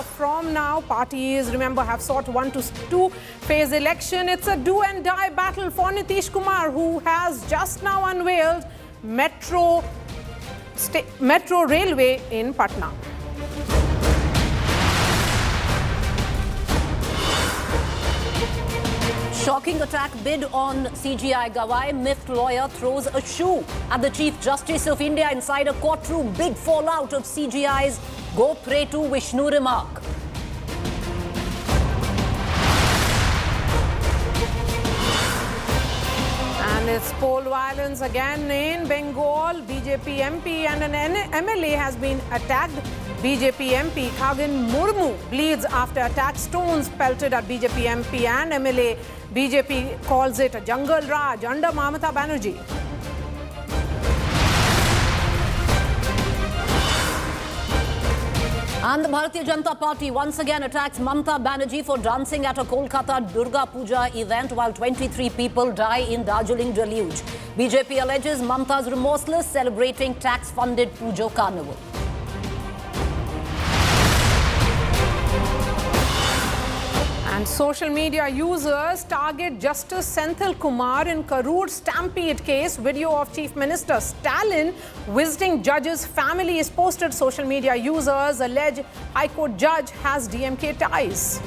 from now. Parties, remember, have sought 1 to 2 phase election. It's a do and die battle for Nitish Kumar, who has just now unveiled metro railway in Patna. Shocking attack bid on CGI Gawai. Miffed lawyer throws a shoe at the Chief Justice of India inside a courtroom. Big fallout of CGI's "Go pray to Vishnu" remark. And it's poll violence again in Bengal. BJP MP and an MLA has been attacked. BJP MP Khagan Murmu bleeds after attack. Stones pelted at BJP MP and MLA. BJP calls it a jungle raj under Mamata Banerjee. And the Bharatiya Janata Party once again attacks Mamata Banerjee for dancing at a Kolkata Durga Puja event while 23 people die in Darjeeling deluge. BJP alleges Mamata's remorseless celebrating tax-funded Pujo carnival. And social media users target Justice Senthil Kumar in Karur stampede case. Video of Chief Minister Stalin visiting judge's family is posted. Social media users allege High Court judge has DMK ties.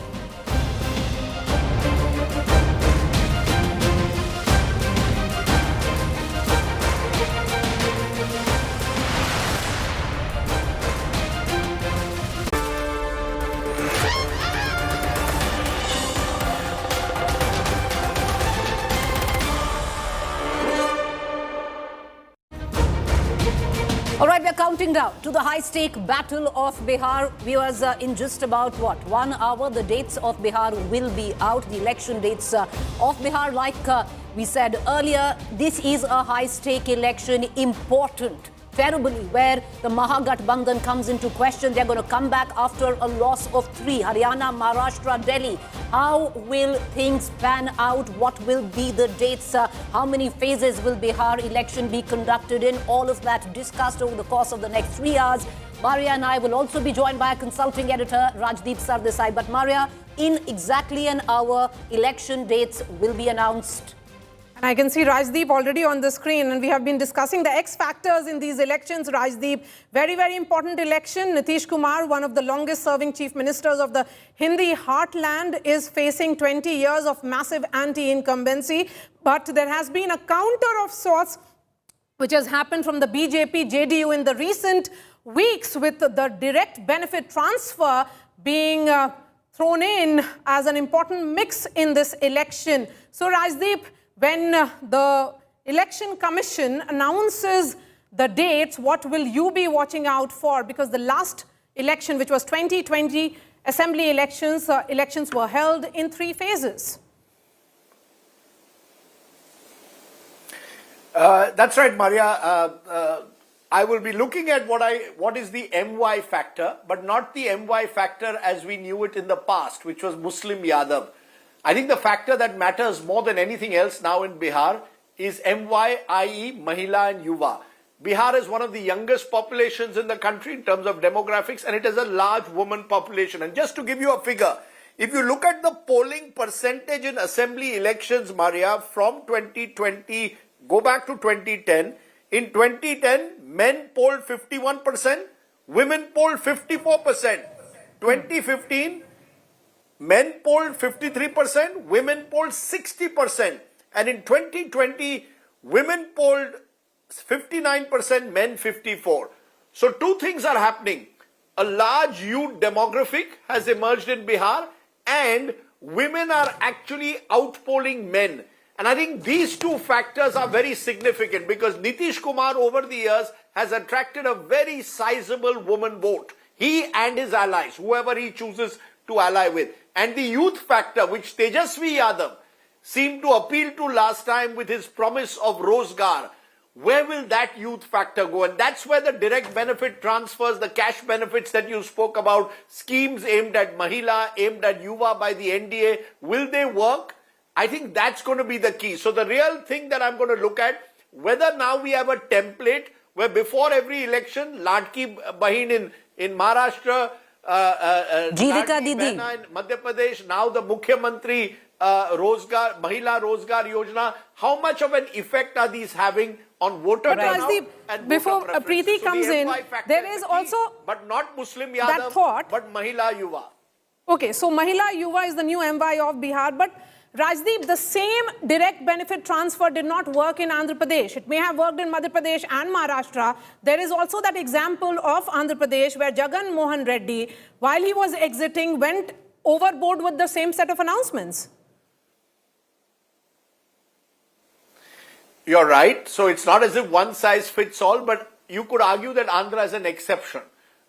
All right, we're counting down to the high-stake battle of Bihar. Viewers, in just about, 1 hour, the dates of Bihar will be out. The election dates of Bihar, like we said earlier, this is a high-stake election, important, terribly, where the Mahagathbandhan comes into question. They're going to come back after a loss of 3, Haryana, Maharashtra, Delhi. How will things pan out? What will be the dates? How many phases will Bihar election be conducted in? All of that discussed over the course of the next 3 hours. Maria and I will also be joined by a consulting editor, Rajdeep Sardesai. But Maria, in exactly an hour, election dates will be announced. And I can see Rajdeep already on the screen, and we have been discussing the X factors in these elections. Rajdeep, very, very important election. Nitish Kumar, one of the longest serving chief ministers of the Hindi heartland, is facing 20 years of massive anti-incumbency. But there has been a counter of sorts which has happened from the BJP, JDU in the recent weeks, with the direct benefit transfer being thrown in as an important mix in this election. So Rajdeep, when the Election Commission announces the dates, what will you be watching out for? Because the last election, which was 2020 assembly elections, elections were held in 3 phases. That's right, Maria. I will be looking at what is the MY factor, but not the MY factor as we knew it in the past, which was Muslim Yadav. I think the factor that matters more than anything else now in Bihar is MY, i.e. Mahila and Yuva. Bihar is one of the youngest populations in the country in terms of demographics, and it has a large woman population. And just to give you a figure, if you look at the polling percentage in assembly elections, Maria, from 2020, go back to 2010. In 2010, men polled 51%, women polled 54%. 2015, men polled 53%, women polled 60%. And in 2020, women polled 59%, men 54%. So 2 things are happening. A large youth demographic has emerged in Bihar, and women are actually outpolling men. And I think these 2 factors are very significant because Nitish Kumar over the years has attracted a very sizable woman vote. He and his allies, whoever he chooses to ally with. And the youth factor, which Tejasvi Yadav seemed to appeal to last time with his promise of Rozgar, where will that youth factor go? And that's where the direct benefit transfers, the cash benefits that you spoke about, schemes aimed at Mahila, aimed at Yuva by the NDA, will they work? I think that's going to be the key. So the real thing that I'm going to look at, whether now we have a template where before every election, Ladki Bahin in Maharashtra, Jivika Ladli Didi. Behna in Madhya Pradesh, now the Mukhyamantri Mahila Rozgar Yojana. How much of an effect are these having on voter turnout and before voter preferences? Preeti comes in, MY factor there is is the key, also but not Muslim that Yadav, thought. but Mahila Yuva. Okay, so Mahila Yuva is the new MY of Bihar, but Rajdeep, the same direct benefit transfer did not work in Andhra Pradesh. It may have worked in Madhya Pradesh and Maharashtra. There is also that example of Andhra Pradesh where Jagan Mohan Reddy, while he was exiting, went overboard with the same set of announcements. You're right. So it's not as if one size fits all, but you could argue that Andhra is an exception.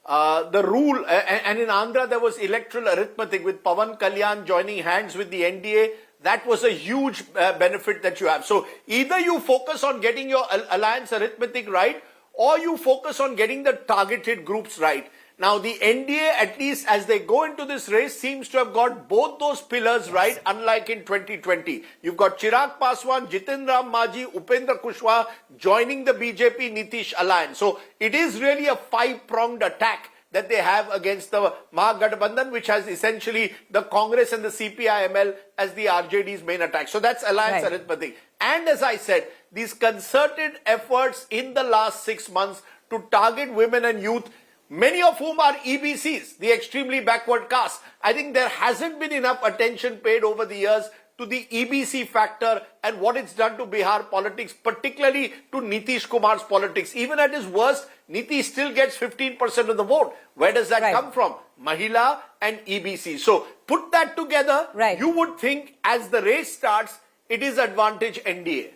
The rule, and in Andhra there was electoral arithmetic with Pawan Kalyan joining hands with the NDA. That was a huge benefit that you have. So either you focus on getting your alliance arithmetic right, or you focus on getting the targeted groups right. Now the NDA, at least as they go into this race, seems to have got both those pillars right, unlike in 2020. You've got Chirag Paswan, Jitin Ram Majhi, Upendra Kushwaha joining the BJP Nitish alliance. So it is really a five-pronged attack that they have against the Mahagathbandhan, which has essentially the Congress and the CPI-ML as the RJD's main attack. So that's alliance arithmetic. And as I said, these concerted efforts in the last 6 months to target women and youth, many of whom are EBCs, the extremely backward caste. I think there hasn't been enough attention paid over the years to the EBC factor and what it's done to Bihar politics, particularly to Nitish Kumar's politics. Even at his worst, Nitish still gets 15% of the vote. Where does that come from? Mahila and EBC. So put that together, you would think as the race starts, it is advantage NDA.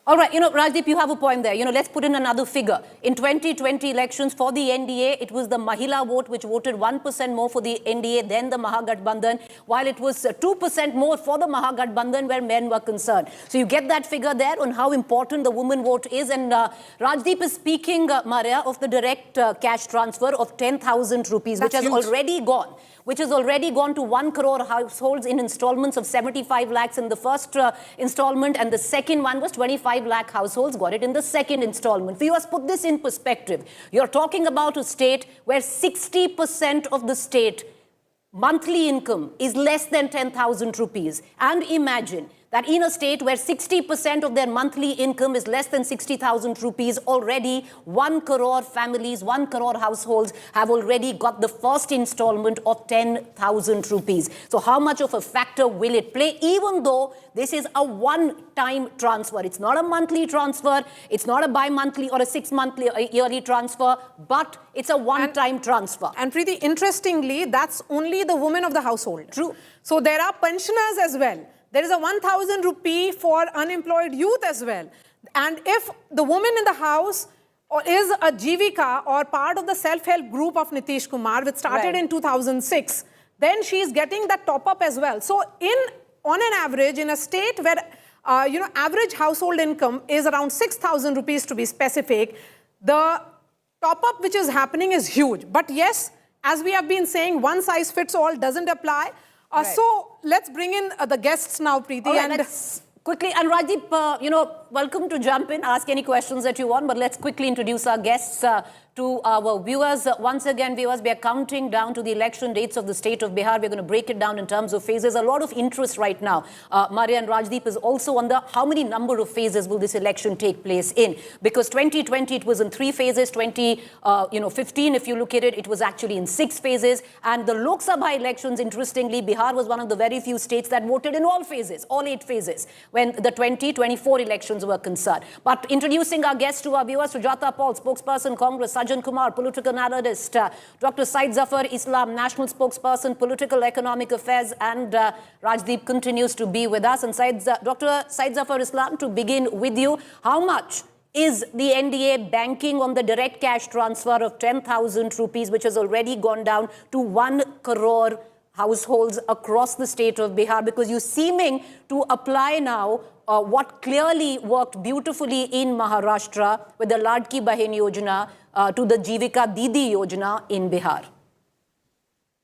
All right, Rajdeep, you have a point there. Let's put in another figure. In 2020 elections for the NDA, it was the Mahila vote which voted 1% more for the NDA than the Mahagathbandhan, while it was 2% more for the Mahagathbandhan where men were concerned. So you get that figure there on how important the woman vote is. And Rajdeep is speaking, Maria, of the direct cash transfer of 10,000 rupees, which has already gone to 1 crore households in installments of 75 lakhs in the first installment, and the second one was 25 lakh households got it in the second installment. Viewers, put this in perspective. You're talking about a state where 60% of the state monthly income is less than 10,000 rupees. And imagine that in a state where 60% of their monthly income is less than 60,000 rupees, already 1 crore families, 1 crore households have already got the first installment of 10,000 rupees. So how much of a factor will it play, even though this is a one-time transfer? It's not a monthly transfer, it's not a bi-monthly or a 6-monthly yearly transfer, but it's a one-time transfer. And Preeti, interestingly, that's only the woman of the household. True. So there are pensioners as well. There is a 1,000 rupee for unemployed youth as well. And if the woman in the house is a Jivika or part of the self-help group of Nitish Kumar, which started in 2006, then she is getting that top-up as well. So on an average, in a state where, average household income is around 6,000 rupees to be specific, the top-up which is happening is huge. But yes, as we have been saying, one size fits all doesn't apply. So let's bring in the guests now, Preeti. Right, let's quickly, and Rajdeep, welcome to jump in, ask any questions that you want, but let's quickly introduce our guests to our viewers. Once again, viewers, we are counting down to the election dates of the state of Bihar. We're going to break it down in terms of phases. A lot of interest right now. Maria and Rajdeep is also on how many number of phases will this election take place in? Because 2020, it was in 3 phases. 2015, if you look at it, it was actually in 6 phases. And the Lok Sabha elections, interestingly, Bihar was one of the very few states that voted in all phases, all 8 phases, when the 2024 elections were concerned. But introducing our guests to our viewers, Sujata Paul, spokesperson, Congress, Sajjan Kumar, political analyst, Dr. Syed Zafar Islam, national spokesperson, political economic affairs, and Rajdeep continues to be with us. And Dr. Syed Zafar Islam, to begin with you, how much is the NDA banking on the direct cash transfer of 10,000 rupees, which has already gone down to 1 crore households across the state of Bihar? Because you're seeming to apply now what clearly worked beautifully in Maharashtra with the Ladki Bahin Yojana to the Jivika Didi Yojana in Bihar.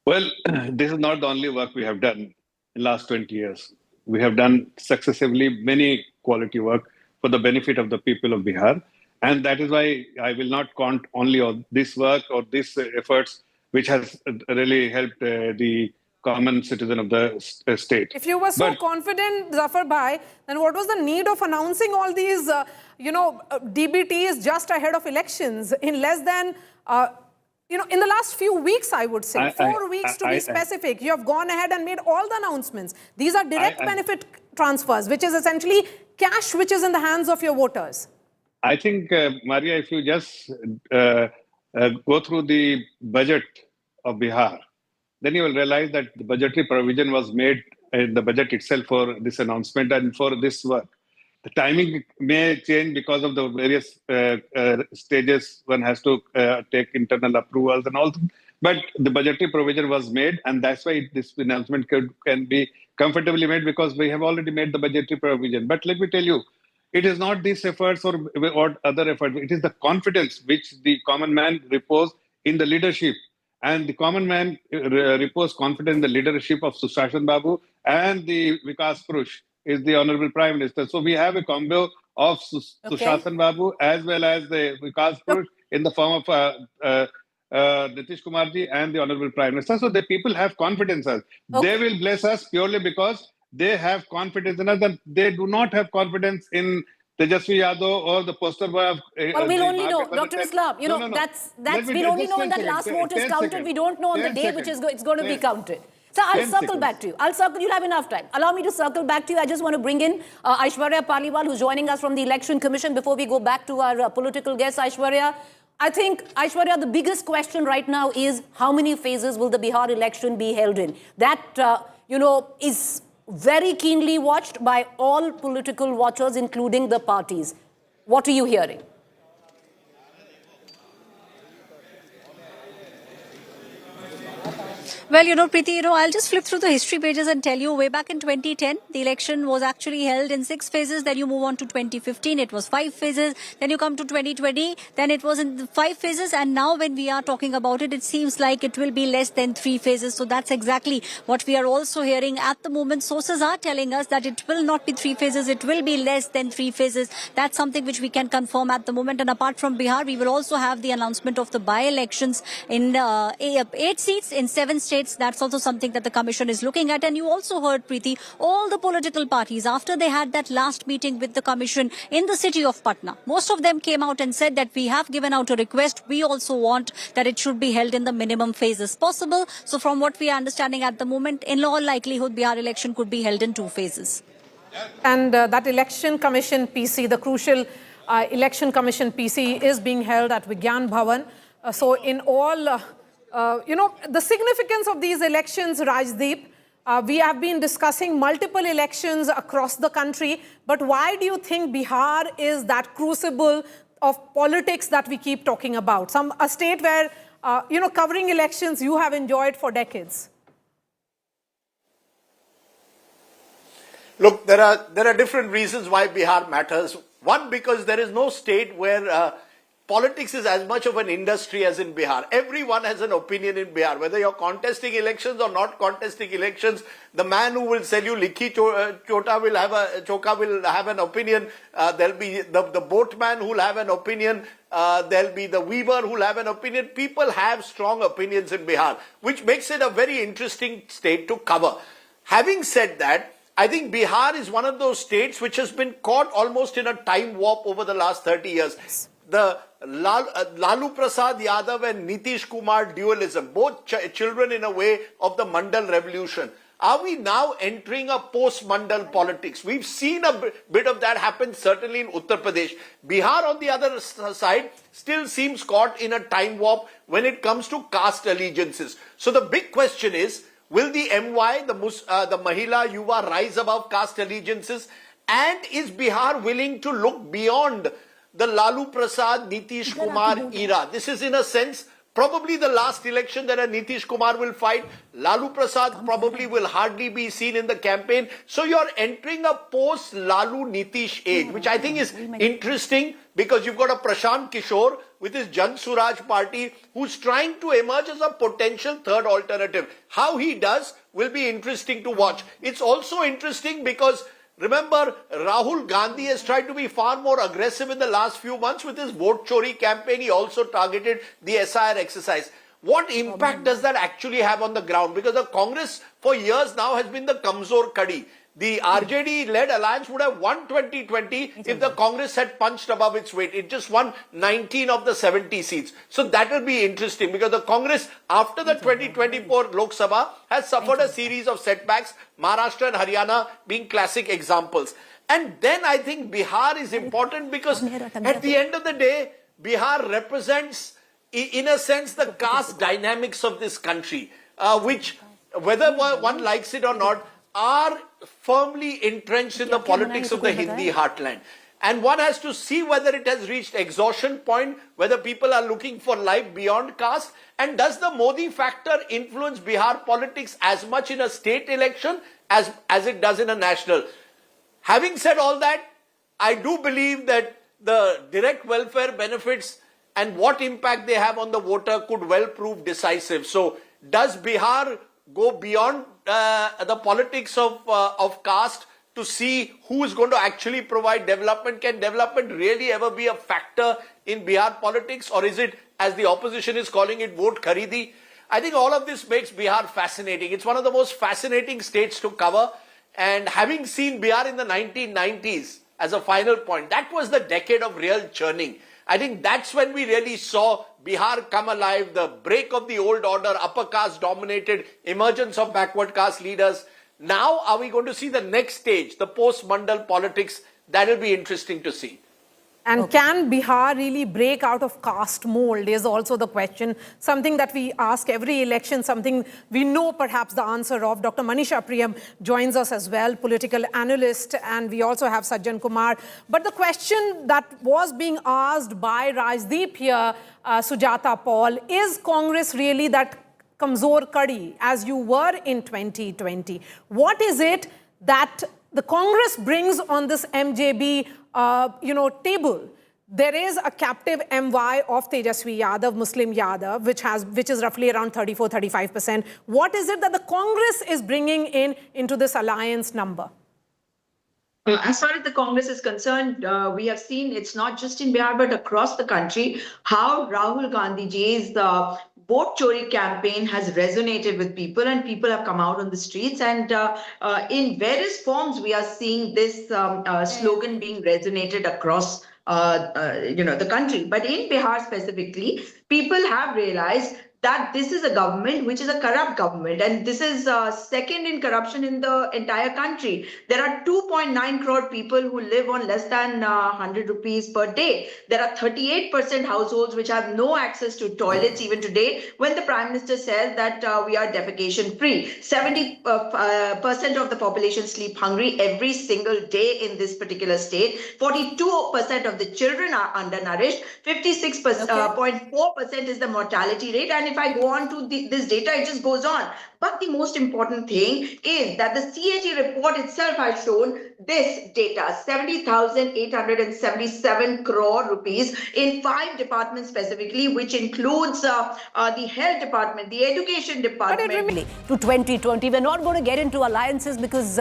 Well, this is not the only work we have done in the last 20 years. We have done successively many quality work for the benefit of the people of Bihar. And that is why I will not count only on this work or these efforts which has really helped the common citizen of the state. If you were so confident, Zafar Bhai, then what was the need of announcing all these, DBTs just ahead of elections in less than, in the last few weeks, I would say, 4 weeks to be specific. You have gone ahead and made all the announcements. These are direct benefit transfers, which is essentially cash which is in the hands of your voters. I think, Maria, if you just go through the budget of Bihar, then you will realize that the budgetary provision was made in the budget itself for this announcement and for this work. The timing may change because of the various stages one has to take internal approvals and all. But the budgetary provision was made, and that's why this announcement can be comfortably made, because we have already made the budgetary provision. But let me tell you, it is not these efforts or other efforts. It is the confidence which the common man reposes in the leadership. And the common man reposes confidence in the leadership of Sushashan Babu, and the Vikas Purush is the Honorable Prime Minister. So we have a combo of Sushashan Babu as well as the Vikas Purush in the form of Nitish Kumarji and the Honorable Prime Minister. So the people have confidence in us. They will bless us purely because they have confidence in us, and they do not have confidence in Tejasvi Yadav or the poster boy of... Well, we'll only know, Dr. Islam, that's we'll only know when that last vote is counted. We don't know on the day which it's going to be counted. So I'll circle back to you. You'll have enough time. Allow me to circle back to you. I just want to bring in Aishwarya Paliwal, who's joining us from the Election Commission, before we go back to our political guest, Aishwarya. I think, Aishwarya, the biggest question right now is how many phases will the Bihar election be held in? That, is very keenly watched by all political watchers, including the parties. What are you hearing? Well, Preeti, I'll just flip through the history pages and tell you, way back in 2010, the election was actually held in 6 phases. Then you move on to 2015, it was 5 phases. Then you come to 2020, then it was in 5 phases. And now when we are talking about it, it seems like it will be less than 3 phases. So that's exactly what we are also hearing at the moment. Sources are telling us that it will not be 3 phases. It will be less than 3 phases. That's something which we can confirm at the moment. And apart from Bihar, we will also have the announcement of the by-elections in 8 seats in 7 states. That's also something that the Commission is looking at. And you also heard, Preeti, all the political parties, after they had that last meeting with the Commission in the city of Patna, most of them came out and said that we have given out a request. We also want that it should be held in the minimum phases possible. So from what we are understanding at the moment, in all likelihood, Bihar election could be held in 2 phases. And that Election Commission PC, the crucial Election Commission PC, is being held at Vigyan Bhavan. So in all... the significance of these elections, Rajdeep, we have been discussing multiple elections across the country, but why do you think Bihar is that crucible of politics that we keep talking about? A state where, covering elections you have enjoyed for decades. Look, there are different reasons why Bihar matters. One, because there is no state where politics is as much of an industry as in Bihar. Everyone has an opinion in Bihar. Whether you're contesting elections or not contesting elections, the man who will sell you likhi choka will have an opinion. There'll be the boatman who will have an opinion. There'll be the weaver who will have an opinion. People have strong opinions in Bihar, which makes it a very interesting state to cover. Having said that, I think Bihar is one of those states which has been caught almost in a time warp over the last 30 years. The Lalu Prasad Yadav and Nitish Kumar dualism, both children in a way of the Mandal revolution. Are we now entering a post-Mandal politics? We've seen a bit of that happen certainly in Uttar Pradesh. Bihar, on the other side, still seems caught in a time warp when it comes to caste allegiances. So the big question is, will the MY, the Mahila Yuva, rise above caste allegiances? And is Bihar willing to look beyond the Lalu Prasad, Nitish Kumar era? This is, in a sense, probably the last election that a Nitish Kumar will fight. Lalu Prasad probably will hardly be seen in the campaign. So you're entering a post-Lalu Nitish age, which I think is interesting, because you've got a Prashant Kishor with his Jan Suraj party who's trying to emerge as a potential third alternative. How he does will be interesting to watch. It's also interesting because, remember, Rahul Gandhi has tried to be far more aggressive in the last few months with his vote chori campaign. He also targeted the SIR exercise. what impact does that actually have on the ground? Because the Congress for years now has been the Kamzor Kadi. The RJD-led alliance would have won 2020 if the Congress had punched above its weight. It just won 19 of the 70 seats. So that will be interesting because the Congress, after the 2024 Lok Sabha, has suffered a series of setbacks, Maharashtra and Haryana being classic examples. And then I think Bihar is important because at the end of the day, Bihar represents, in a sense, the caste dynamics of this country, which, whether one likes it or not, are firmly entrenched in the politics of the Hindi heartland. And one has to see whether it has reached exhaustion point, whether people are looking for life beyond caste, and does the Modi factor influence Bihar politics as much in a state election as it does in a national? Having said all that, I do believe that the direct welfare benefits and what impact they have on the voter could well prove decisive. So does Bihar go beyond the politics of caste to see who is going to actually provide development? Can development really ever be a factor in Bihar politics, or is it, as the opposition is calling it, vote kharidi? I think all of this makes Bihar fascinating. It's one of the most fascinating states to cover. And having seen Bihar in the 1990s as a final point, that was the decade of real churning. I think that's when we really saw Bihar come alive, the break of the old order, upper caste dominated, emergence of backward caste leaders. Now are we going to see the next stage, the post-Mandal politics? That will be interesting to see. And can Bihar really break out of caste mold is also the question. Something that we ask every election, something we know perhaps the answer of. Dr. Manisha Priyam joins us as well, political analyst, and we also have Sajjan Kumar. But the question that was being asked by Rajdeep here, Sujata Paul, is Congress really that Kamzor Kadi as you were in 2020? What is it that the Congress brings on this MJB table? There is a captive MY of Tejaswi Yadav, Muslim Yadav, which is roughly around 34-35%. What is it that the Congress is bringing into this alliance number? As far as the Congress is concerned, we have seen it's not just in Bihar but across the country how Rahul Gandhiji's vote chori campaign has resonated with people, and people have come out on the streets, and in various forms we are seeing this slogan being resonated across the country. But in Bihar specifically, people have realized that this is a government which is a corrupt government, and this is second in corruption in the entire country. There are 2.9 crore people who live on less than 100 rupees per day. There are 38% households which have no access to toilets even today, when the Prime Minister says that we are defecation free. 70% of the population sleep hungry every single day in this particular state. 42% of the children are undernourished. 56.4% is the mortality rate. And if I go on to this data, it just goes on. But the most important thing is that the CAG report itself has shown this data, 70,877 crore rupees in 5 departments specifically, which includes the health department, the education department. To 2020, we're not going to get into alliances because,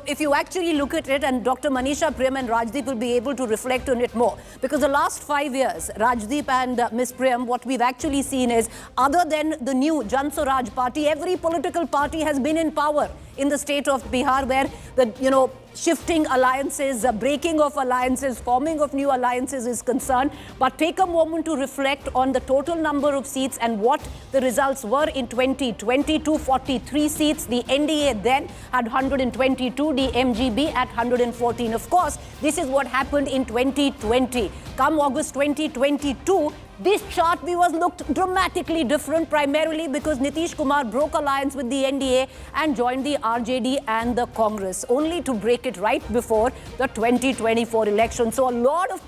if you actually look at it, and Dr. Manisha Priyam and Rajdeep will be able to reflect on it more, because the last 5 years, Rajdeep and Ms. Priyam, what we've actually seen is, other than the new Jan Swaraj party, every political party has been in power in the state of Bihar, where the, shifting alliances, breaking of alliances, forming of new alliances is concerned. But take a moment to reflect on the total number of seats and what the results were in 2020. 243 seats. The NDA then had 122, the MGB at 114. Of course, this is what happened in 2020. Come August 2022, this chart, viewers, looked dramatically different, primarily because Nitish Kumar broke alliance with the NDA and joined the RJD and the Congress, only to break it right before the 2024 election. So a lot of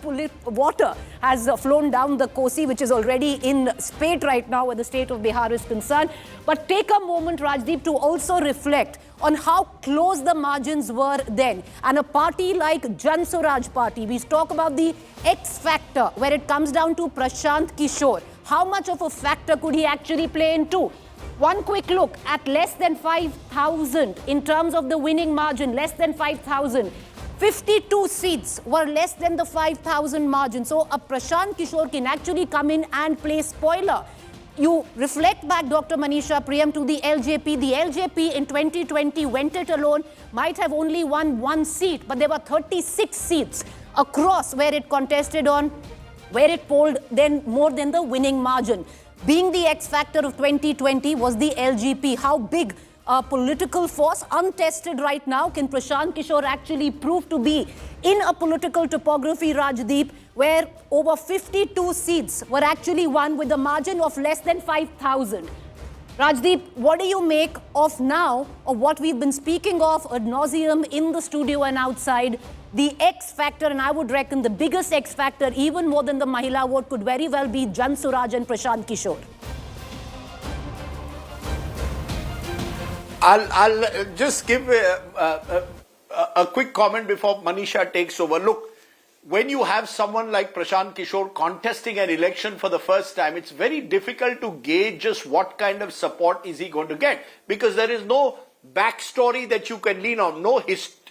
water has flown down the Kosi, which is already in spate right now where the state of Bihar is concerned. But take a moment, Rajdeep, to also reflect on how close the margins were then. And a party like Jan Swaraj Party, we talk about the X factor, where it comes down to Prashant Kishor. How much of a factor could he actually play into? One quick look at less than 5,000 in terms of the winning margin, less than 5,000. 52 seats were less than the 5,000 margin. So a Prashant Kishor can actually come in and play spoiler. you reflect back, Dr. Manisha Priyam, to the LJP. The LJP in 2020 went it alone, might have only won 1 seat, but there were 36 seats across where it contested on, where it polled then more than the winning margin. Being the X factor of 2020 was the LJP. How big a political force, untested right now, can Prashant Kishor actually prove to be in a political topography, Rajdeep, where over 52 seats were actually won with a margin of less than 5,000. Rajdeep, what do you make of now, of what we've been speaking of ad nauseum in the studio and outside, the X factor, and I would reckon the biggest X factor, even more than the Mahila vote, could very well be Jan Suraj and Prashant Kishor? I'll just give a quick comment before Manisha takes over. Look, when you have someone like Prashant Kishor contesting an election for the first time, it's very difficult to gauge just what kind of support is he going to get, because there is no backstory that you can lean on, no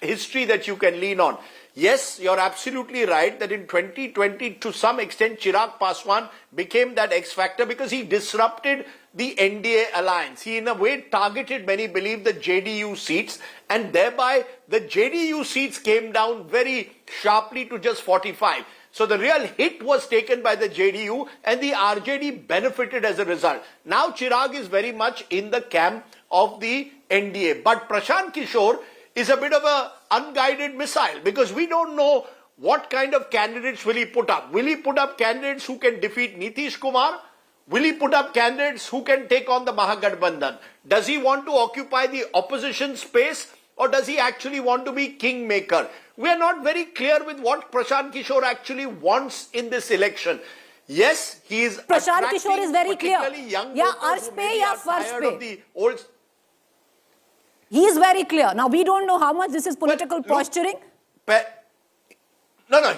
history that you can lean on. Yes, you're absolutely right that in 2020, to some extent, Chirag Paswan became that X factor because he disrupted the NDA alliance. He in a way targeted, many believe, the JDU seats, and thereby the JDU seats came down very sharply to just 45. So the real hit was taken by the JDU and the RJD benefited as a result. Now Chirag is very much in the camp of the NDA. But Prashant Kishor is a bit of an unguided missile because we don't know what kind of candidates will he put up. Will he put up candidates who can defeat Nitish Kumar? Will he put up candidates who can take on the Mahagathbandhan? Does he want to occupy the opposition space, or does he actually want to be kingmaker? We are not very clear with what Prashant Kishor actually wants in this election. Yes, he is Prashant Kishor is very clear. Young Ya voters arsh who pe maybe ya are farsh tired pe. of the old. He is very clear. Now, we don't know how much this is political posturing.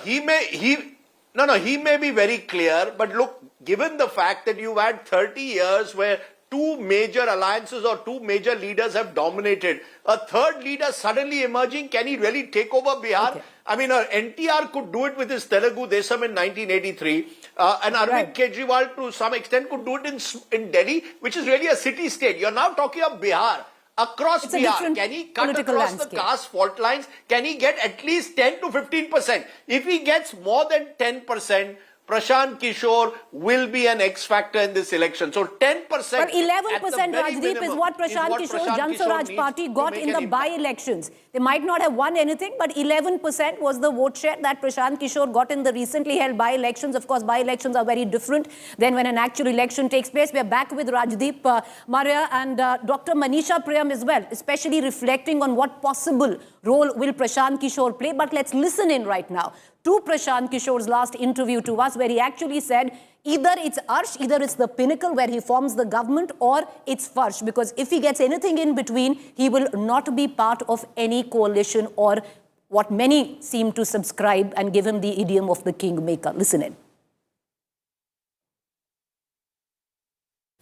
He may be very clear, but look, given the fact that you've had 30 years where two major alliances or two major leaders have dominated, a third leader suddenly emerging, can he really take over Bihar? Okay. I mean, NTR could do it with his Telugu Desam in 1983, and Arvind Kejriwal to some extent could do it in Delhi, which is really a city-state. You're now talking of Bihar. Across Bihar, can he cut across the caste fault lines? Can he get at least 10 to 15%? If he gets more than 10%, Prashant Kishor will be an X factor in this election. So 10%. But 11%, Rajdeep, is what Prashant Kishor, Jan Suraj party got in the by-elections. They might not have won anything, but 11% was the vote share that Prashant Kishor got in the recently held by-elections. Of course, by-elections are very different than when an actual election takes place. We are back with Rajdeep, Maria, and Dr. Manisha Priyam as well, especially reflecting on what possible role will Prashant Kishor play. But let's listen in right now to Prashant Kishor's last interview to us, where he actually said either it's Arsh, either it's the pinnacle where he forms the government, or it's Farsh. Because if he gets anything in between, he will not be part of any coalition or what many seem to subscribe and give him the idiom of the kingmaker. Listen in.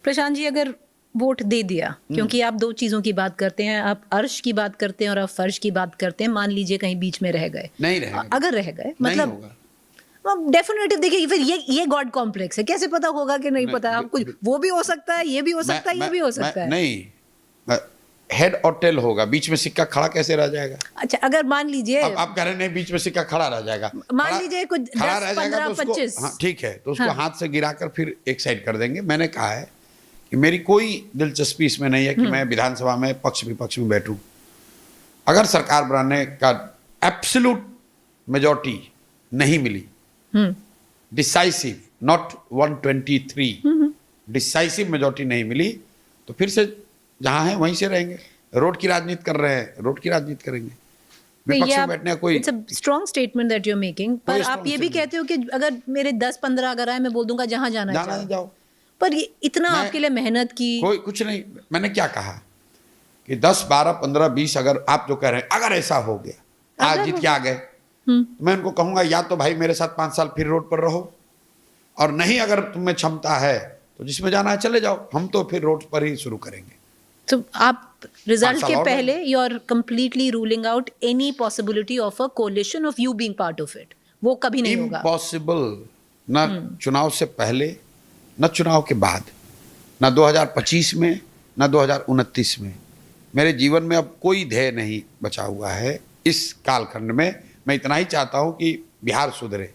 Prashant ji, अगर vote दे दिया, क्योंकि आप दो चीजों की बात करते हैं, आप अर्श की बात करते हैं और आप फर्श की बात करते हैं, मान लीजिए कहीं बीच में रह गए, नहीं रहेगा, अगर रह गए, मतलब डेफिनेटली देखिए, फिर ये गॉड कॉम्प्लेक्स है, कैसे पता होगा कि नहीं पता, आप कुछ वो भी हो सकता है, ये भी हो सकता है, ये भी हो सकता है, नहीं, हेड और टेल होगा, बीच में सिक्का खड़ा कैसे रह जाएगा? अच्छा, अगर मान लीजिए आप कह रहे नहीं बीच में सिक्का खड़ा रह जाएगा, मान लीजिए कुछ 10, 15, 25, हाँ ठीक है, तो उसको हाथ से गिराकर फिर एक साइड कर देंगे। मैंने कहा है कि मेरी कोई दिलचस्पी इसमें नहीं है कि मैं विधानसभा में पक्ष विपक्ष में बैठूं। अगर सरकार बनाने का एब्सोल्यूट मेजॉरिटी नहीं मिली, डिसाइसिव, नॉट 123, डिसाइसिव मेजॉरिटी नहीं मिली, तो फिर से जहां है वहीं से रहेंगे। रोड की राजनीति कर रहे हैं, रोड की राजनीति करेंगे। विपक्ष में बैठने कोई it's a strong statement that you are making, पर आप ये भी कहते हो कि अगर मेरे 10-15 अगर आए, मैं बोल दूंगा जहां जाना जाओ। पर ये इतना आपके लिए मेहनत की, कोई कुछ नहीं। मैंने क्या कहा कि 10, 12, 15, 20, अगर आप जो कह रहे हैं अगर ऐसा हो गया, आज जीत के आ गए, मैं उनको कहूंगा या तो भाई मेरे साथ 5 साल फिर रोड पर रहो, और नहीं अगर तुम्हें क्षमता है तो जिसमें जाना है चले जाओ, हम तो फिर रोड पर ही शुरू करेंगे। तो आप रिजल्ट के पहले you are completely ruling out any possibility of a coalition of you being part of it, वो कभी नहीं होगा? इम्पॉसिबल, न चुनाव से पहले न चुनाव के बाद। ना 2025 में, ना 2029 में। मेरे जीवन में अब कोई ध्येय नहीं बचा हुआ है। इस कालखंड में मैं इतना ही चाहता हूं कि बिहार सुधरे।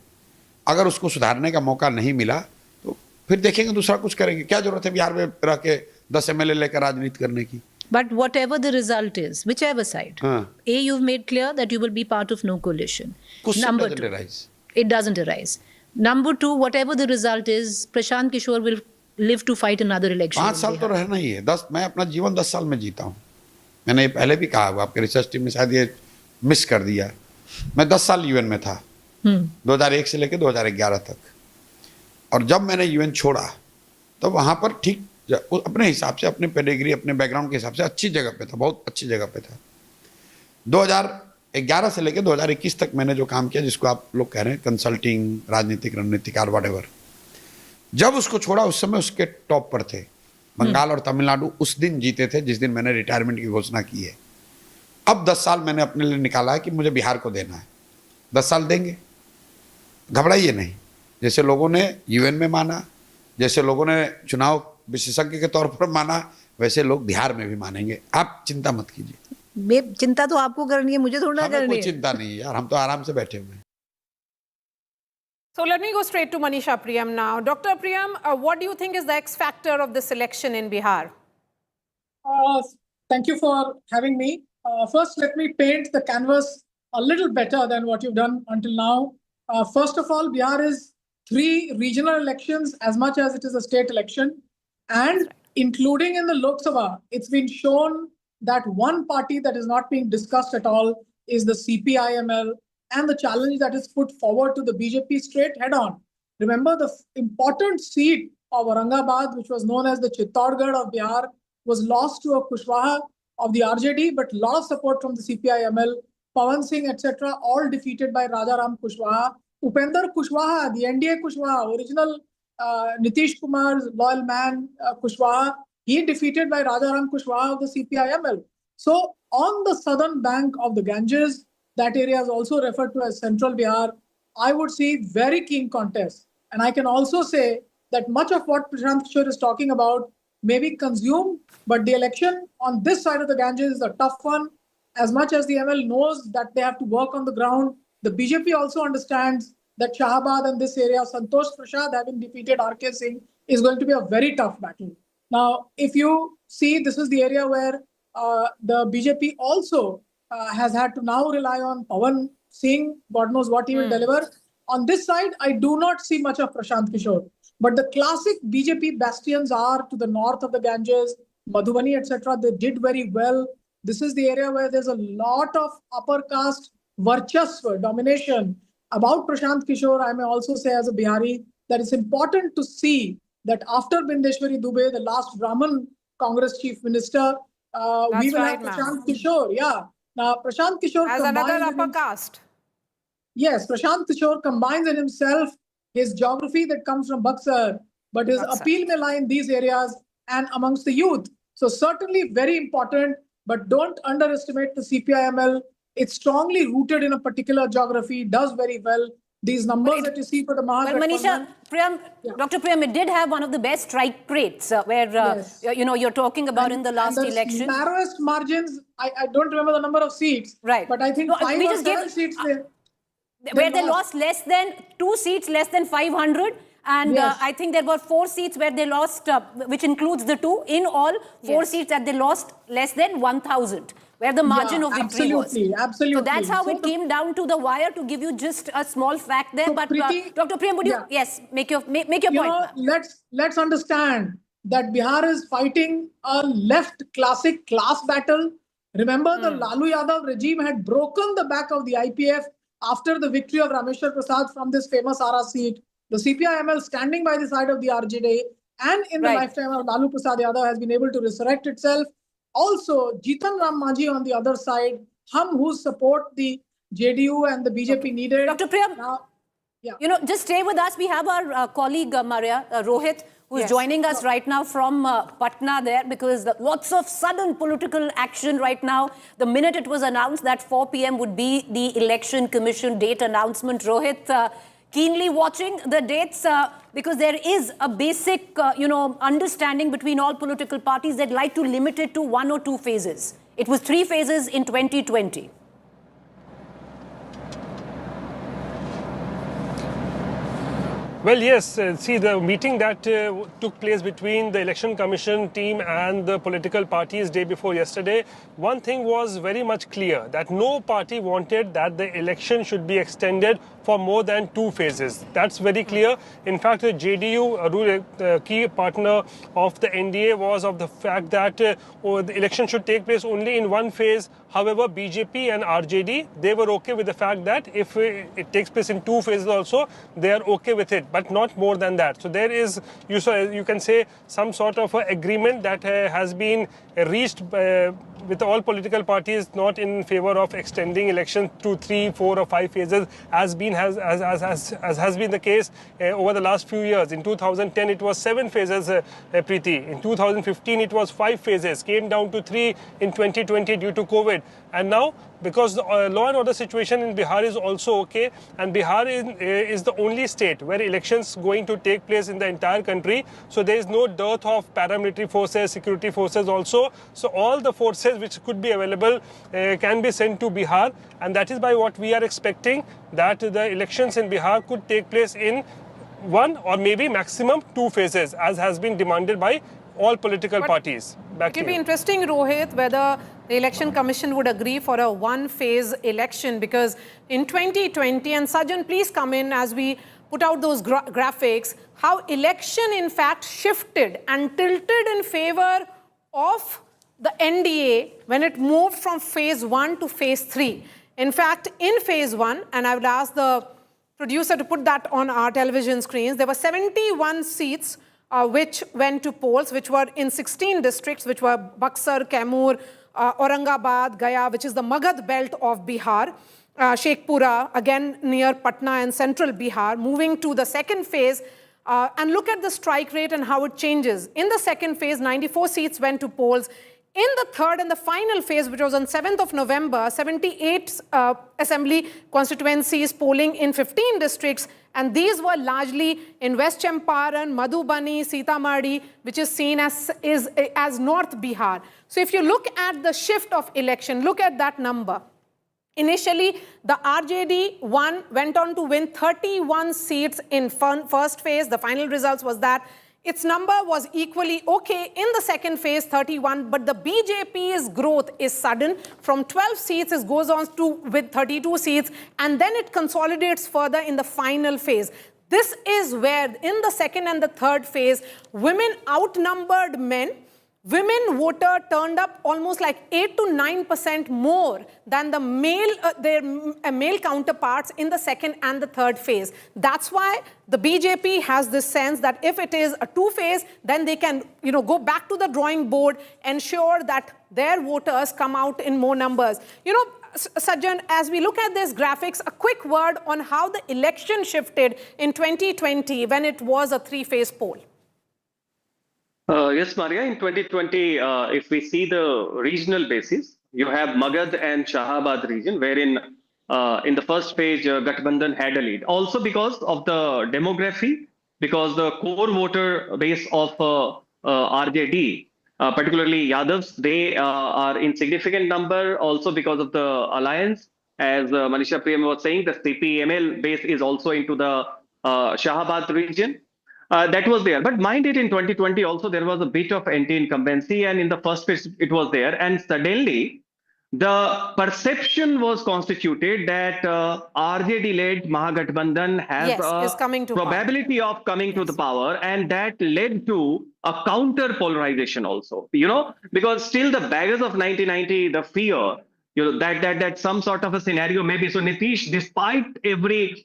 अगर उसको सुधारने का मौका नहीं मिला तो फिर देखेंगे, दूसरा कुछ करेंगे। क्या जरूरत है बिहार में रह के 10 MLA लेकर राजनीति करने की? But whatever the result is, whichever side, you've made clear that you will be part of no coalition. Question doesn't arise. It doesn't arise. Number two, whatever the result is, Prashant Kishor will live to fight another election. 5 साल तो रहना ही है। मैं अपना जीवन 10 साल में जीता हूँ। मैंने ये पहले भी कहा, आपके रिसर्च टीम ने शायद ये मिस कर दिया। मैं 10 साल यूएन में था, 2001 से लेकर 2011 तक। और जब मैंने यूएन छोड़ा तो वहाँ पर ठीक अपने हिसाब से, अपने पेडिग्री, अपने बैकग्राउंड के हिसाब से अच्छी जगह पे था, बहुत अच्छी जगह पे था। 2011 से लेकर 2021 तक मैंने जो काम किया, जिसको आप लोग कह रहे हैं कंसल्टिंग, राजनीतिक रणनीतिकार, व्हाटएवर, जब उसको छोड़ा उस समय उसके टॉप पर थे। बंगाल और तमिलनाडु उस दिन जीते थे जिस दिन मैंने रिटायरमेंट की घोषणा की है। अब 10 साल मैंने अपने लिए निकाला है कि मुझे बिहार को देना है। 10 साल देंगे, घबराइए नहीं। जैसे लोगों ने यूएन में माना, जैसे लोगों ने चुनाव विशेषज्ञ के तौर पर माना, वैसे लोग बिहार में भी मानेंगे। आप चिंता मत कीजिए। चिंता तो आपको करनी है, मुझे थोड़ा करनी है। कोई चिंता नहीं है यार, हम तो आराम से बैठे हुए हैं। So let me go straight to Manisha Priyam now. Dr. Priyam, what do you think is the X factor of this election in Bihar? Thank you for having me. First, let me paint the canvas a little better than what you've done until now. First of all, Bihar is 3 regional elections as much as it is a state election. And including in the Lok Sabha, it's been shown that one party that is not being discussed at all is the CPIML, and the challenge that is put forward to the BJP straight head on. Remember, the important seat of Aurangabad, which was known as the Chittorgarh of Bihar, was lost to a Kushwaha of the RJD, but a lot of support from the CPIML, Pawan Singh, etc., all defeated by Rajaram Kushwaha. Upender Kushwaha, the NDA Kushwaha, original Nitish Kumar's loyal man, Kushwaha, he defeated by Rajaram Kushwaha of the CPIML. So on the southern bank of the Ganges, that area is also referred to as Central Bihar, I would see very keen contest. And I can also say that much of what Prashant Kishor is talking about may be consumed, but the election on this side of the Ganges is a tough one. As much as the ML knows that they have to work on the ground, the BJP also understands that Shahabad and this area, Santosh Prasad having defeated RK Singh, is going to be a very tough battle. Now, if you see, this is the area where the BJP also has had to now rely on Pawan Singh. God knows what he will deliver. On this side, I do not see much of Prashant Kishor. But the classic BJP bastions are to the north of the Ganges, Madhubani, etc. They did very well. This is the area where there's a lot of upper caste varchasva, domination. About Prashant Kishor, I may also say as a Bihari, that it's important to see that after Bindeshwari Dubey, the last Brahmin Congress chief minister, we will have Prashant Kishor. Yeah. Now, Prashant Kishor as another upper caste. Yes, Prashant Kishor combines in himself his geography that comes from Buxar, but his appeal may lie in these areas and amongst the youth. So certainly very important, but don't underestimate the CPIML. It's strongly rooted in a particular geography, does very well. These numbers that you see for the Mahagadhan. Well, Manisha, Priyam, Dr. Priyam, it did have one of the best strike rates where, you know, you're talking about in the last election. Narrowest margins, I don't remember the number of seats, right? But I think 5 or 7 seats there. Where they lost less than 2 seats, less than 500. And I think there were 4 seats where they lost, which includes the 2. In all, 4 seats that they lost less than 1,000, where the margin of victory was. Absolutely. So that's how it came down to the wire, to give you just a small fact there. So but Dr. Priyam, would you, make your point. Let's understand that Bihar is fighting a left classic class battle. Remember, the Lalu Yadav regime had broken the back of the IPF after the victory of Rameshwar Prasad from this famous Ara seat. The CPIML standing by the side of the RJD, and in the lifetime of Lalu Prasad Yadav has been able to resurrect itself. Also, Jitan Ram Manjhi on the other side, who support the JDU and the BJP needed. Dr. Priyam, you know, just stay with us. We have our colleague Maria Rohit, who's joining us right now from Patna there, because lots of sudden political action right now. The minute it was announced that 4 p.m. would be the election commission date announcement, Rohit, keenly watching the dates because there is a basic, understanding between all political parties that like to limit it to 1 or 2 phases. It was 3 phases in 2020. Well, yes. See, the meeting that took place between the Election Commission team and the political parties day before yesterday, one thing was very much clear, that no party wanted that the election should be extended for more than 2 phases. That's very clear. In fact, the JDU, the key partner of the NDA, was of the fact that the election should take place only in 1 phase. However, BJP and RJD, they were okay with the fact that if it takes place in 2 phases also, they are okay with it, but not more than that. So there is, you can say, some sort of agreement that has been reached with all political parties not in favor of extending elections to 3, 4 or 5 phases as has been the case over the last few years. In 2010 it was 7 phases, Preeti. In 2015 it was 5 phases, came down to 3 in 2020 due to COVID. And now, because the law and order situation in Bihar is also okay, and Bihar is the only state where elections going to take place in the entire country, so there is no dearth of paramilitary forces, security forces also. So all the forces which could be available can be sent to Bihar, and that is by what we are expecting that the elections in Bihar could take place in 1 or maybe maximum 2 phases, as has been demanded by all political parties. It will be interesting, Rohit, whether the Election Commission would agree for a 1-phase election, because in 2020, and Sajjan, please come in as we put out those graphics, how election in fact shifted and tilted in favor of the NDA when it moved from phase 1 to phase 3. In fact, in phase 1, and I would ask the producer to put that on our television screens, there were 71 seats which went to polls, which were in 16 districts, which were Buxar, Kaimur, Aurangabad, Gaya, which is the Magad belt of Bihar, Shekhpura, again near Patna and central Bihar. Moving to the second phase, and look at the strike rate and how it changes. In the second phase, 94 seats went to polls. In the third and the final phase, which was on 7th of November, 78 assembly constituencies polling in 15 districts, and these were largely in West Champaran, Madhubani, Sitamarhi, which is seen as North Bihar. So if you look at the shift of election, look at that number. Initially, the RJD went on to win 31 seats in first phase. The final results was that its number was equally okay in the second phase, 31, but the BJP's growth is sudden. From 12 seats, it goes on with 32 seats, and then it consolidates further in the final phase. This is where, in the second and the third phase, women outnumbered men. Women voter turned up almost like 8 to 9% more than the their male counterparts in the second and the third phase. That's why the BJP has this sense that if it is a 2-phase, then they can, go back to the drawing board, ensure that their voters come out in more numbers. Sajjan, as we look at these graphics, a quick word on how the election shifted in 2020 when it was a 3-phase poll. Yes, Maria, in 2020, if we see the regional basis, you have Magad and Shahabad region, wherein in the first phase, Gathbandhan had a lead. Also because of the demography, because the core voter base of RJD, particularly Yadavs, they are in significant number, also because of the alliance. As Manisha Priyam was saying, the CPML base is also into the Shahabad region. That was there. But mind it, in 2020 also there was a bit of anti-incumbency, and in the first phase it was there. And suddenly the perception was constituted that RJD-led Mahagathbandhan has a probability of coming to the power, and that led to a counter polarization also. Because still the baggage of 1990, the fear, that some sort of a scenario maybe. So Nitish, despite every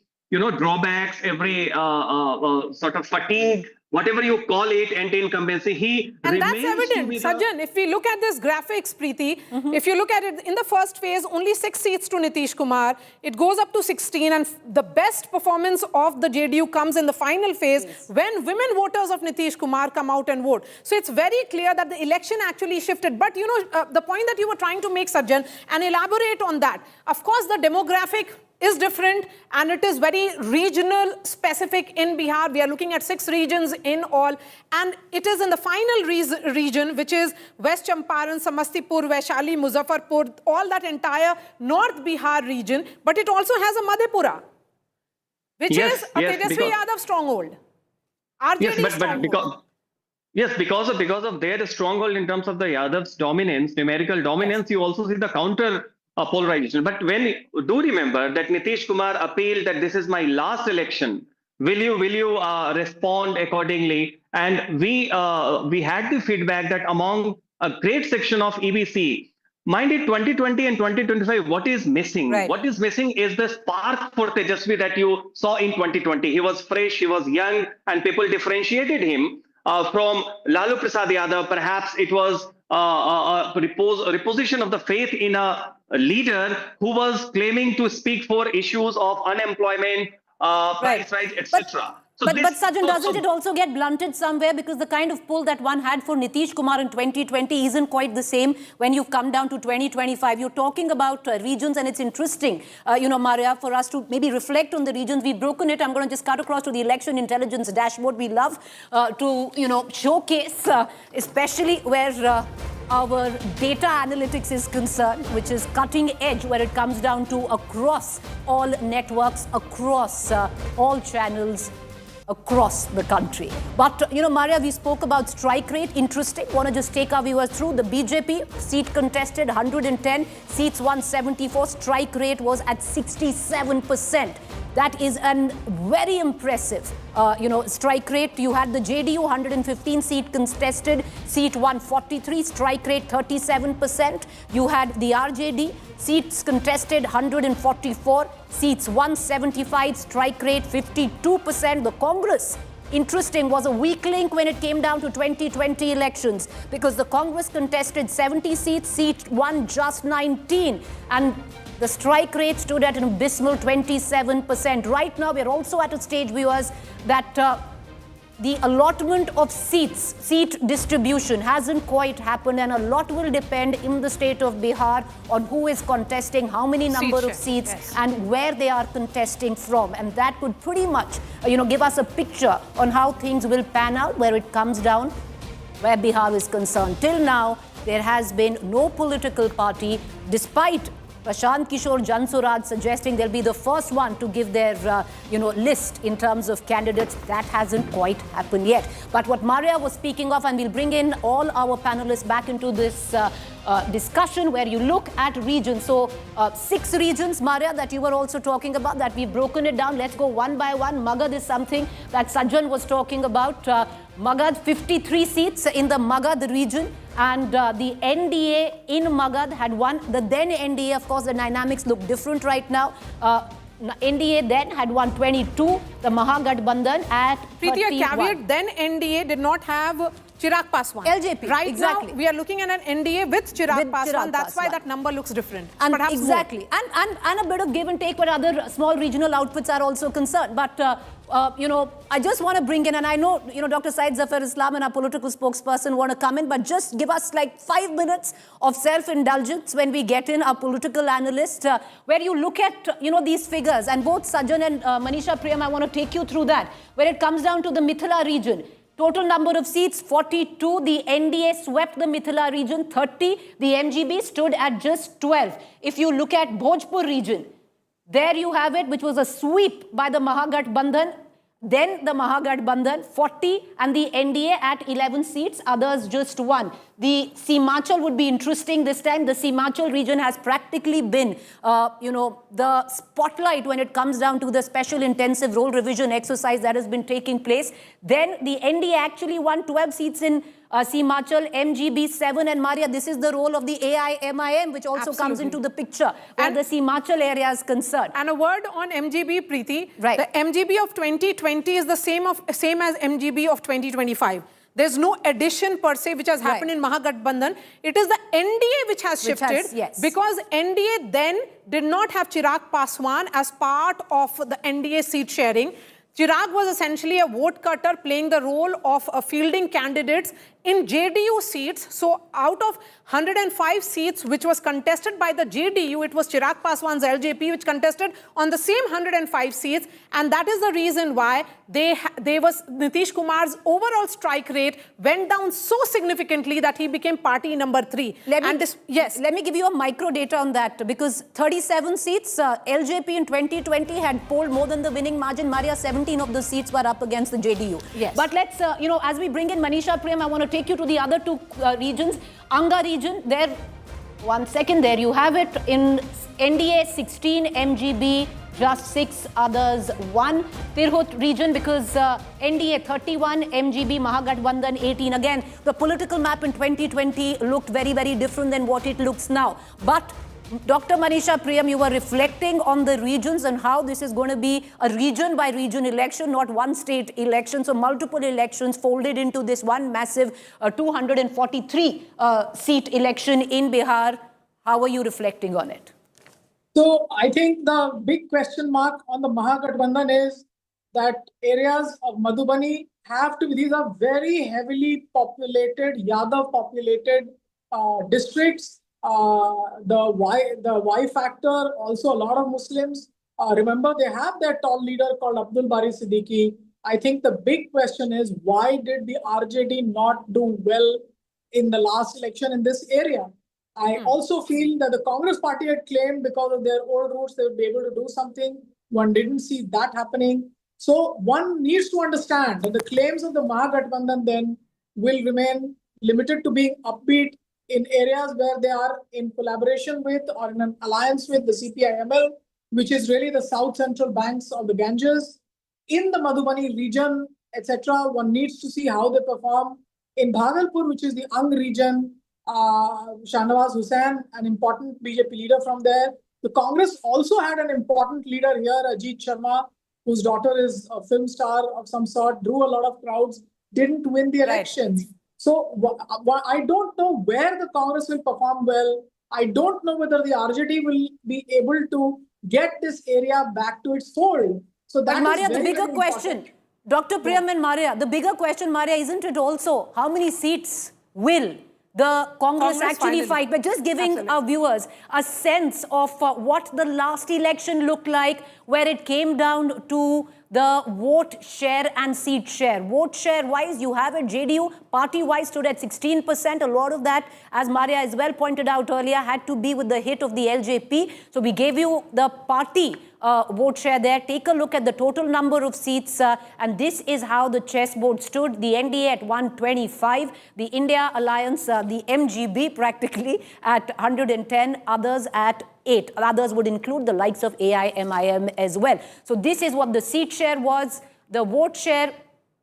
drawbacks, every sort of fatigue, whatever you call it, anti-incumbency, and that's evident, Sajjan. If we look at this graphics, Preeti, if you look at it, in the first phase, only 6 seats to Nitish Kumar. It goes up to 16, and the best performance of the JDU comes in the final phase when women voters of Nitish Kumar come out and vote. So it's very clear that the election actually shifted. But, the point that you were trying to make, Sajjan, and elaborate on that, of course, the demographic is different, and it is very regional specific in Bihar. We are looking at 6 regions in all, and it is in the final region, which is West Champaran, Samastipur, Vaishali, Muzaffarpur, all that entire North Bihar region, but it also has a Madhepura, which is a Tejasvi Yadav stronghold. RJD stronghold. Because of their stronghold in terms of the Yadav's dominance, numerical dominance, you also see the counter polarization. But do remember that Nitish Kumar appealed that this is my last election. Will you respond accordingly? And we had the feedback that among a great section of EBC, mind it, 2020 and 2025, what is missing? Right. What is missing is the spark for Tejasvi that you saw in 2020. He was fresh, he was young, and people differentiated him from Lalu Prasad Yadav. Perhaps it was a reposition of the faith in a leader who was claiming to speak for issues of unemployment, price rise, etc. But Sajjan, doesn't it also get blunted somewhere, because the kind of pull that one had for Nitish Kumar in 2020 isn't quite the same when you've come down to 2025. You're talking about regions, and it's interesting, Maria, for us to maybe reflect on the regions. We've broken it. I'm going to just cut across to the election intelligence dashboard. We love to, showcase, especially where our data analytics is concerned, which is cutting edge where it comes down to across all networks, across all channels, across the country. But, Maria, we spoke about strike rate. Interesting. Want to just take our viewers through. The BJP seat contested 110, seats 174. Strike rate was at 67%. That is a very impressive, strike rate. You had the JDU 115 seat contested, seat 143, strike rate 37%. You had the RJD seats contested 144, seats 175, strike rate 52%. The Congress, interesting, was a weak link when it came down to 2020 elections, because the Congress contested 70 seats, seat won just 19, and the strike rate stood at an abysmal 27%. Right now, we're also at a stage, viewers, that the allotment of seats, seat distribution hasn't quite happened, and a lot will depend in the state of Bihar on who is contesting, how many number of seats, and where they are contesting from. And that would pretty much, give us a picture on how things will pan out where it comes down, where Bihar is concerned. Till now, there has been no political party, despite Prashant Kishor, Jan Suraj suggesting they'll be the first one to give their, list in terms of candidates. That hasn't quite happened yet. But what Maria was speaking of, and we'll bring in all our panelists back into this discussion where you look at regions. So 6 regions, Maria, that you were also talking about, that we've broken it down. Let's go one by one. Magad is something that Sajjan was talking about. Magad, 53 seats in the Magad region. And the NDA in Magad had won. The then NDA, of course, the dynamics look different right now. NDA then had won 22. The Mahagathbandhan at 31. Preeti, a caveat, then NDA did not have Chirag Paswan. LJP, right exactly. Now, we are looking at an NDA with Chirag Paswan. That's why that number looks different. And perhaps exactly. And a bit of give and take where other small regional outfits are also concerned. But, I just want to bring in, and I know, Dr. Syed Zafar Islam and our political spokesperson want to come in, but just give us like 5 minutes of self-indulgence when we get in our political analyst, where you look at, these figures. And both Sajjan and Manisha Priyam, I want to take you through that. Where it comes down to the Mithila region. Total number of seats, 42. The NDA swept the Mithila region, 30. The MGB stood at just 12. If you look at Bhojpur region, there you have it, which was a sweep by the Mahagathbandhan. Then the Mahagathbandhan, 40, and the NDA at 11 seats, others just 1. The Simachal would be interesting this time. The Simachal region has practically been, the spotlight when it comes down to the special intensive role revision exercise that has been taking place. Then the NDA actually won 12 seats in Simachal, MGB 7, and Maria, this is the role of the AIMIM, which also comes into the picture where the Simachal area is concerned. And a word on MGB, Preeti. Right. The MGB of 2020 is the same as MGB of 2025. There's no addition per se which has happened in Mahagathbandhan. It is the NDA which has shifted, because NDA then did not have Chirag Paswan as part of the NDA seat sharing. Chirag was essentially a vote cutter playing the role of fielding candidates in JDU seats, so out of 105 seats which was contested by the JDU, it was Chirag Paswan's LJP which contested on the same 105 seats, and that is the reason why Nitish Kumar's overall strike rate went down so significantly that he became party number 3. Let me give you a micro data on that, because 37 seats, LJP in 2020 had polled more than the winning margin. Maria, 17 of the seats were up against the JDU. Yes. But let's, as we bring in Manisha Prem, I want to take you to the other two regions. Anga region, there, one second, there you have it. In NDA, 16 MGB, just 6 others, 1. Tirhut region, because NDA 31, MGB, Mahagathbandhan 18. Again, the political map in 2020 looked very, very different than what it looks now. But Dr. Manisha Priyam, you were reflecting on the regions and how this is going to be a region by region election, not one state election. So multiple elections folded into this one massive 243 seat election in Bihar. How are you reflecting on it? So I think the big question mark on the Mahagathbandhan is that areas of Madhubani have to be, these are very heavily populated, Yadav populated districts. The Y factor, also a lot of Muslims. Remember, they have their tall leader called Abdul Bari Siddiqui. I think the big question is, why did the RJD not do well in the last election in this area? I also feel that the Congress party had claimed because of their old roots, they would be able to do something. One didn't see that happening. So one needs to understand that the claims of the Mahagathbandhan then will remain limited to being upbeat in areas where they are in collaboration with or in an alliance with the CPI-ML, which is really the south central banks of the Ganges. In the Madhubani region, etc., one needs to see how they perform. In Bhagalpur, which is the Ang region, Shahnawaz Hussain, an important BJP leader from there. The Congress also had an important leader here, Ajit Sharma, whose daughter is a film star of some sort, drew a lot of crowds, didn't win the elections. So I don't know where the Congress will perform well. I don't know whether the RJD will be able to get this area back to its fold. So that but Maria, is very, the bigger very question, Dr. Priyam and Maria, the bigger question, Maria, isn't it also how many seats will the Congress actually fight? But just giving our viewers a sense of what the last election looked like, where it came down to the vote share and seat share. Vote share wise, you have it, JDU party wise stood at 16%. A lot of that, as Maria as well pointed out earlier, had to be with the hit of the LJP. So we gave you the party vote share there. Take a look at the total number of seats, and this is how the chessboard stood. The NDA at 125, the India Alliance, the MGB practically at 110, others at 8. Others would include the likes of AIMIM as well. So this is what the seat share was. The vote share,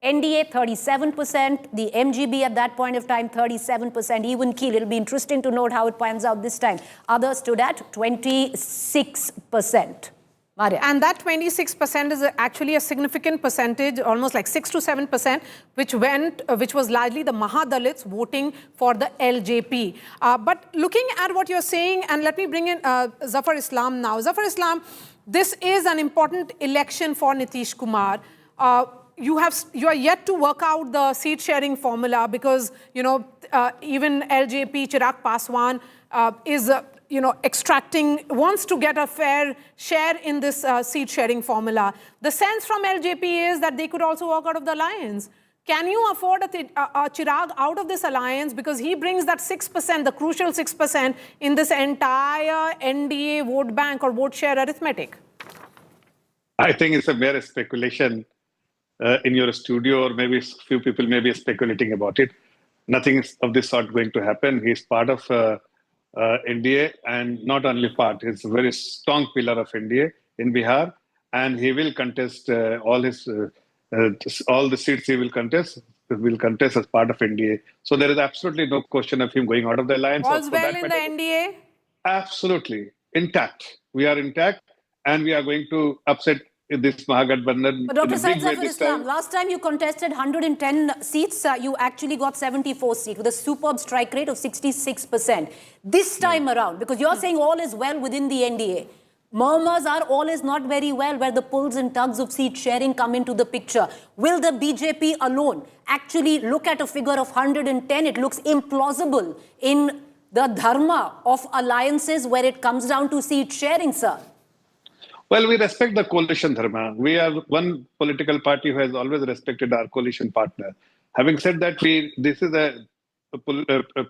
NDA 37%, the MGB at that point of time 37%, even keel. It'll be interesting to note how it pans out this time. Others stood at 26%. Maria. And that 26% is actually a significant percentage, almost like 6 to 7%, which was largely the Mahadalits voting for the LJP. But looking at what you're saying, and let me bring in Zafar Islam now. Zafar Islam, this is an important election for Nitish Kumar. You are yet to work out the seat sharing formula because, even LJP, Chirag Paswan is wants to get a fair share in this seat sharing formula. The sense from LJP is that they could also walk out of the alliance. Can you afford a Chirag out of this alliance because he brings that 6%, the crucial 6% in this entire NDA vote bank or vote share arithmetic? I think it's a mere speculation in your studio, or maybe a few people may be speculating about it. Nothing of this sort going to happen. He's part of NDA, and not only part, he's a very strong pillar of NDA in Bihar, and he will contest all the seats he will contest as part of NDA. So there is absolutely no question of him going out of the alliance. All's well in the NDA? Absolutely. Intact. We are intact, and we are going to upset this Mahagathbandhan. But Dr. Syed Zafar Islam, last time you contested 110 seats, you actually got 74 seats with a superb strike rate of 66%. This time around, because you're saying all is well within the NDA, Murmurs are all is not very well, where the pulls and tugs of seat sharing come into the picture. Will the BJP alone actually look at a figure of 110? It looks implausible in the dharma of alliances where it comes down to seat sharing, sir. Well, we respect the coalition dharma. We are one political party who has always respected our coalition partner. Having said that, this is a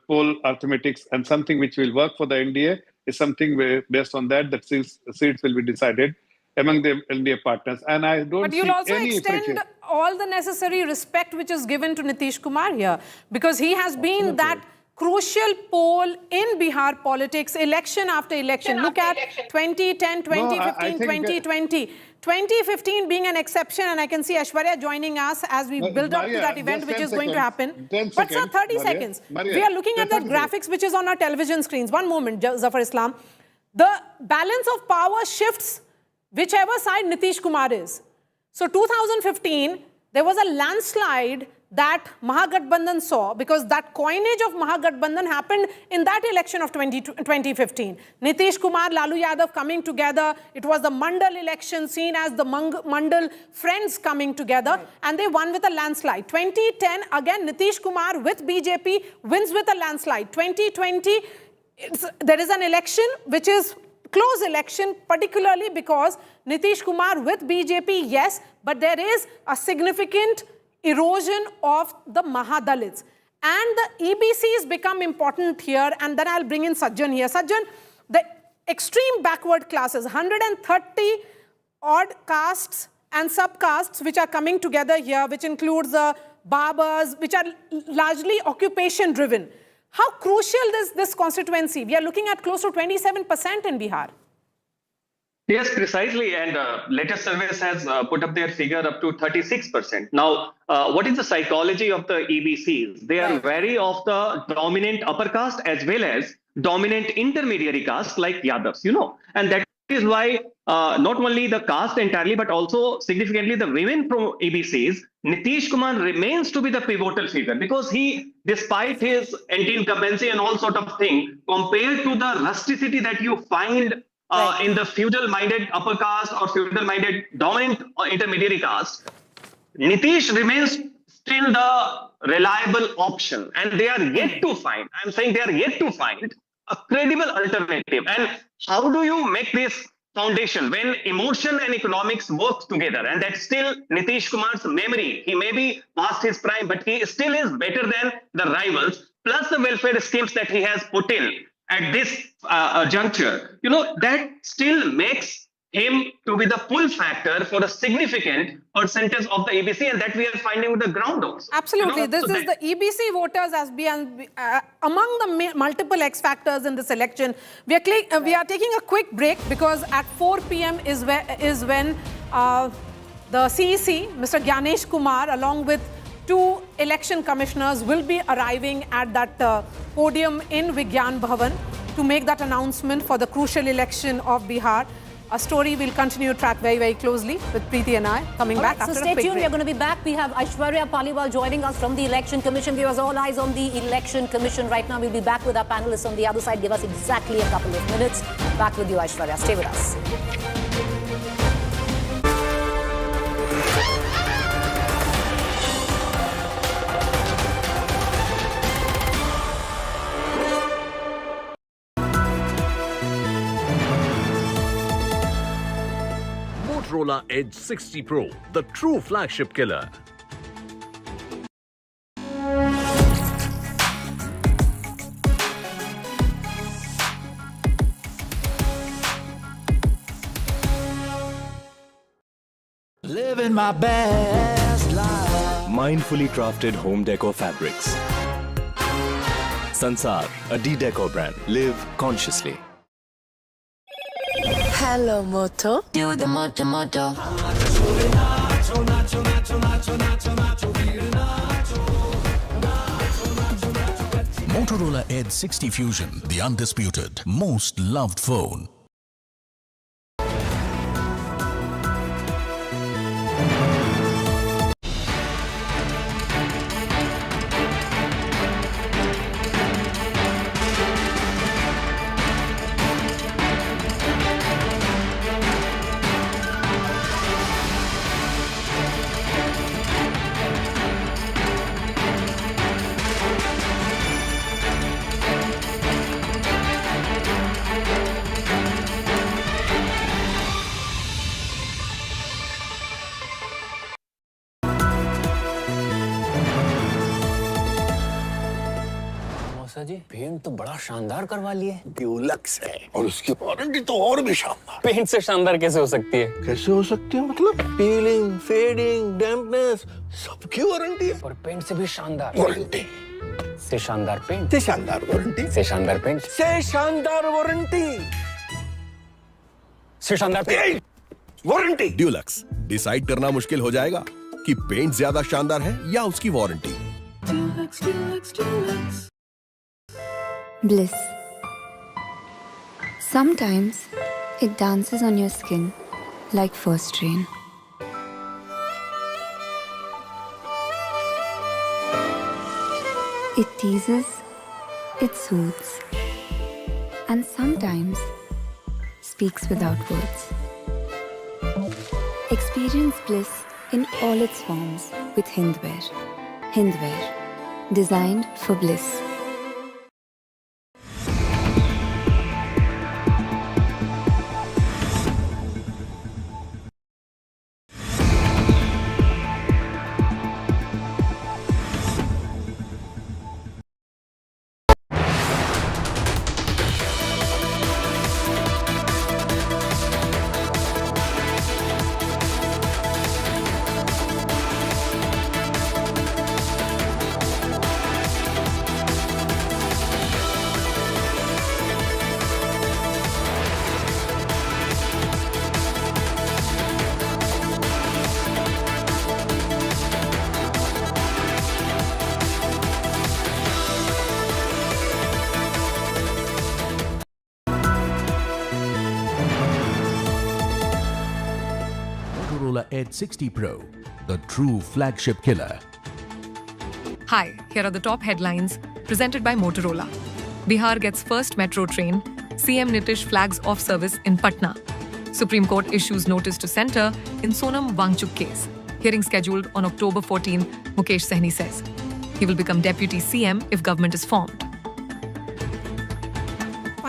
poll arithmetics, and something which will work for the NDA is something where, based on that seats will be decided among the NDA partners. And I don't But you'll see also any extend friction. all the necessary respect which is given to Nitish Kumar here, because he has been that crucial pole in Bihar politics, election after election. Look at 2010, 2015, 2020. 2015 being an exception, and I can see Aishwarya joining us as we build up to that event which is going to happen. But sir, 30 seconds. We are looking at the graphics which is on our television screens. One moment, Zafar Islam. The balance of power shifts whichever side Nitish Kumar is. So 2015, there was a landslide that Mahagathbandhan saw, because that coinage of Mahagathbandhan happened in that election of 2015. Nitish Kumar, Lalu Yadav coming together. It was the Mandal election seen as the Mandal friends coming together, and they won with a landslide. 2010, again, Nitish Kumar with BJP wins with a landslide. 2020, there is an election which is close election, particularly because Nitish Kumar with BJP, yes, but there is a significant erosion of the Mahadalits. And the EBCs become important here, and then I'll bring in Sajjan here. Sajjan, the extreme backward classes, 130 odd castes and subcastes which are coming together here, which includes the Babas, which are largely occupation driven. How crucial is this constituency? We are looking at close to 27% in Bihar. Yes, precisely. And latest surveys has put up their figure up to 36%. Now, what is the psychology of the EBCs? They are very of the dominant upper caste as well as dominant intermediary caste like Yadavs, and that is why not only the caste entirely, but also significantly the women from EBCs, Nitish Kumar remains to be the pivotal figure, because he, despite his anti-incumbency and all sort of thing, compared to the rusticity that you find in the feudal-minded upper caste or feudal-minded dominant or intermediary caste, Nitish remains still the reliable option, and they are yet to find, I'm saying they are yet to find a credible alternative. And how do you make this foundation when emotion and economics work together? And that's still Nitish Kumar's memory. He may be past his prime, but he still is better than the rivals, plus the welfare schemes that he has put in at this juncture, that still makes him to be the pull factor for a significant percentage of the EBC, and that we are finding with the ground also. Absolutely. This is the EBC voters as among the multiple X factors in this election. We are taking a quick break, because at 4 p.m. is when the CEC, Mr. Gyanesh Kumar, along with 2 election commissioners, will be arriving at that podium in Vigyan Bhavan to make that announcement for the crucial election of Bihar. A story we'll continue to track very, very closely with Preeti and I coming back after a quick break. So stay tuned. We are going to be back. We have Aishwarya Paliwal joining us from the Election Commission. Viewers, all eyes on the Election Commission right now. We'll be back with our panelists on the other side. Give us exactly a couple of minutes. Back with you, Aishwarya. Stay with us. Motorola Edge 60 Pro, the true flagship killer. Living my best life. Mindfully crafted home decor fabrics. Sansar, a D-Decor brand. Live consciously. Hello, Moto. Do the Moto Moto. Motorola Edge 60 Fusion, the undisputed, most loved phone. चाचा जी paint तो बड़ा शानदार करवा लिए। Dulux है और उसकी warranty तो और भी शानदार। पेंट से शानदार कैसे हो सकती है? कैसे हो सकती है मतलब? पीलिंग, फेडिंग, डैम्पनेस सबकी वारंटी है। और पेंट से भी शानदार वारंटी से शानदार पेंट से शानदार वारंटी से शानदार पेंट से शानदार वारंटी से शानदार पेंट वारंटी। ड्यूलक्स, डिसाइड करना मुश्किल हो जाएगा कि पेंट ज्यादा शानदार है या उसकी warranty. Bliss. Sometimes it dances on your skin like first rain. It teases, it soothes, and sometimes speaks without words. Experience bliss in all its forms with Hindwear. Hindwear, designed for bliss. Edge 60 Pro, the true flagship killer. Hi, here are the top headlines presented by Motorola. Bihar gets first metro train. CM Nitish flags off service in Patna. Supreme Court issues notice to center in Sonam Wangchuk case. Hearing scheduled on October 14, Mukesh Sahni says. He will become deputy CM if government is formed.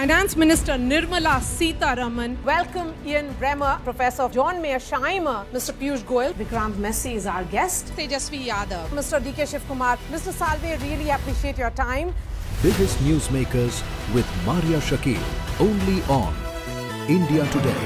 Finance Minister Nirmala Sitharaman, welcome Ian Bremer, Professor John Mearsheimer, Mr. Piyush Goyal, Vikrant Messi is our guest, Tejasvi Yadav, Mr. DK Shiv Kumar, Mr. Salve, really appreciate your time. Biggest newsmakers with Maria Shakil, only on India Today.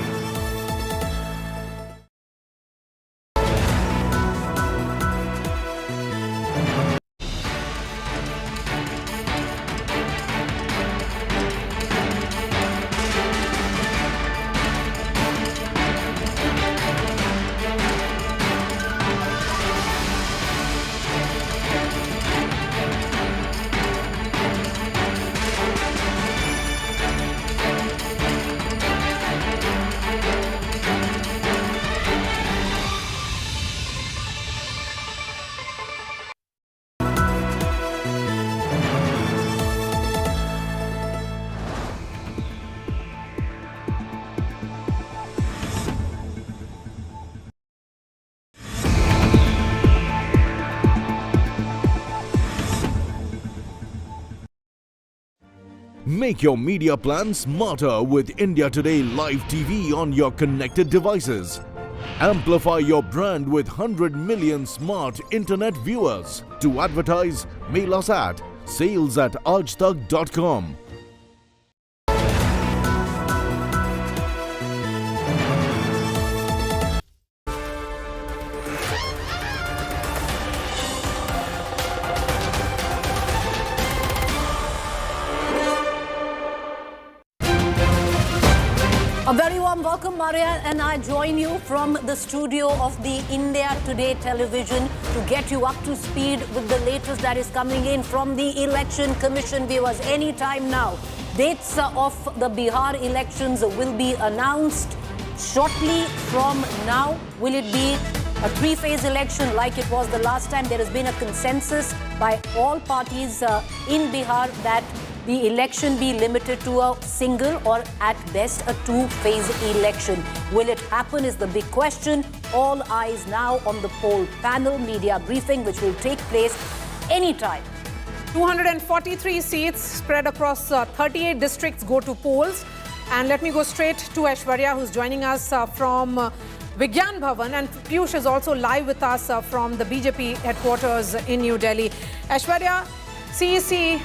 Make your media plan smarter with India Today Live TV on your connected devices. Amplify your brand with 100 million smart internet viewers. To advertise, mail us at sales@aajtak.com. A very warm welcome, Maria, and I join you from the studio of the India Today television to get you up to speed with the latest that is coming in from the Election Commission. Viewers, any time now, dates of the Bihar elections will be announced shortly from now. Will it be a three-phase election like it was the last time? There has been a consensus by all parties in Bihar that the election be limited to a single or at best a two-phase election. Will it happen is the big question. All eyes now on the poll panel media briefing, which will take place anytime. 243 seats spread across 38 districts go to polls. And let me go straight to Aishwarya, who's joining us from Vigyan Bhavan, and Piyush is also live with us from the BJP headquarters in New Delhi. Aishwarya, CEC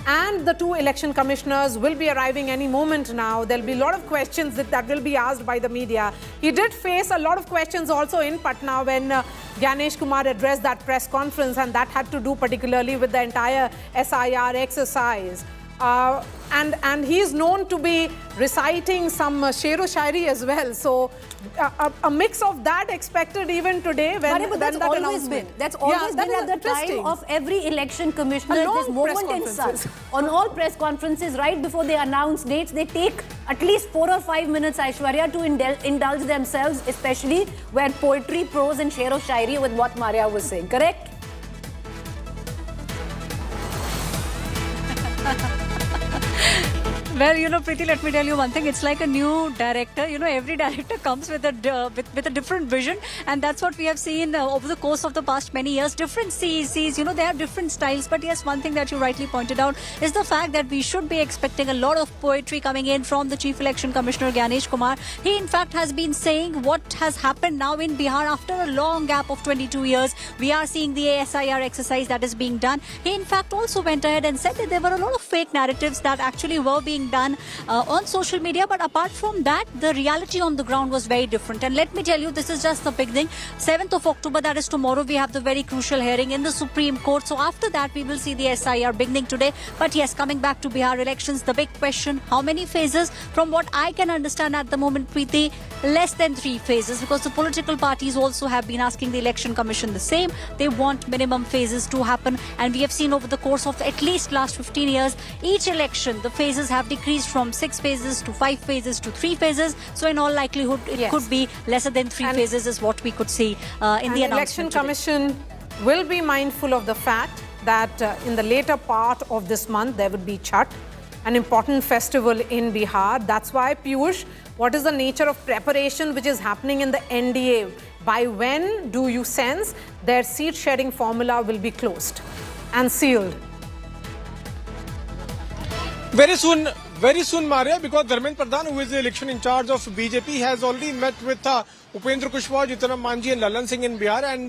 and the two election commissioners will be arriving any moment now. There'll be a lot of questions that will be asked by the media. He did face a lot of questions also in Patna when Gyanesh Kumar addressed that press conference, and that had to do particularly with the entire SIR exercise. And he's known to be reciting some Shero Shairi as well. So a mix of that expected even today. But that's always been at the time of every election commissioner. This moment in such on all press conferences right before they announce dates, they take at least 4 or 5 minutes, Aishwarya, to indulge themselves, especially where poetry, prose and Shero Shairi with what Maria was saying. Correct? Well, Preeti, let me tell you one thing. It's like a new director. Every director comes with a different vision, and that's what we have seen over the course of the past many years. Different CECs, they have different styles. But yes, one thing that you rightly pointed out is the fact that we should be expecting a lot of poetry coming in from the Chief Election Commissioner, Gyanesh Kumar. He, in fact, has been saying what has happened now in Bihar after a long gap of 22 years. We are seeing the SIR exercise that is being done. He, in fact, also went ahead and said that there were a lot of fake narratives that actually were being done on social media, but apart from that, the reality on the ground was very different. And let me tell you, this is just the beginning. 7th of October, that is tomorrow, we have the very crucial hearing in the Supreme Court. So after that, we will see the SIR beginning today. But yes, coming back to Bihar elections, the big question, how many phases? From what I can understand at the moment, Preeti, less than 3 phases, because the political parties also have been asking the Election Commission the same. They want minimum phases to happen, and we have seen over the course of at least last 15 years, each election, the phases have decreased from 6 phases to 5 phases to 3 phases. So in all likelihood, it could be lesser than 3 phases is what we could see in the announcement. The Election Commission will be mindful of the fact that in the later part of this month, there would be Chhath, an important festival in Bihar. That's why, Piyush, what is the nature of preparation which is happening in the NDA? By when do you sense their seat sharing formula will be closed and sealed? Very soon, Maria, because Dharmendra Pradhan, who is the election in charge of BJP, has already met with Upendra Kushwaha, Jairam Manji and Lalan Singh in Bihar, and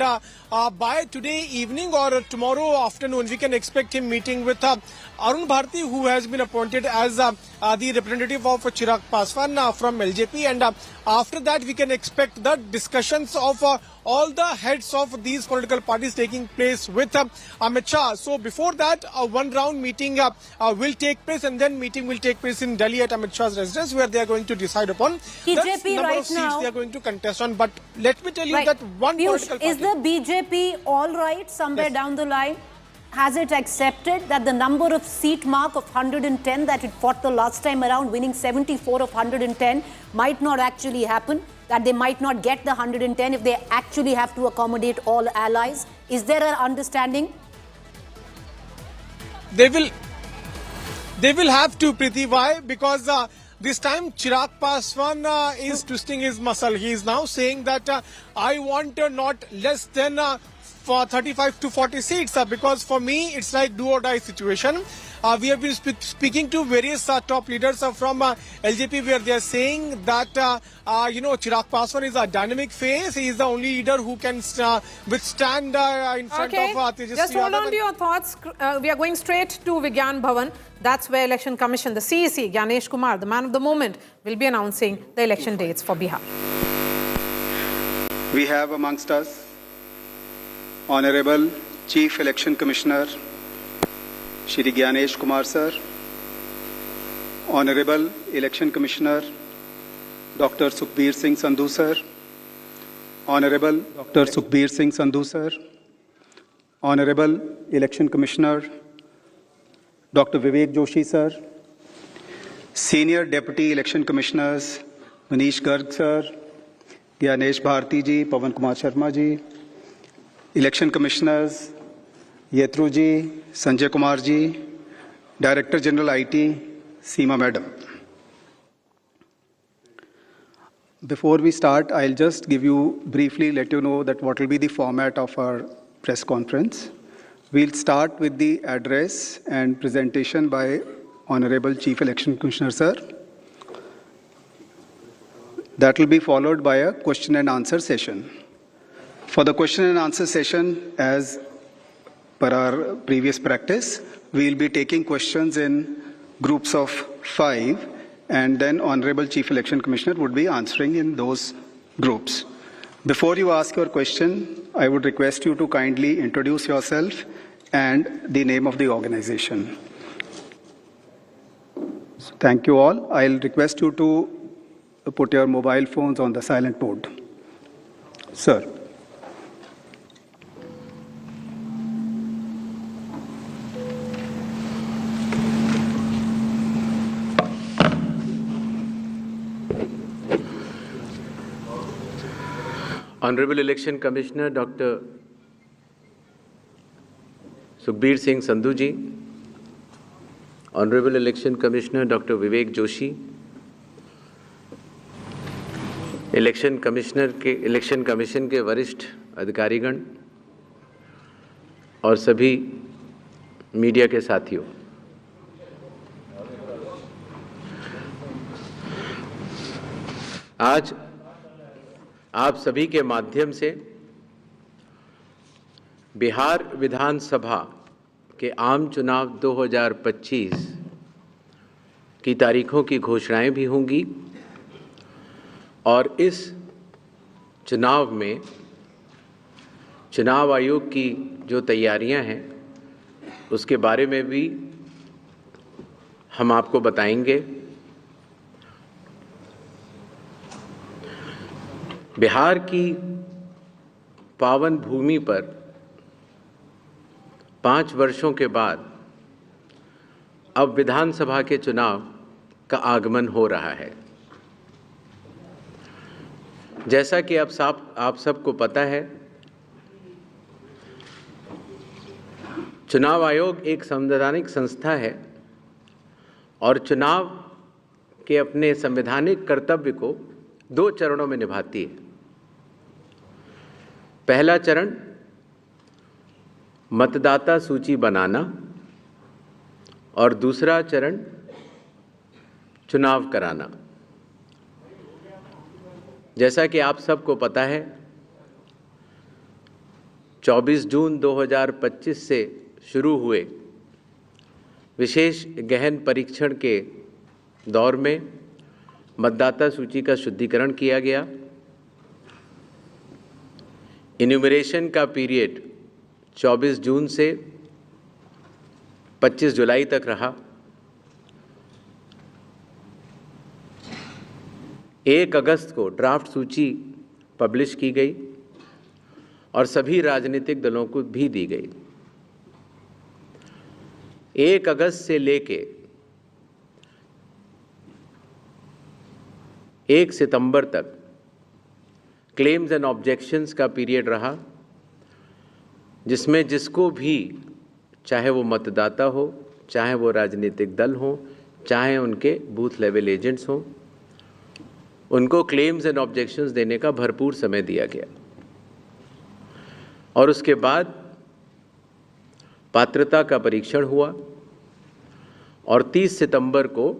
by today evening or tomorrow afternoon, we can expect him meeting with Arun Bharti, who has been appointed as the representative of Chirag Paswan from LJP, and after that we can expect the discussions of all the heads of these political parties taking place with Amit Shah. So before that, a one-round meeting will take place, and then meeting will take place in Delhi at Amit Shah's residence, where they are going to decide upon the number of seats they are going to contest on. But let me tell you that one political party... Is the BJP all right somewhere down the line? Has it accepted that the number of seat mark of 110 that it fought the last time around, winning 74 of 110, might not actually happen? That they might not get the 110 if they actually have to accommodate all allies? Is there an understanding? They will have to, Preeti. Why? Because this time Chirag Paswan is twisting his muscle. He is now saying that I want not less than for 35 to 40 seats, because for me it's like do or die situation. We have been speaking to various top leaders from LJP, where they are saying that Chirag Paswan is a dynamic face. He is the only leader who can withstand in front of Tejasvi. Just hold on to your thoughts. We are going straight to Vigyan Bhavan. That's where Election Commission, the CEC, Gyanesh Kumar, the man of the moment, will be announcing the election dates for Bihar. We have amongst us Honorable Chief Election Commissioner Shri Gyanesh Kumar sir, Honorable Election Commissioner Dr. Sukhbir Singh Sandhu sir, Honorable Dr. Sukhbir Singh Sandhu sir, Honorable Election Commissioner Dr. Vivek Joshi sir, Senior Deputy Election Commissioners Manish Garg sir, Gyanesh Bharti ji, Pawan Kumar Sharma ji, Election Commissioners Yetru ji, Sanjay Kumar ji, Director General IT, Seema Madam. Before we start, I'll just briefly let you know that what will be the format of our press conference. We'll start with the address and presentation by Honorable Chief Election Commissioner sir. That will be followed by a question and answer session. For the question and answer session, as per our previous practice, we'll be taking questions in groups of 5, and then Honorable Chief Election Commissioner would be answering in those groups. Before you ask your question, I would request you to kindly introduce yourself and the name of the organization. So thank you all. I'll request you to put your mobile phones on the silent mode. Sir. Honorable Election Commissioner Dr. Sukhbir Singh Sandhu ji, Honorable Election Commissioner Dr. Vivek Joshi, election commission के वरिष्ठ अधिकारीगण और सभी media के साथियों, आज आप सभी के माध्यम से बिहार विधानसभा के आम चुनाव 2025 की तारीखों की घोषणाएं भी होंगी और इस चुनाव में चुनाव आयोग की जो तैयारियां हैं उसके बारे में भी हम आपको बताएंगे। बिहार की पावन भूमि पर 5 वर्षों के बाद अब विधानसभा के चुनाव का आगमन हो रहा है। जैसा कि आप सबको पता है, चुनाव आयोग एक संवैधानिक संस्था है और चुनाव के अपने संवैधानिक कर्तव्य को 2 चरणों में निभाती है। पहला चरण मतदाता सूची बनाना और दूसरा चरण चुनाव कराना। जैसा कि आप सबको पता है, 24 जून 2025 से शुरू हुए विशेष गहन परीक्षण के दौर में मतदाता सूची का शुद्धिकरण किया गया। इन्यूमरेशन का पीरियड 24 जून से 25 जुलाई तक रहा। 1 अगस्त को ड्राफ्ट सूची पब्लिश की गई और सभी राजनीतिक दलों को भी दी गई। 1 अगस्त से लेके 1 सितंबर तक क्लेम्स एंड ऑब्जेक्शंस का पीरियड रहा, जिसमें जिसको भी, चाहे वो मतदाता हो, चाहे वो राजनीतिक दल हो, चाहे उनके बूथ लेवल एजेंट्स हों, उनको क्लेम्स एंड ऑब्जेक्शंस देने का भरपूर समय दिया गया। और उसके बाद पात्रता का परीक्षण हुआ और 30 सितंबर को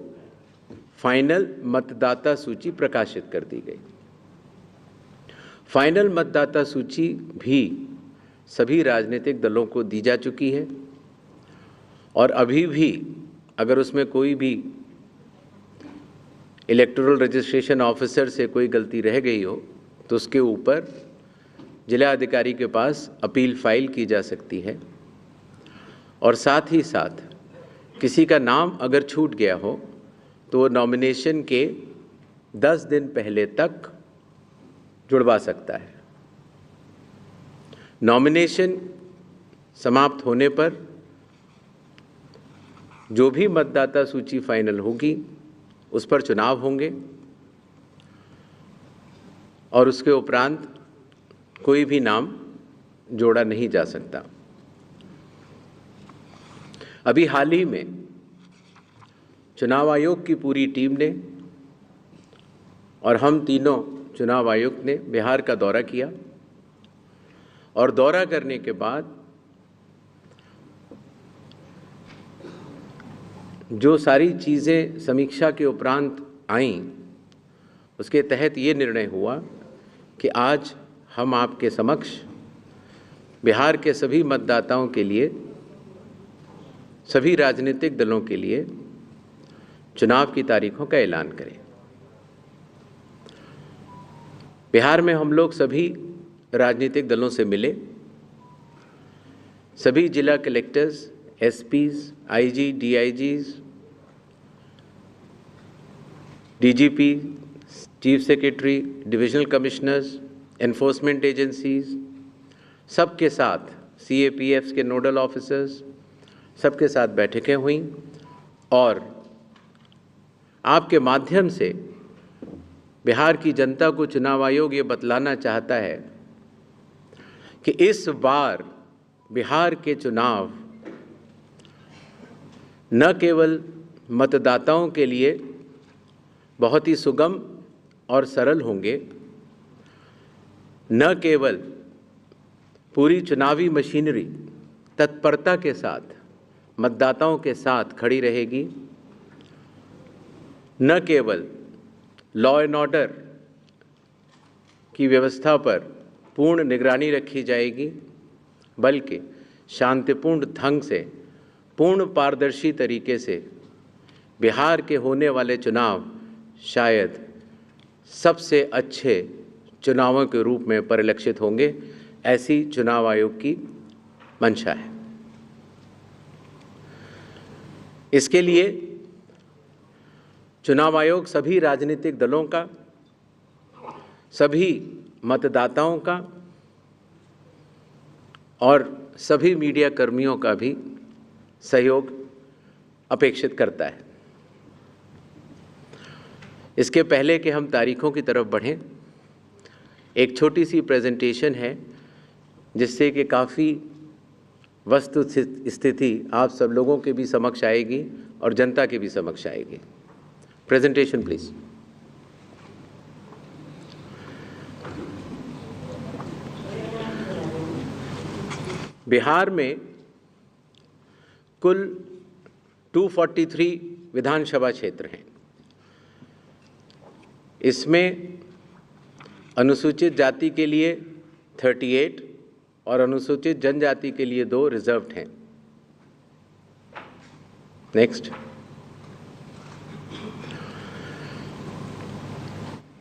फाइनल मतदाता सूची प्रकाशित कर दी गई। फाइनल मतदाता सूची भी सभी राजनीतिक दलों को दी जा चुकी है और अभी भी अगर उसमें कोई भी इलेक्टोरल रजिस्ट्रेशन ऑफिसर से कोई गलती रह गई हो तो उसके ऊपर जिला अधिकारी के पास अपील फाइल की जा सकती है। और साथ ही साथ किसी का नाम अगर छूट गया हो तो वो नॉमिनेशन के 10 दिन पहले तक जुड़वा सकता है। नॉमिनेशन समाप्त होने पर जो भी मतदाता सूची फाइनल होगी उस पर चुनाव होंगे और उसके उपरांत कोई भी नाम जोड़ा नहीं जा सकता। अभी हाल ही में चुनाव आयोग की पूरी टीम ने और हम तीनों चुनाव आयुक्त ने बिहार का दौरा किया और दौरा करने के बाद जो सारी चीज़ें समीक्षा के उपरांत आईं, उसके तहत ये निर्णय हुआ कि आज हम आपके समक्ष बिहार के सभी मतदाताओं के लिए सभी राजनीतिक दलों के लिए चुनाव की तारीखों का ऐलान करें। बिहार में हम लोग सभी राजनीतिक दलों से मिले, सभी जिला collectors, SPs, IG, DIGs, DGP, chief secretary, divisional commissioners, enforcement agencies, सबके साथ सीएपीएफ्स के नोडल ऑफिसर्स, सबके साथ बैठकें हुई और आपके माध्यम से बिहार की जनता को चुनाव आयोग ये बतलाना चाहता है कि इस बार बिहार के चुनाव न केवल मतदाताओं के लिए बहुत ही सुगम और सरल होंगे, न केवल पूरी चुनावी मशीनरी तत्परता के साथ मतदाताओं के साथ खड़ी रहेगी, न केवल लॉ एंड ऑर्डर की व्यवस्था पर पूर्ण निगरानी रखी जाएगी, बल्कि शांतिपूर्ण ढंग से, पूर्ण पारदर्शी तरीके से बिहार के होने वाले चुनाव शायद सबसे अच्छे चुनावों के रूप में परिलक्षित होंगे, ऐसी चुनाव आयोग की मंशा है। इसके लिए चुनाव आयोग सभी राजनीतिक दलों का, सभी मतदाताओं का और सभी मीडिया कर्मियों का भी सहयोग अपेक्षित करता है। इसके पहले कि हम तारीखों की तरफ बढ़ें, एक छोटी सी प्रेजेंटेशन है जिससे कि काफ़ी वस्तु स्थिति आप सब लोगों के भी समक्ष आएगी और जनता के भी समक्ष आएगी। Presentation please. बिहार में कुल 243 विधानसभा क्षेत्र हैं। इसमें अनुसूचित जाति के लिए 38 और अनुसूचित जनजाति के लिए 2 रिजर्व्ड हैं। नेक्स्ट।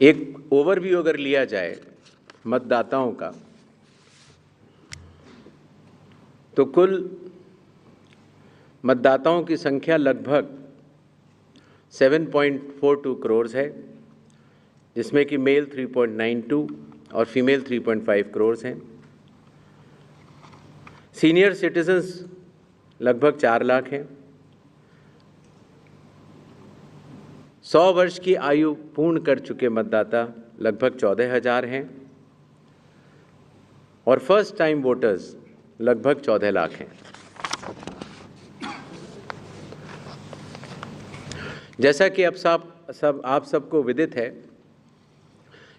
एक ओवरव्यू अगर लिया जाए मतदाताओं का, तो कुल मतदाताओं की संख्या लगभग 7.42 करोड़ है, जिसमें कि मेल 3.92 और फीमेल 3.5 करोड़ हैं। सीनियर सिटीजन्स लगभग 4 लाख हैं। 100 वर्ष की आयु पूर्ण कर चुके मतदाता लगभग 14,000 हैं और फर्स्ट टाइम वोटर्स लगभग 14 लाख हैं। जैसा कि अब आप सबको विदित है,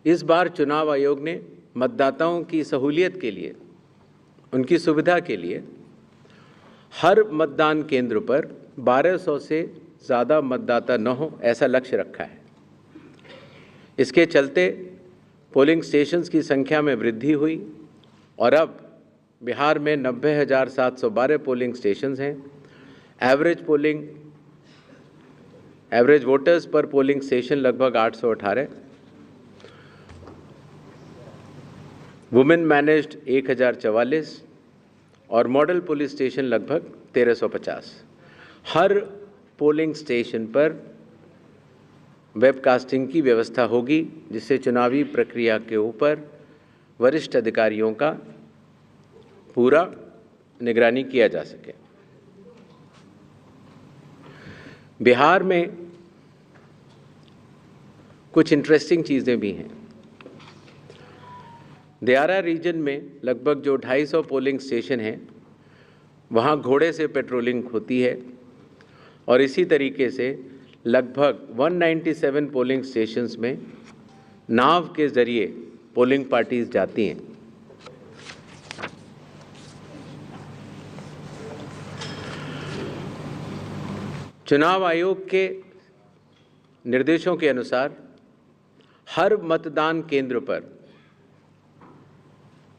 इस बार चुनाव आयोग ने मतदाताओं की सहूलियत के लिए, उनकी सुविधा के लिए हर मतदान केंद्र पर 1200 से ज़्यादा मतदाता न हो, ऐसा लक्ष्य रखा है। इसके चलते पोलिंग स्टेशंस की संख्या में वृद्धि हुई और अब बिहार में 90,712 पोलिंग स्टेशंस हैं। एवरेज वोटर्स पर पोलिंग स्टेशन लगभग 818। वुमेन मैनेज्ड 1044 और मॉडल पुलिस स्टेशन लगभग 1350। हर पोलिंग स्टेशन पर वेबकास्टिंग की व्यवस्था होगी, जिससे चुनावी प्रक्रिया के ऊपर वरिष्ठ अधिकारियों का पूरा निगरानी किया जा सके। बिहार में कुछ इंटरेस्टिंग चीज़ें भी हैं। दियारा रीजन में लगभग जो 250 पोलिंग स्टेशन हैं, वहाँ घोड़े से पेट्रोलिंग होती है और इसी तरीके से लगभग 197 पोलिंग स्टेशंस में नाव के ज़रिए पोलिंग पार्टीज जाती हैं। चुनाव आयोग के निर्देशों के अनुसार हर मतदान केंद्र पर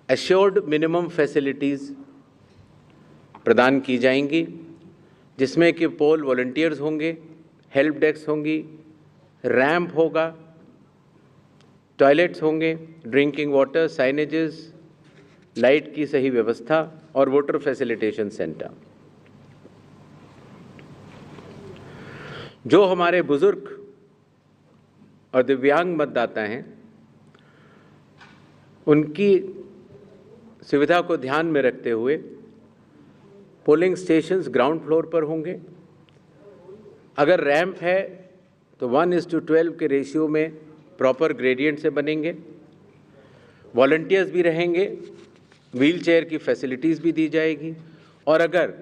एश्योर्ड मिनिमम फैसिलिटीज़ प्रदान की जाएंगी, जिसमें कि पोल वॉलंटियर्स होंगे, हेल्प डेस्क होंगी, रैंप होगा, टॉयलेट्स होंगे, ड्रिंकिंग वाटर, साइनेजेस, लाइट की सही व्यवस्था और वोटर फैसिलिटेशन सेंटर। जो हमारे बुजुर्ग और दिव्यांग मतदाता हैं, उनकी सुविधा को ध्यान में रखते हुए पोलिंग स्टेशंस ग्राउंड फ्लोर पर होंगे। अगर रैंप है तो 1:12 के रेशियो में प्रॉपर ग्रेडियंट से बनेंगे। वॉलंटियर्स भी रहेंगे, व्हील चेयर की फैसिलिटीज़ भी दी जाएगी। और अगर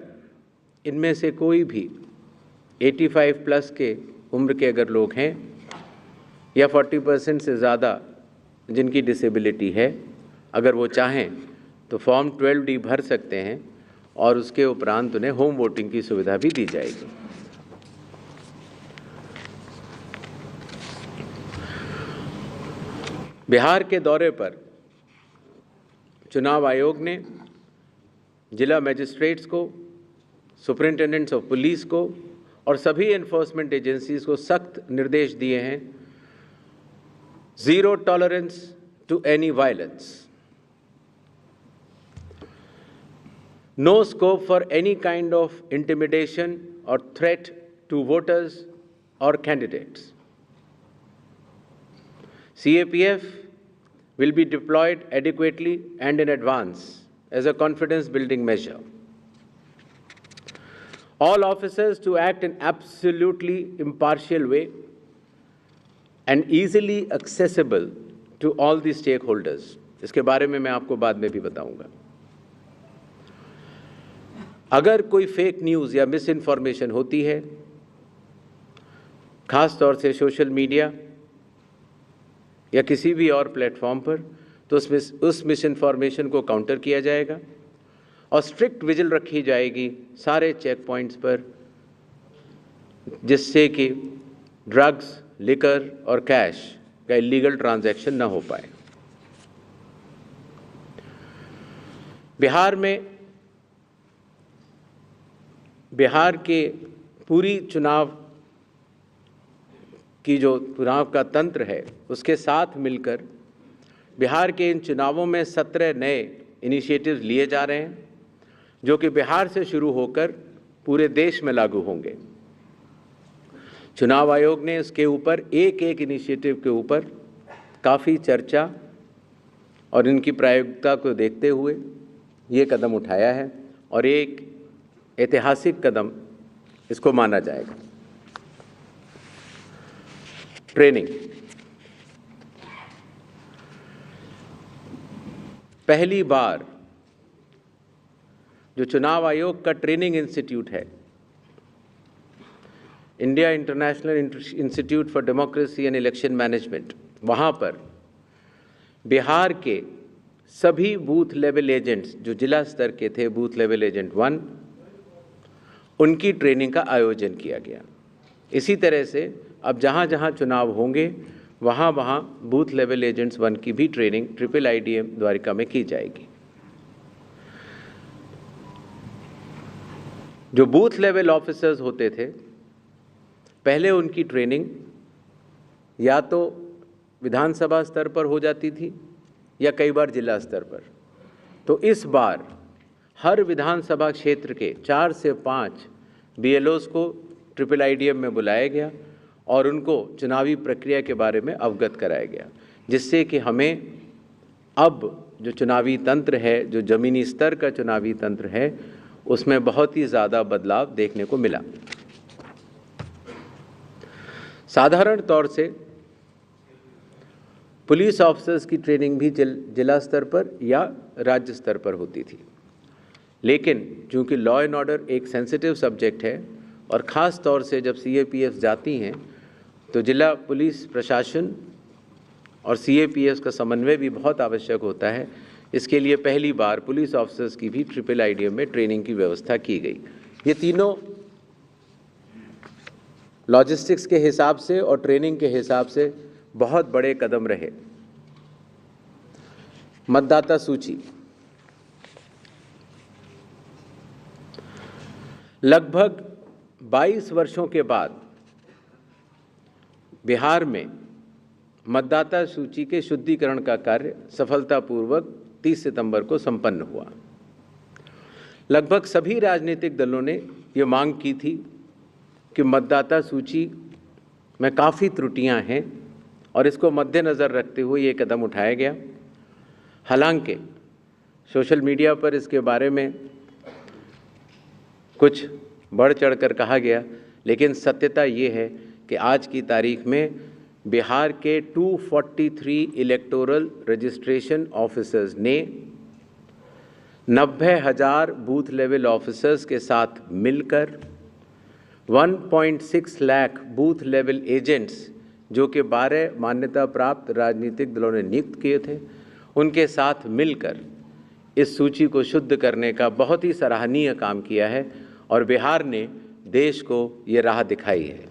इनमें से कोई भी 85 प्लस के उम्र के अगर लोग हैं या 40% से ज़्यादा जिनकी डिसेबिलिटी है, अगर वो चाहें तो फॉर्म 12D भर सकते हैं और उसके उपरांत उन्हें होम वोटिंग की सुविधा भी दी जाएगी। बिहार के दौरे पर चुनाव आयोग ने जिला मजिस्ट्रेट्स को, सुपरिंटेंडेंट्स ऑफ पुलिस को और सभी एनफोर्समेंट एजेंसीज को सख्त निर्देश दिए हैं, zero tolerance to any violence, no scope for any kind of intimidation or threat to voters or candidates. CAPF will be deployed adequately and in advance as a confidence building measure. All officers to act in absolutely impartial way and easily accessible to all the stakeholders. इसके बारे में मैं आपको बाद में भी बताऊंगा। अगर कोई फेक न्यूज़ या मिस इन्फॉर्मेशन होती है, ख़ास तौर से सोशल मीडिया या किसी भी और प्लेटफॉर्म पर, तो उस मिस इन्फॉर्मेशन को काउंटर किया जाएगा और स्ट्रिक्ट विजिल रखी जाएगी सारे चेक पॉइंट्स पर, जिससे कि ड्रग्स, लिकर और कैश का इलीगल ट्रांजैक्शन न हो पाए। बिहार के पूरी चुनाव का तंत्र है, उसके साथ मिलकर बिहार के इन चुनावों में 17 नए इनिशिएटिव्स लिए जा रहे हैं, जो कि बिहार से शुरू होकर पूरे देश में लागू होंगे। चुनाव आयोग ने इसके ऊपर एक एक इनिशिएटिव के ऊपर काफ़ी चर्चा और इनकी प्रायोगिकता को देखते हुए ये कदम उठाया है और एक ऐतिहासिक कदम इसको माना जाएगा। ट्रेनिंग, पहली बार जो चुनाव आयोग का ट्रेनिंग इंस्टीट्यूट है, India international institute for democracy and election management, वहाँ पर बिहार के सभी बूथ लेवल एजेंट्स जो जिला स्तर के थे, बूथ लेवल एजेंट 1, उनकी ट्रेनिंग का आयोजन किया गया। इसी तरह से अब जहाँ जहाँ चुनाव होंगे वहाँ वहाँ बूथ लेवल एजेंट्स 1 की भी ट्रेनिंग IIIDM द्वारिका में की जाएगी। जो बूथ लेवल ऑफिसर्स होते थे, पहले उनकी ट्रेनिंग या तो विधानसभा स्तर पर हो जाती थी या कई बार जिला स्तर पर। तो इस बार हर विधानसभा क्षेत्र के 4 से 5 BLOs को IIIDM में बुलाया गया और उनको चुनावी प्रक्रिया के बारे में अवगत कराया गया, जिससे कि हमें अब जो चुनावी तंत्र है, जो ज़मीनी स्तर का चुनावी तंत्र है, उसमें बहुत ही ज़्यादा बदलाव देखने को मिला। साधारण तौर से पुलिस ऑफिसर्स की ट्रेनिंग भी जिला स्तर पर या राज्य स्तर पर होती थी, लेकिन चूंकि लॉ एंड ऑर्डर एक सेंसिटिव सब्जेक्ट है और ख़ास तौर से जब CAPF जाती हैं तो जिला पुलिस प्रशासन और CAPF का समन्वय भी बहुत आवश्यक होता है। इसके लिए पहली बार पुलिस ऑफिसर्स की भी IIIDM में ट्रेनिंग की व्यवस्था की गई। ये तीनों लॉजिस्टिक्स के हिसाब से और ट्रेनिंग के हिसाब से बहुत बड़े कदम रहे। मतदाता सूची, लगभग 22 वर्षों के बाद बिहार में मतदाता सूची के शुद्धिकरण का कार्य सफलतापूर्वक 30 सितंबर को संपन्न हुआ। लगभग सभी राजनीतिक दलों ने ये मांग की थी कि मतदाता सूची में काफ़ी त्रुटियां हैं और इसको मद्देनज़र रखते हुए ये कदम उठाया गया। हालांकि सोशल मीडिया पर इसके बारे में कुछ बढ़ चढ़कर कहा गया, लेकिन सत्यता ये है कि आज की तारीख में बिहार के 243 इलेक्टोरल रजिस्ट्रेशन ऑफिसर्स ने 90,000 बूथ लेवल ऑफिसर्स के साथ मिलकर 1.6 लाख बूथ लेवल एजेंट्स, जो कि 12 मान्यता प्राप्त राजनीतिक दलों ने नियुक्त किए थे, उनके साथ मिलकर इस सूची को शुद्ध करने का बहुत ही सराहनीय काम किया है और बिहार ने देश को ये राह दिखाई है।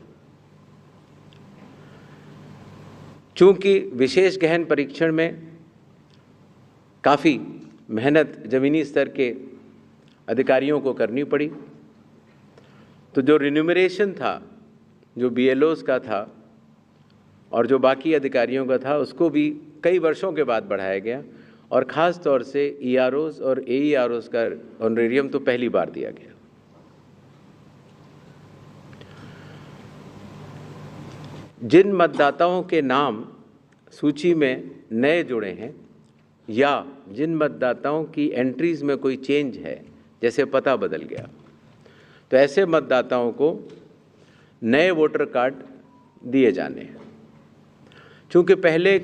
चूंकि विशेष गहन परीक्षण में काफ़ी मेहनत ज़मीनी स्तर के अधिकारियों को करनी पड़ी, तो जो रिन्यूमरेशन था, जो BLOs का था और जो बाकी अधिकारियों का था, उसको भी कई वर्षों के बाद बढ़ाया गया और ख़ास तौर से EROs और AEROs का ऑनरेरियम तो पहली बार दिया गया। जिन मतदाताओं के नाम सूची में नए जुड़े हैं या जिन मतदाताओं की एंट्रीज़ में कोई चेंज है, जैसे पता बदल गया, तो ऐसे मतदाताओं को नए वोटर कार्ड दिए जाने हैं। चूँकि पहले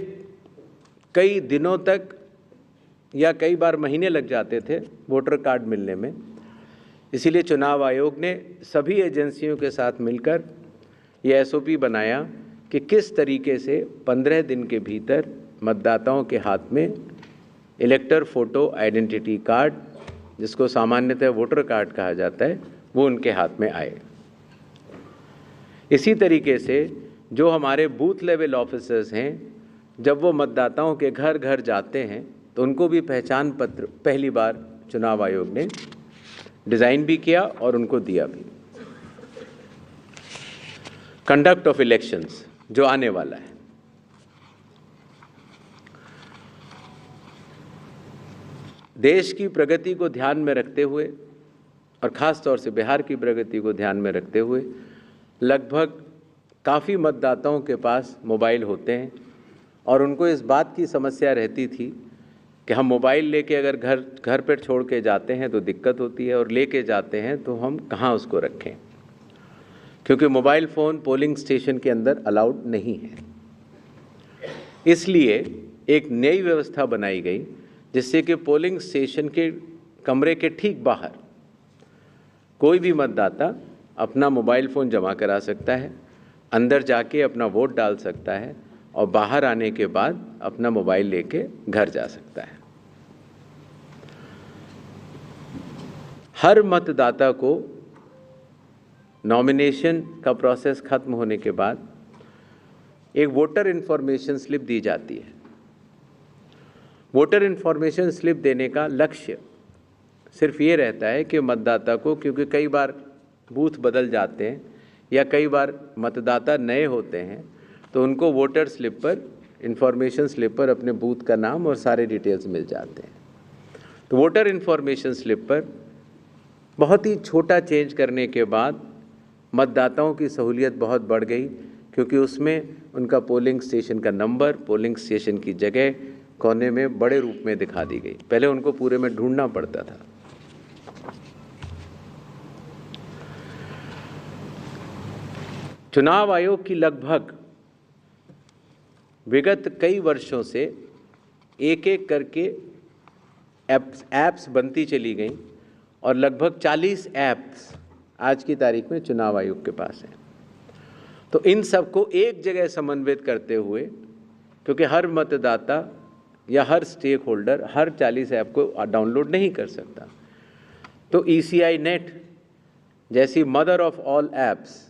कई दिनों तक या कई बार महीने लग जाते थे वोटर कार्ड मिलने में, इसीलिए चुनाव आयोग ने सभी एजेंसियों के साथ मिलकर ये SOP बनाया कि किस तरीके से 15 दिन के भीतर मतदाताओं के हाथ में इलेक्टर फोटो आइडेंटिटी कार्ड, जिसको सामान्यतः वोटर कार्ड कहा जाता है, वो उनके हाथ में आए। इसी तरीके से जो हमारे बूथ लेवल ऑफिसर्स हैं, जब वो मतदाताओं के घर घर जाते हैं तो उनको भी पहचान पत्र पहली बार चुनाव आयोग ने डिज़ाइन भी किया और उनको दिया भी। कंडक्ट ऑफ इलेक्शंस जो आने वाला है, देश की प्रगति को ध्यान में रखते हुए और ख़ास तौर से बिहार की प्रगति को ध्यान में रखते हुए लगभग काफ़ी मतदाताओं के पास मोबाइल होते हैं और उनको इस बात की समस्या रहती थी कि हम मोबाइल लेके अगर घर पर छोड़ के जाते हैं तो दिक्कत होती है और लेके जाते हैं तो हम कहाँ उसको रखें, क्योंकि मोबाइल फ़ोन पोलिंग स्टेशन के अंदर अलाउड नहीं है। इसलिए एक नई व्यवस्था बनाई गई जिससे कि पोलिंग स्टेशन के कमरे के ठीक बाहर कोई भी मतदाता अपना मोबाइल फ़ोन जमा करा सकता है, अंदर जाके अपना वोट डाल सकता है और बाहर आने के बाद अपना मोबाइल लेके घर जा सकता है। हर मतदाता को नॉमिनेशन का प्रोसेस खत्म होने के बाद एक वोटर इन्फॉर्मेशन स्लिप दी जाती है। वोटर इन्फॉर्मेशन स्लिप देने का लक्ष्य सिर्फ ये रहता है कि मतदाता को, क्योंकि कई बार बूथ बदल जाते हैं या कई बार मतदाता नए होते हैं, तो उनको वोटर स्लिप पर, इन्फॉर्मेशन स्लिप पर अपने बूथ का नाम और सारे डिटेल्स मिल जाते हैं। तो वोटर इन्फॉर्मेशन स्लिप पर बहुत ही छोटा चेंज करने के बाद मतदाताओं की सहूलियत बहुत बढ़ गई, क्योंकि उसमें उनका पोलिंग स्टेशन का नंबर, पोलिंग स्टेशन की जगह कोने में बड़े रूप में दिखा दी गई। पहले उनको पूरे में ढूंढना पड़ता था। चुनाव आयोग की लगभग विगत कई वर्षों से एक एक करके ऐप्स बनती चली गई और लगभग 40 ऐप्स आज की तारीख में चुनाव आयोग के पास हैं। तो इन सबको एक जगह समन्वित करते हुए, क्योंकि हर मतदाता या हर स्टेक होल्डर हर 40 ऐप को डाउनलोड नहीं कर सकता, तो ECI नेट जैसी मदर ऑफ ऑल ऐप्स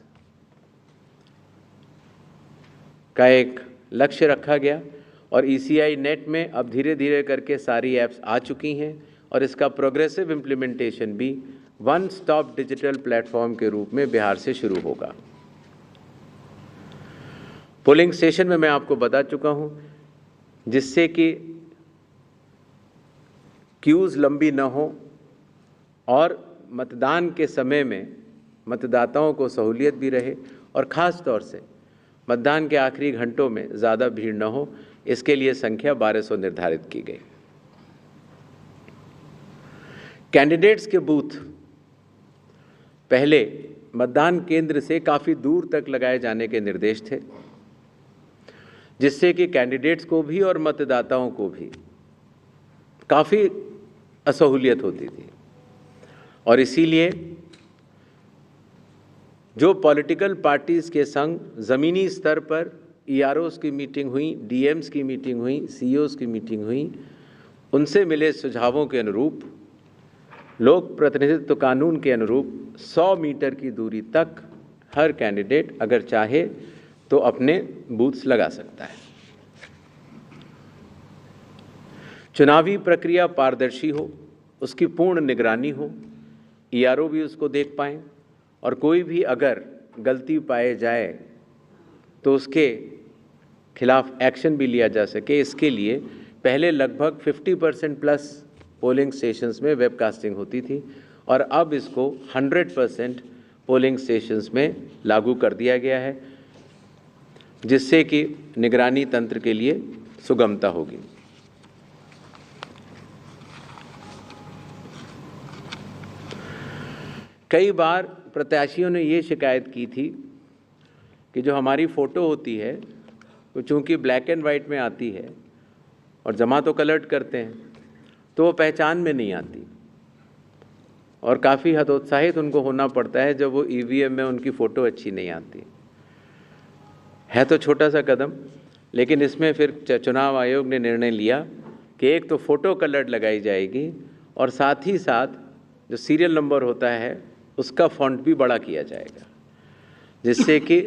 का एक लक्ष्य रखा गया और ECI नेट में अब धीरे धीरे करके सारी ऐप्स आ चुकी हैं और इसका प्रोग्रेसिव इम्प्लीमेंटेशन भी वन स्टॉप डिजिटल प्लेटफॉर्म के रूप में बिहार से शुरू होगा। पोलिंग स्टेशन में मैं आपको बता चुका हूं, जिससे कि क्यूज़ लंबी न हो और मतदान के समय में मतदाताओं को सहूलियत भी रहे और ख़ास तौर से मतदान के आखिरी घंटों में ज़्यादा भीड़ न हो, इसके लिए संख्या 1200 निर्धारित की गई। कैंडिडेट्स के बूथ पहले मतदान केंद्र से काफ़ी दूर तक लगाए जाने के निर्देश थे, जिससे कि कैंडिडेट्स को भी और मतदाताओं को भी काफ़ी असहूलियत होती थी। और इसीलिए जो पॉलिटिकल पार्टीज़ के संग ज़मीनी स्तर पर EROs की मीटिंग हुई, DMs की मीटिंग हुई, CEOs की मीटिंग हुई, उनसे मिले सुझावों के अनुरूप लोक प्रतिनिधित्व कानून के अनुरूप 100 मीटर की दूरी तक हर कैंडिडेट अगर चाहे तो अपने बूथ्स लगा सकता है। चुनावी प्रक्रिया पारदर्शी हो, उसकी पूर्ण निगरानी हो, ERO भी उसको देख पाएँ और कोई भी अगर गलती पाए जाए तो उसके खिलाफ एक्शन भी लिया जा सके। इसके लिए पहले लगभग 50% प्लस पोलिंग स्टेशंस में वेबकास्टिंग होती थी और अब इसको 100% पोलिंग स्टेशंस में लागू कर दिया गया है, जिससे कि निगरानी तंत्र के लिए सुगमता होगी। कई बार प्रत्याशियों ने ये शिकायत की थी कि जो हमारी फ़ोटो होती है वो चूँकि ब्लैक एंड वाइट में आती है और जमा तो कलर करते हैं तो वो पहचान में नहीं आती और काफ़ी हतोत्साहित उनको होना पड़ता है जब वो EVM में उनकी फ़ोटो अच्छी नहीं आती है। तो छोटा सा कदम, लेकिन इसमें फिर चुनाव आयोग ने निर्णय लिया कि एक तो फ़ोटो कलर लगाई जाएगी और साथ ही साथ जो सीरियल नंबर होता है उसका फॉन्ट भी बड़ा किया जाएगा, जिससे कि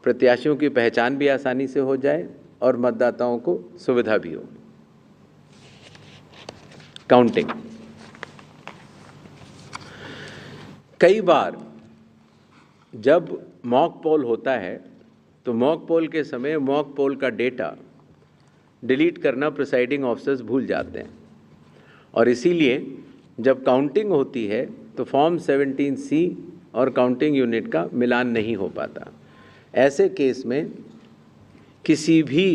प्रत्याशियों की पहचान भी आसानी से हो जाए और मतदाताओं को सुविधा भी हो। काउंटिंग, कई बार जब मॉक पोल होता है तो मॉक पोल के समय मॉक पोल का डेटा डिलीट करना प्रिसाइडिंग ऑफिसर्स भूल जाते हैं और इसीलिए जब काउंटिंग होती है तो फॉर्म 17C और काउंटिंग यूनिट का मिलान नहीं हो पाता। ऐसे केस में किसी भी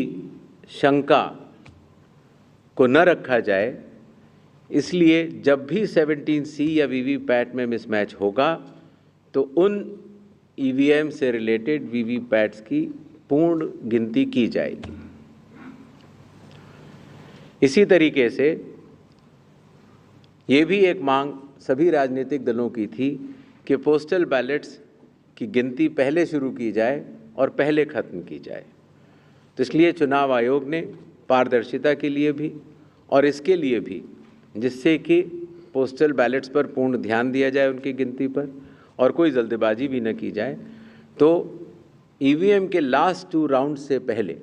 शंका को न रखा जाए, इसलिए जब भी 17C या वीवीपैट में मिसमैच होगा तो उन EVM से रिलेटेड वीवीपैट्स की पूर्ण गिनती की जाएगी। इसी तरीके से ये भी एक मांग सभी राजनीतिक दलों की थी कि पोस्टल बैलेट्स की गिनती पहले शुरू की जाए और पहले ख़त्म की जाए। तो इसलिए चुनाव आयोग ने पारदर्शिता के लिए भी और इसके लिए भी, जिससे कि पोस्टल बैलेट्स पर पूर्ण ध्यान दिया जाए उनकी गिनती पर और कोई जल्दबाजी भी न की जाए, तो EVM के लास्ट 2 राउंड से पहले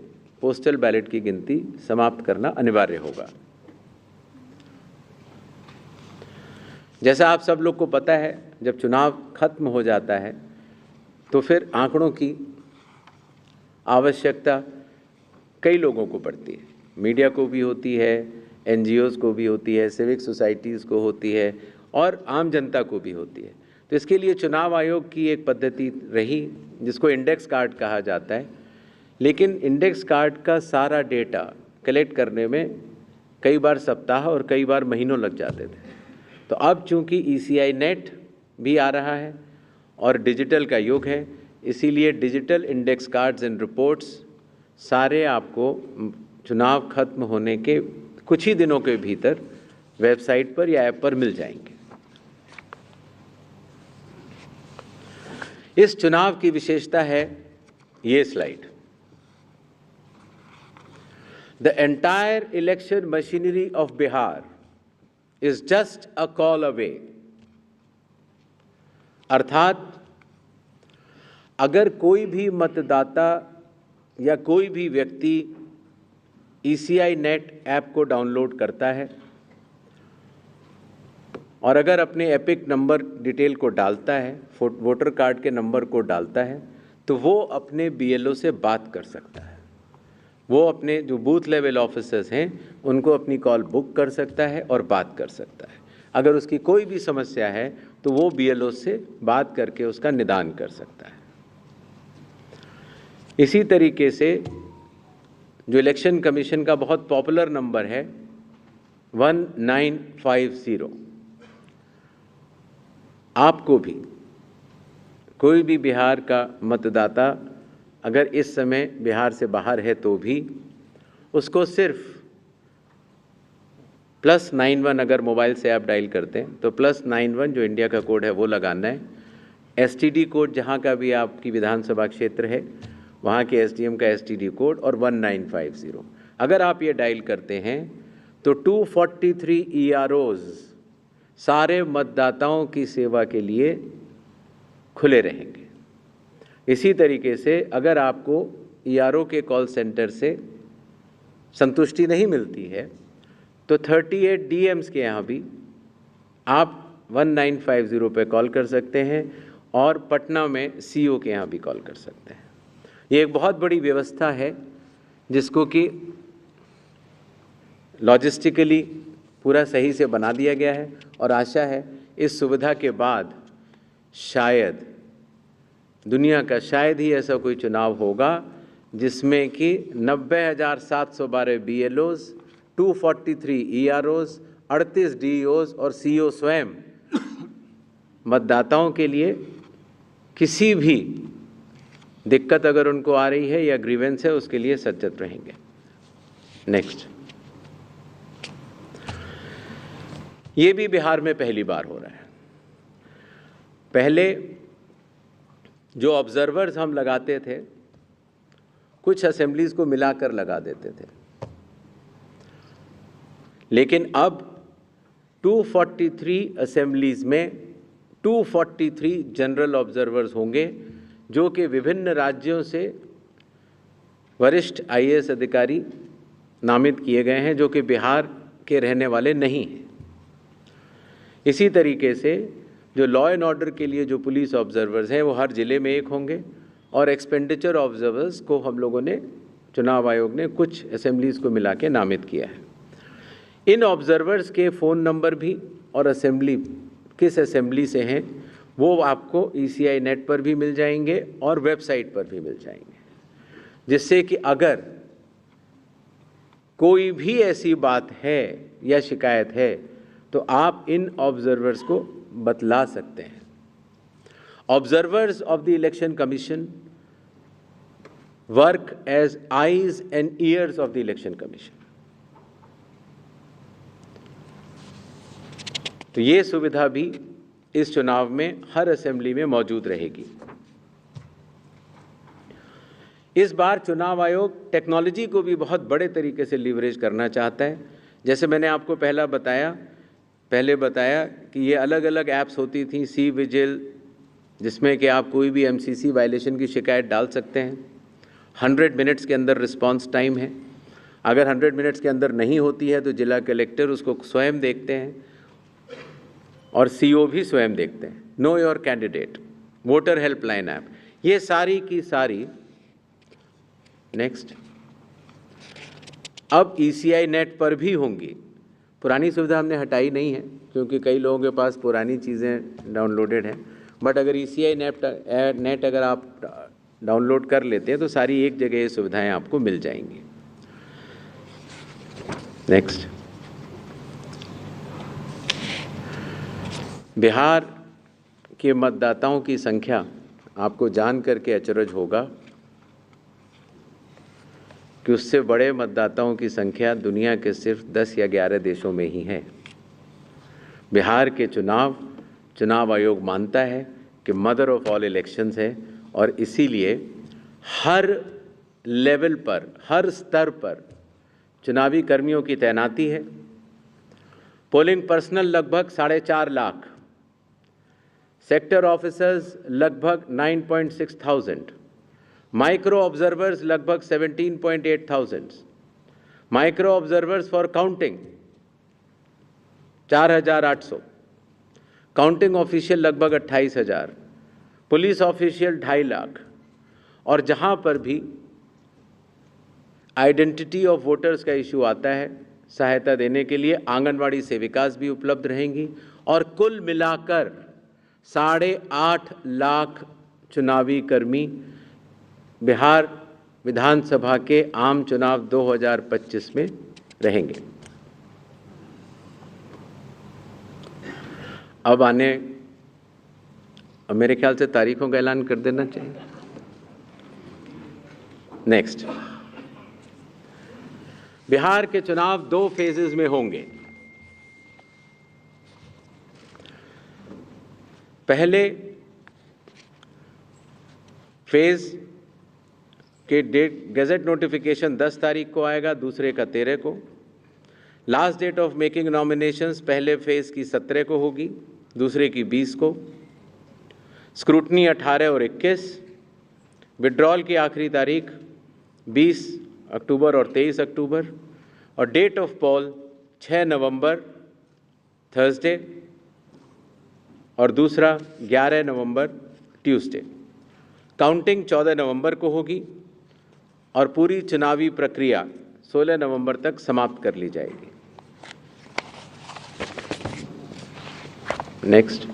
पोस्टल बैलेट की गिनती समाप्त करना अनिवार्य होगा। जैसा आप सब लोग को पता है, जब चुनाव खत्म हो जाता है तो फिर आंकड़ों की आवश्यकता कई लोगों को पड़ती है, मीडिया को भी होती है, NGOs को भी होती है, सिविक सोसाइटीज़ को होती है और आम जनता को भी होती है। तो इसके लिए चुनाव आयोग की एक पद्धति रही जिसको इंडेक्स कार्ड कहा जाता है, लेकिन इंडेक्स कार्ड का सारा डेटा कलेक्ट करने में कई बार सप्ताह और कई बार महीनों लग जाते थे। तो अब चूंकि ECI नेट भी आ रहा है और डिजिटल का युग है, इसीलिए digital index cards and reports सारे आपको चुनाव खत्म होने के कुछ ही दिनों के भीतर वेबसाइट पर या ऐप पर मिल जाएंगे। इस चुनाव की विशेषता है ये slide. The entire election machinery of Bihar is just a call away। अर्थात अगर कोई भी मतदाता या कोई भी व्यक्ति ECI नेट ऐप को डाउनलोड करता है और अगर अपने एपिक नंबर डिटेल को डालता है, वोटर कार्ड के नंबर को डालता है, तो वो अपने BLO से बात कर सकता है। वो अपने जो बूथ लेवल ऑफिसर्स हैं उनको अपनी कॉल बुक कर सकता है और बात कर सकता है। अगर उसकी कोई भी समस्या है तो वो BLO से बात करके उसका निदान कर सकता है। इसी तरीके से जो इलेक्शन कमीशन का बहुत पॉपुलर नंबर है 1950, आपको भी कोई भी बिहार का मतदाता अगर इस समय बिहार से बाहर है तो भी उसको सिर्फ +91 अगर मोबाइल से आप डायल करते हैं तो +91 जो इंडिया का कोड है वो लगाना है। STD कोड जहाँ का भी आपकी विधानसभा क्षेत्र है वहाँ के SDM का STD कोड और 1950 अगर आप ये डायल करते हैं तो 243 EROs सारे मतदाताओं की सेवा के लिए खुले रहेंगे। इसी तरीके से अगर आपको ERO के कॉल सेंटर से संतुष्टि नहीं मिलती है तो 38 DMs के यहाँ भी आप 1950 पे कॉल कर सकते हैं और पटना में CO के यहाँ भी कॉल कर सकते हैं। ये एक बहुत बड़ी व्यवस्था है जिसको कि लॉजिस्टिकली पूरा सही से बना दिया गया है और आशा है इस सुविधा के बाद शायद दुनिया का शायद ही ऐसा कोई चुनाव होगा जिसमें कि 90,712 BLOs, 243 EROs, 38 DEOs और CO स्वयं मतदाताओं के लिए किसी भी दिक्कत अगर उनको आ रही है या ग्रीवेंस है उसके लिए सचेत रहेंगे। नेक्स्ट, ये भी बिहार में पहली बार हो रहा है। पहले जो ऑब्जर्वर्स हम लगाते थे कुछ असेंबलीज को मिलाकर लगा देते थे, लेकिन अब 243 असेंबलीज में 243 जनरल ऑब्जर्वर्स होंगे जो कि विभिन्न राज्यों से वरिष्ठ IAS अधिकारी नामित किए गए हैं जो कि बिहार के रहने वाले नहीं हैं। इसी तरीके से जो लॉ एंड ऑर्डर के लिए जो पुलिस ऑब्जर्वर्स हैं वो हर ज़िले में एक होंगे और एक्सपेंडिचर ऑब्जर्वर्स को हम लोगों ने चुनाव आयोग ने कुछ असेंबलीज को मिला के नामित किया है। इन ऑब्जर्वर्स के फ़ोन नंबर भी और असेंबली किस असेंबली से हैं वो आपको ECI नेट पर भी मिल जाएंगे और वेबसाइट पर भी मिल जाएंगे, जिससे कि अगर कोई भी ऐसी बात है या शिकायत है तो आप इन ऑब्जर्वर्स को बतला सकते हैं। Observers of the election commission work as eyes and ears of the election commission. तो ये सुविधा भी इस चुनाव में हर असेंबली में मौजूद रहेगी। इस बार चुनाव आयोग टेक्नोलॉजी को भी बहुत बड़े तरीके से लीवरेज करना चाहता है। जैसे मैंने आपको पहले बताया कि ये अलग अलग ऐप्स होती थी, सी विजिल, जिसमें कि आप कोई भी MCC वायलेशन की शिकायत डाल सकते हैं। 100 मिनट्स के अंदर रिस्पांस टाइम है। अगर 100 मिनट्स के अंदर नहीं होती है तो जिला कलेक्टर उसको स्वयं देखते हैं और CO भी स्वयं देखते हैं। Know your candidate, voter helpline app, ये सारी की सारी नेक्स्ट अब ECI नेट पर भी होंगी। पुरानी सुविधा हमने हटाई नहीं है क्योंकि कई लोगों के पास पुरानी चीज़ें डाउनलोडेड हैं, बट अगर ECI नेट अगर आप डाउनलोड कर लेते हैं तो सारी एक जगह ये सुविधाएं आपको मिल जाएंगी। नेक्स्ट, बिहार के मतदाताओं की संख्या आपको जान करके अचरज होगा कि उससे बड़े मतदाताओं की संख्या दुनिया के सिर्फ 10 या 11 देशों में ही है। बिहार के चुनाव आयोग मानता है कि मदर ऑफ ऑल इलेक्शंस है और इसीलिए हर लेवल पर, हर स्तर पर चुनावी कर्मियों की तैनाती है। पोलिंग पर्सनल लगभग 4.5 लाख, सेक्टर ऑफिसर्स लगभग 9,600, माइक्रो ऑब्जर्वर्स लगभग 17,800, micro observers for counting 4,800, counting official लगभग 28,000, पुलिस ऑफिशियल 2.5 लाख, और जहां पर भी आइडेंटिटी ऑफ वोटर्स का इशू आता है, सहायता देने के लिए आंगनवाड़ी सेविकास भी उपलब्ध रहेंगी, और कुल मिलाकर 8.5 लाख चुनावी कर्मी बिहार विधानसभा के आम चुनाव 2025 में रहेंगे। अब मेरे ख्याल से तारीखों का ऐलान कर देना चाहिए। नेक्स्ट, बिहार के चुनाव 2 फेजेस में होंगे। पहले फेज के डेट गैजेट नोटिफिकेशन 10 तारीख को आएगा, दूसरे का 13 को। Last date of making nominations पहले फेज की 17 को होगी, दूसरे की 20 को। स्क्रूटनी 18 और 21। विड्रॉल की आखिरी तारीख 20 अक्टूबर और 23 अक्टूबर, और date of poll 6 November Thursday, और दूसरा 11 नवंबर ट्यूसडे। काउंटिंग 14 नवंबर को होगी और पूरी चुनावी प्रक्रिया 16 नवंबर तक समाप्त कर ली जाएगी। नेक्स्ट,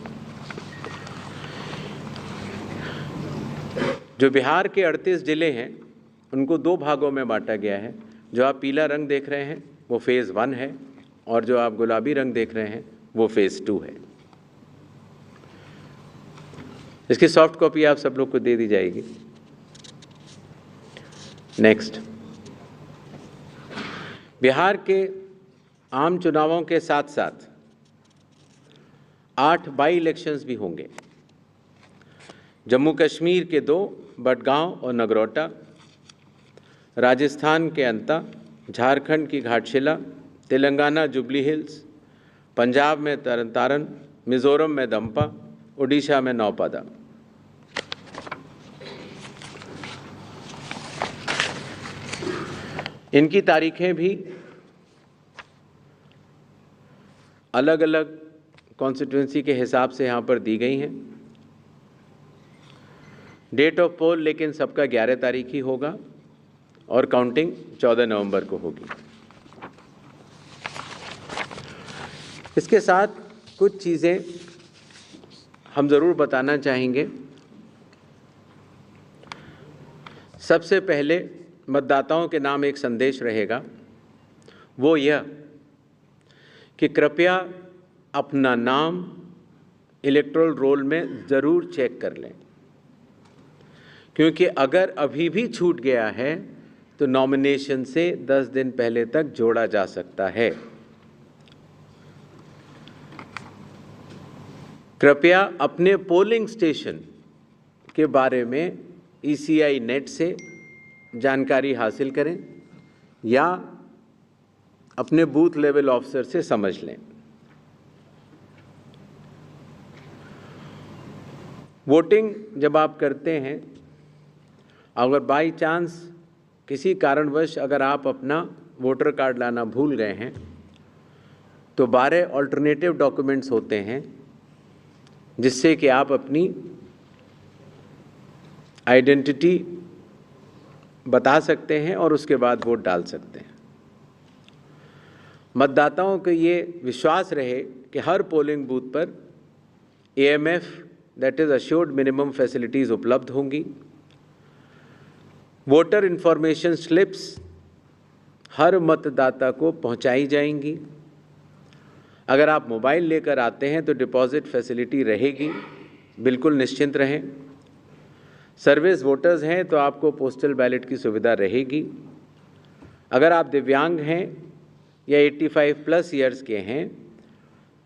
जो बिहार के 38 जिले हैं उनको 2 भागों में बांटा गया है। जो आप पीला रंग देख रहे हैं वो फेज़ 1 है, और जो आप गुलाबी रंग देख रहे हैं वो फेज़ 2 है। इसकी सॉफ्ट कॉपी आप सब लोग को दे दी जाएगी। नेक्स्ट, बिहार के आम चुनावों के साथ साथ 8 बाई इलेक्शंस भी होंगे। जम्मू कश्मीर के 2, बडगांव और नगरोटा, राजस्थान के अंता, झारखंड की घाटशिला, तेलंगाना जुबली हिल्स, पंजाब में तरन तारन, मिजोरम में दंपा, उड़ीसा में नौपादा। इनकी तारीखें भी अलग अलग कॉन्स्टिट्यूंसी के हिसाब से यहाँ पर दी गई हैं। डेट ऑफ पोल लेकिन सबका 11 तारीख ही होगा, और काउंटिंग 14 नवंबर को होगी। इसके साथ कुछ चीज़ें हम ज़रूर बताना चाहेंगे। सबसे पहले मतदाताओं के नाम एक संदेश रहेगा, वो यह कि कृपया अपना नाम इलेक्टोरल रोल में ज़रूर चेक कर लें, क्योंकि अगर अभी भी छूट गया है तो नॉमिनेशन से 10 दिन पहले तक जोड़ा जा सकता है। कृपया अपने पोलिंग स्टेशन के बारे में ECI नेट से जानकारी हासिल करें या अपने बूथ लेवल ऑफिसर से समझ लें। वोटिंग जब आप करते हैं, अगर बाई चांस किसी कारणवश अगर आप अपना वोटर कार्ड लाना भूल गए हैं तो 12 ऑल्टरनेटिव डॉक्यूमेंट्स होते हैं जिससे कि आप अपनी आइडेंटिटी बता सकते हैं और उसके बाद वोट डाल सकते हैं। मतदाताओं को ये विश्वास रहे कि हर पोलिंग बूथ पर AMF that is assured minimum facilities उपलब्ध होंगी। वोटर इन्फॉर्मेशन स्लिप्स हर मतदाता को पहुंचाई जाएंगी। अगर आप मोबाइल लेकर आते हैं तो डिपॉजिट फैसिलिटी रहेगी, बिल्कुल निश्चिंत रहें। सर्विस वोटर्स हैं तो आपको पोस्टल बैलेट की सुविधा रहेगी। अगर आप दिव्यांग हैं या 85+ ईयर्स के हैं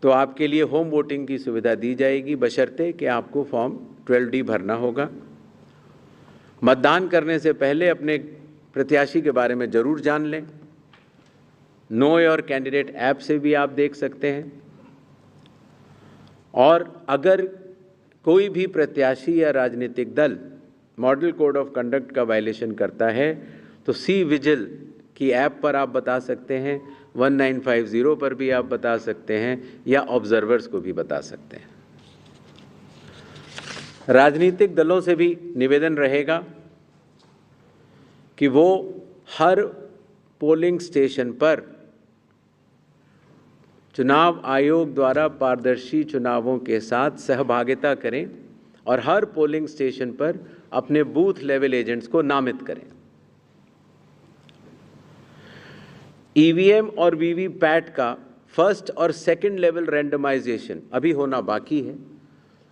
तो आपके लिए होम वोटिंग की सुविधा दी जाएगी, बशर्ते कि आपको फॉर्म 12D भरना होगा। मतदान करने से पहले अपने प्रत्याशी के बारे में ज़रूर जान लें। नो योर कैंडिडेट ऐप से भी आप देख सकते हैं। और अगर कोई भी प्रत्याशी या राजनीतिक दल मॉडल कोड ऑफ कंडक्ट का वायलेशन करता है तो सी विजिल की ऐप पर आप बता सकते हैं, 1950 पर भी आप बता सकते हैं या ऑब्जर्वर्स को भी बता सकते हैं। राजनीतिक दलों से भी निवेदन रहेगा कि वो हर पोलिंग स्टेशन पर चुनाव आयोग द्वारा पारदर्शी चुनावों के साथ सहभागिता करें और हर पोलिंग स्टेशन पर अपने बूथ लेवल एजेंट्स को नामित करें। ईवीएम और वीवीपैट का फर्स्ट और सेकंड लेवल रैंडमाइजेशन अभी होना बाकी है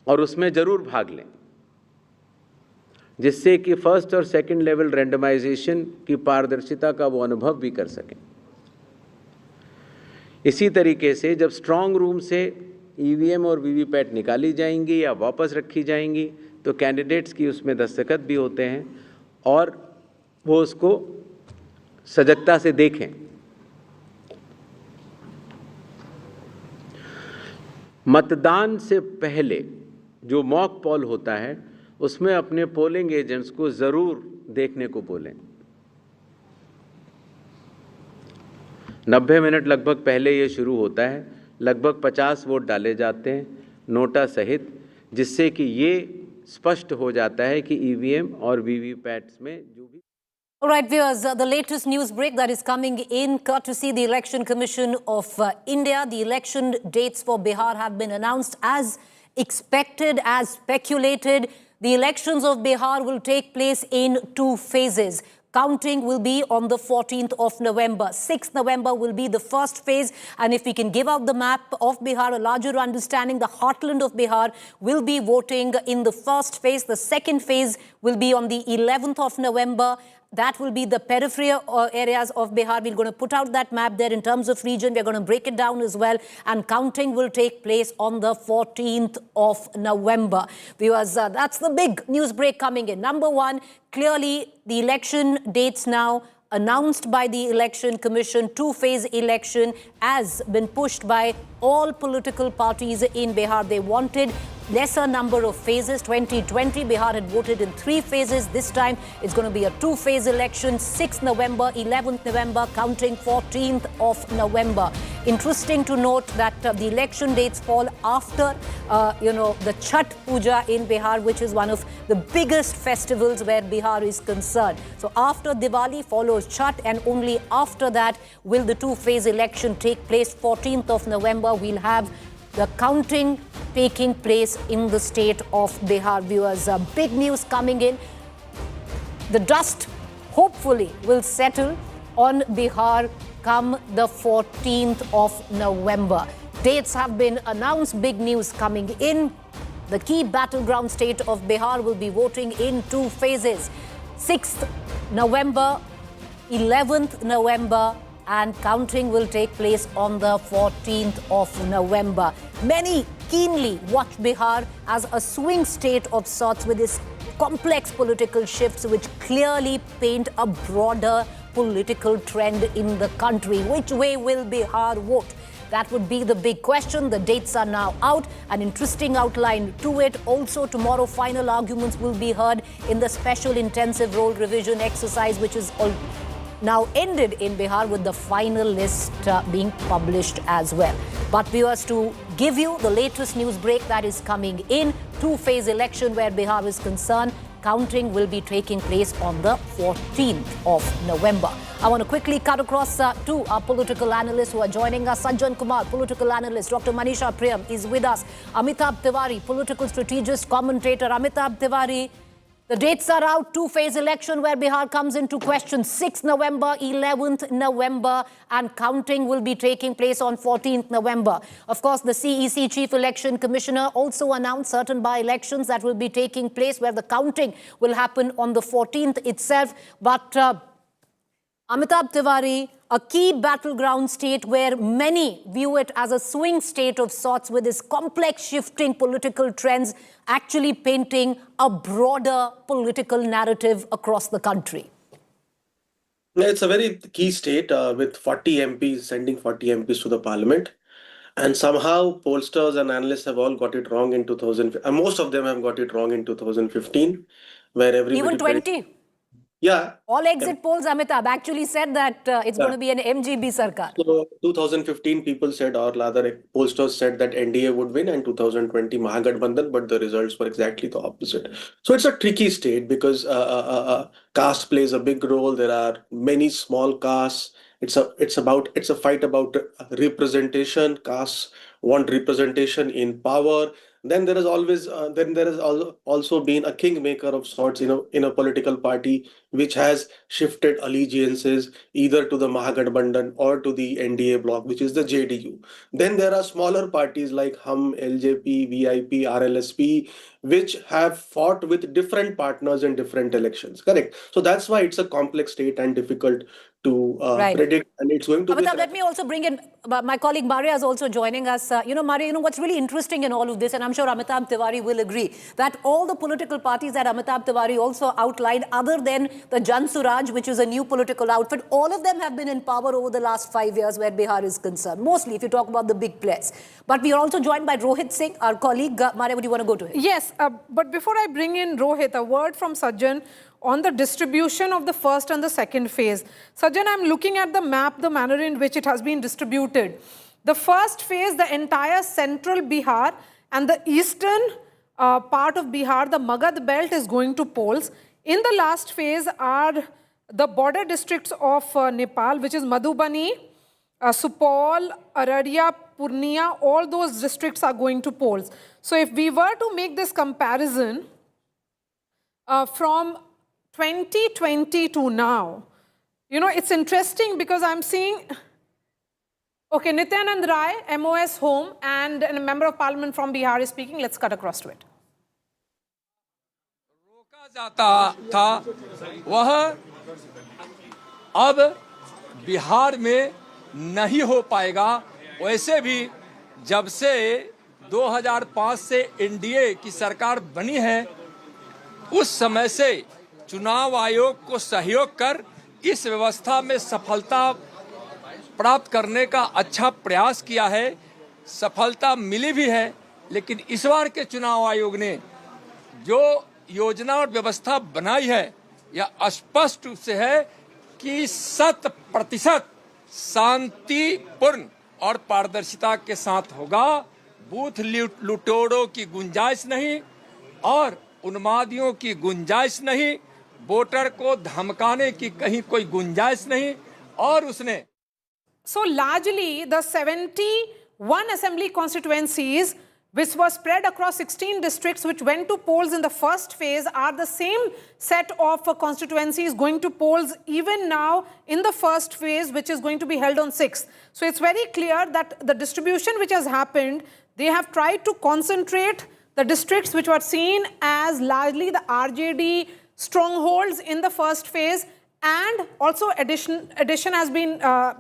और उसमें जरूर भाग लें, जिससे कि फर्स्ट और सेकंड लेवल रैंडमाइजेशन की पारदर्शिता का वो अनुभव भी कर सकें। इसी तरीके से जब स्ट्रांग रूम से ईवीएम और वीवीपैट निकाली जाएंगी या वापस रखी जाएंगी तो कैंडिडेट्स की उसमें दस्तखत भी होते हैं और वो उसको सजगता से देखें। मतदान से पहले जो मॉक पोल होता है उसमें अपने पोलिंग एजेंट्स को ज़रूर देखने को बोलें। 90 मिनट लगभग पहले ये शुरू होता है, लगभग 50 वोट डाले जाते हैं नोटा सहित, जिससे कि ये स्पष्ट हो जाता है कि ईवीएम और वीवीपैट्स में जो भी। All right, viewers, the latest news break that is coming in courtesy the Election Commission of India. The election dates for Bihar have been announced as expected, as speculated. The elections of Bihar will take place in 2 phases. Counting will be on the 14th of November. 6th November will be the first phase. And if we can give out the map of Bihar, a larger understanding, the heartland of Bihar will be voting in the first phase. The second phase will be on the 11th of November. That will be the peripheral areas of Bihar. We're going to put out that map there in terms of region. We're going to break it down as well. And counting will take place on the 14th of November. Viewers, that's the big news break coming in. Number one, clearly the election dates now announced by the Election Commission, 2-phase election has been pushed by all political parties in Bihar. They wanted lesser number of phases. 2020, Bihar had voted in 3 phases. This time, it's going to be a 2-phase election. 6th November, 11th November, counting 14th of November. Interesting to note that the election dates fall after, the Chhath Puja in Bihar, which is one of the biggest festivals where Bihar is concerned. So after Diwali follows Chhath, and only after that will the 2-phase election take place. 14th of November, we'll have the counting taking place in the state of Bihar. Viewers, big news coming in. The dust hopefully will settle on Bihar come the 14th of November. Dates have been announced, big news coming in. The key battleground state of Bihar will be voting in 2 phases. 6th November, 11th November, and counting will take place on the 14th of November. Many keenly watch Bihar as a swing state of sorts with its complex political shifts which clearly paint a broader political trend in the country. Which way will Bihar vote? That would be the big question. The dates are now out. An interesting outline to it. Also, tomorrow, final arguments will be heard in the special intensive role revision exercise, which is now ended in Bihar with the final list being published as well. But viewers, to give you the latest news break that is coming in, 2-phase election where Bihar is concerned, counting will be taking place on the 14th of November. I want to quickly cut across to our political analysts who are joining us. Sajjan Kumar, political analyst. Dr. Manisha Priyam is with us. Amitabh Tiwari, political strategist, commentator. Amitabh Tiwari, the dates are out. 2-phase election where Bihar comes into question. 6th November, 11th November, and counting will be taking place on 14th November. Of course, the CEC Chief Election Commissioner also announced certain by-elections that will be taking place where the counting will happen on the 14th itself. But Amitabh Tiwari, a key battleground state where many view it as a swing state of sorts with its complex shifting political trends actually painting a broader political narrative across the country. It's a very key state with 40 MPs, sending 40 MPs to the parliament. And somehow pollsters and analysts have all got it wrong in 2015. Most of them have got it wrong in 2015, where everybody... Even 20? Yeah. All exit polls, Amitabh, actually said that it's going to be an MGB Sarkar. So 2015 people said, or rather pollsters said that NDA would win, and 2020 Mahagathbandhan, but the results were exactly the opposite. So it's a tricky state because caste plays a big role. There are many small castes. It's a fight about representation. Castes want representation in power. Then there is always also been a kingmaker of sorts in a political party which has shifted allegiances either to the Mahagathbandhan or to the NDA bloc, which is the JDU. Then there are smaller parties like HUM, LJP, VIP, RLSP, which have fought with different partners in different elections. Correct. So that's why it's a complex state and difficult to Right. predict, and it's going to be. Amitabh, let me also bring in my colleague Maria is also joining us. Maria, what's really interesting in all of this, and I'm sure Amitabh Tiwari will agree, that all the political parties that Amitabh Tiwari also outlined, other than the Jan Suraj, which is a new political outfit, all of them have been in power over the last 5 years where Bihar is concerned, mostly if you talk about the big players. But we are also joined by Rohit Singh, our colleague. Maria, would you want to go to him? Yes, but before I bring in Rohit, a word from Sajjan on the distribution of the first and the second phase. Sajjan, I'm looking at the map, the manner in which it has been distributed. The first phase, the entire central Bihar and the eastern part of Bihar, the Magad belt, is going to polls. In the last phase are the border districts of Nepal, which is Madhubani, Supaul, Araria, Purnia, all those districts are going to polls. So if we were to make this comparison from 2020 to now, it's interesting because I'm seeing, okay, Nityanand Rai, MOS Home, and a member of parliament from Bihar is speaking. Let's cut across to it. जाता था वह अब बिहार में नहीं हो पाएगा। वैसे भी जब से 2005 से एनडीए की सरकार बनी है, उस समय से चुनाव आयोग को सहयोग कर इस व्यवस्था में सफलता प्राप्त करने का अच्छा प्रयास किया है। सफलता मिली भी है, लेकिन इस बार के चुनाव आयोग ने जो योजना और व्यवस्था बनाई है, यह स्पष्ट रूप से है कि 100% शांतिपूर्ण और पारदर्शिता के साथ होगा। बूथ लुटेरों की गुंजाइश नहीं और उन्मादियों की गुंजाइश नहीं, वोटर को धमकाने की कहीं कोई गुंजाइश नहीं। और उसने So largely the 71 assembly constituencies which were spread across 16 districts which went to polls in the first phase are the same set of constituencies going to polls even now in the first phase, which is going to be held on 6th. So it's very clear that the distribution which has happened, they have tried to concentrate the districts which were seen as largely the RJD strongholds in the first phase, and also addition has been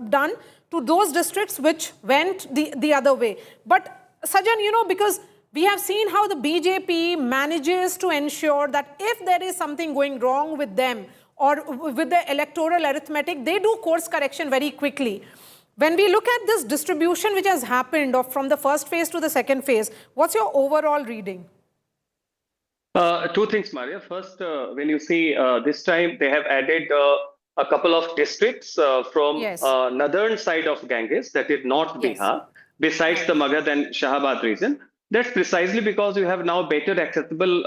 done to those districts which went the other way. But Sajjan, because we have seen how the BJP manages to ensure that if there is something going wrong with them or with the electoral arithmetic, they do course correction very quickly. When we look at this distribution which has happened from the first phase to the second phase, what's your overall reading? Two things, Maria. First, when you see this time, they have added a couple of districts from northern side of Ganges, that is North Bihar, besides the Magad and Shahabad region. That's precisely because you have now better accessible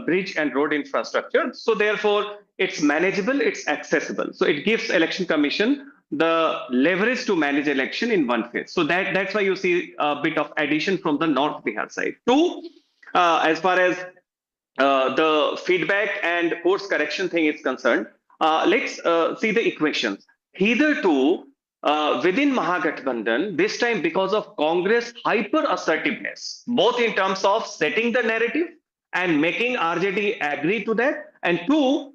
bridge and road infrastructure. So therefore, it's manageable, it's accessible. So it gives Election Commission the leverage to manage election in one phase. So that's why you see a bit of addition from the North Bihar side. Two, as far as the feedback and course correction thing is concerned, let's see the equations. Hitherto, within Mahagathbandhan, this time because of Congress hyper assertiveness, both in terms of setting the narrative and making RJD agree to that, and two,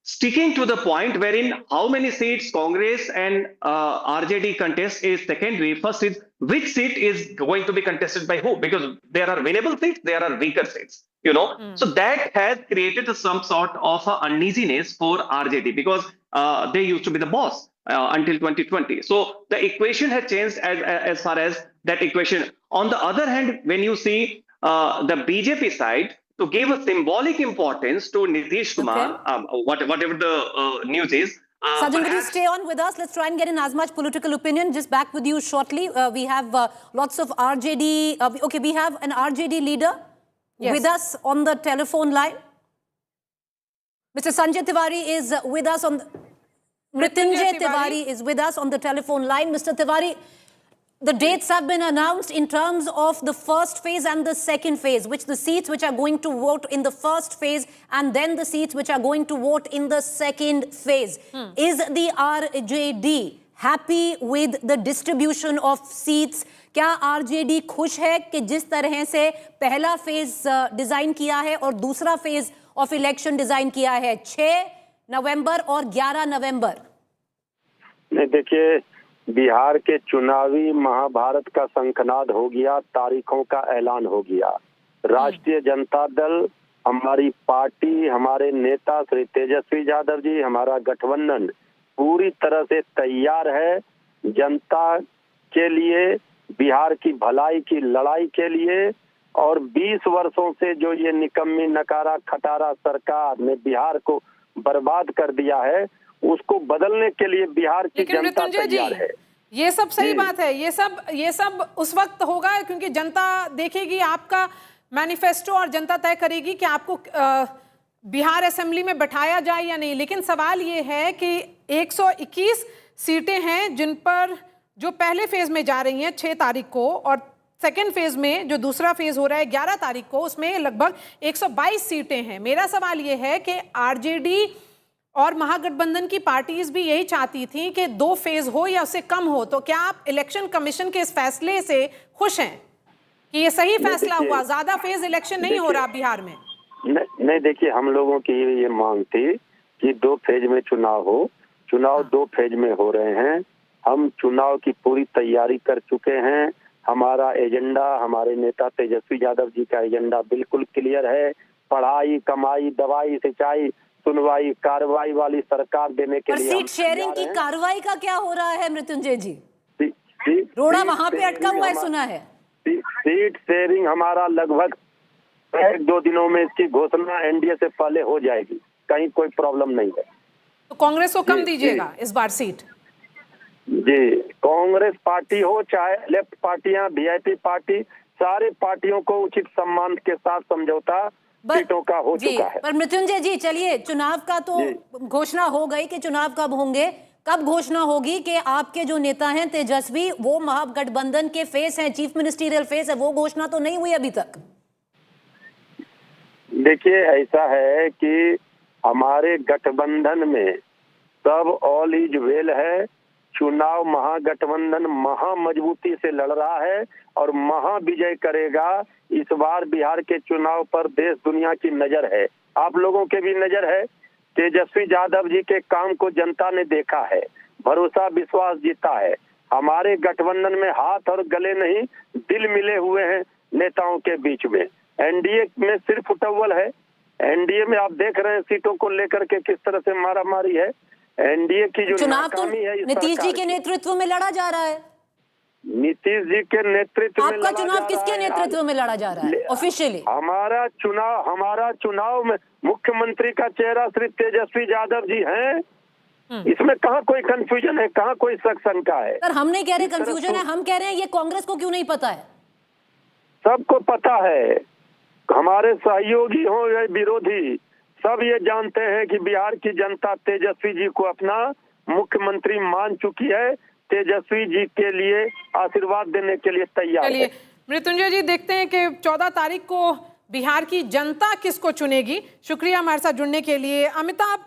sticking to the point wherein how many seats Congress and RJD contest is secondary. First is which seat is going to be contested by who, because there are winnable seats, there are weaker seats. So that has created some sort of uneasiness for RJD because they used to be the boss until 2020. So the equation has changed as far as that equation. On the other hand, when you see the BJP side, to give a symbolic importance to Nitish Kumar, whatever the news is. Sajjan, will you stay on with us? Let's try and get in as much political opinion. Just back with you shortly. We have lots of RJD. Okay, we have an RJD leader with us on the telephone line. Mr. Sanjay Tiwari is with us on the... Mrityunjay Tiwari is with us on the telephone line. Mr. Tiwari, the dates have been announced in terms of the first phase and the second phase, which the seats which are going to vote in the first phase and then the seats which are going to vote in the second phase. Is the RJD happy with the distribution of seats? क्या RJD खुश है कि जिस तरह से पहला phase design किया है और दूसरा फेज ऑफ इलेक्शन डिजाइन किया है 6 नवंबर और 11 नवंबर? नहीं, देखिए, बिहार के चुनावी महाभारत का शंखनाद हो गया, तारीखों का ऐलान हो गया। राष्ट्रीय जनता दल, हमारी पार्टी, हमारे नेता श्री तेजस्वी यादव जी, हमारा गठबंधन पूरी तरह से तैयार है जनता के लिए, बिहार की भलाई की लड़ाई के लिए। और 20 वर्षों से जो ये निकम्मी नकारा खटारा सरकार ने बिहार को बर्बाद कर दिया है, उसको बदलने के लिए बिहार की जनता तैयार है। ये सब सही बात है। ये सब उस वक्त होगा क्योंकि जनता देखेगी आपका मैनिफेस्टो और जनता तय करेगी कि आपको बिहार असेंबली में बैठाया जाए या नहीं। लेकिन सवाल ये है कि 121 सीटें हैं जिन पर जो पहले फेज में जा रही हैं 6 तारीख को, और सेकेंड फेज में जो दूसरा फेज हो रहा है 11 तारीख को, उसमें लगभग 122 सीटें हैं। मेरा सवाल ये है कि आरजेडी और महागठबंधन की पार्टीज भी यही चाहती थी कि 2 फेज हो या उससे कम हो, तो क्या आप इलेक्शन कमीशन के इस फैसले से खुश हैं कि ये सही फैसला हुआ, ज्यादा फेज इलेक्शन नहीं हो रहा बिहार में? नहीं, देखिए, हम लोगों की ये मांग थी कि 2 फेज में चुनाव हो। चुनाव 2 फेज में हो रहे हैं। हम चुनाव की पूरी तैयारी कर चुके हैं। हमारा एजेंडा, हमारे नेता तेजस्वी यादव जी का एजेंडा बिल्कुल क्लियर है। पढ़ाई, कमाई, दवाई, सिंचाई, सुनवाई, कार्रवाई वाली सरकार देने के लिए। सीट शेयरिंग की कार्रवाई का क्या हो रहा है मृत्युंजय जी? रोड़ा वहां पे अटका हुआ है, सुना है। सीट शेयरिंग हमारा लगभग 1-2 दिनों में इसकी घोषणा एनडीए से पहले हो जाएगी, कहीं कोई प्रॉब्लम नहीं है। तो कांग्रेस को कम दीजिएगा इस बार सीट? जी, कांग्रेस पार्टी हो चाहे लेफ्ट पार्टियां, वीआईपी पार्टी, सारे पार्टियों को उचित सम्मान के साथ समझौता सीटों का हो चुका है। पर मृत्युंजय जी, चलिए, चुनाव का तो घोषणा हो गई कि चुनाव कब होंगे, कब घोषणा होगी कि आपके जो नेता हैं तेजस्वी, वो महागठबंधन के फेस हैं, चीफ मिनिस्टीरियल फेस है, वो घोषणा तो नहीं हुई अभी तक? देखिए, ऐसा है कि हमारे गठबंधन में सब ऑल इज वेल है। चुनाव महागठबंधन महा मजबूती से लड़ रहा है और महा विजय करेगा। इस बार बिहार के चुनाव पर देश दुनिया की नजर है, आप लोगों के भी नजर है। तेजस्वी यादव जी के काम को जनता ने देखा है, भरोसा विश्वास जीता है। हमारे गठबंधन में हाथ और गले नहीं, दिल मिले हुए हैं नेताओं के बीच में। एनडीए में सिर्फ उटव्वल है। एनडीए में आप देख रहे हैं सीटों को लेकर के किस तरह से मारामारी है। एनडीए की जो चुनाव तो नीतीश जी के नेतृत्व में लड़ा जा रहा है। नीतीश जी के नेतृत्व में आपका चुनाव किसके नेतृत्व में लड़ा जा रहा है ऑफिशियली? हमारा चुनाव में मुख्यमंत्री का चेहरा श्री तेजस्वी यादव जी हैं। इसमें कहाँ कोई कंफ्यूजन है, कहाँ कोई शक शंका है? सर, हम नहीं कह रहे कंफ्यूजन है, हम कह रहे हैं ये कांग्रेस को क्यों नहीं पता है? सबको पता है, हमारे सहयोगी हो या विरोधी, सब ये जानते हैं कि बिहार की जनता तेजस्वी जी को अपना मुख्यमंत्री मान चुकी है। तेजस्वी जी के लिए आशीर्वाद देने के लिए तैयार है। मृत्युंजय जी, देखते हैं कि 14 तारीख को बिहार की जनता किसको चुनेगी। शुक्रिया हमारे साथ जुड़ने के लिए। Amitabh,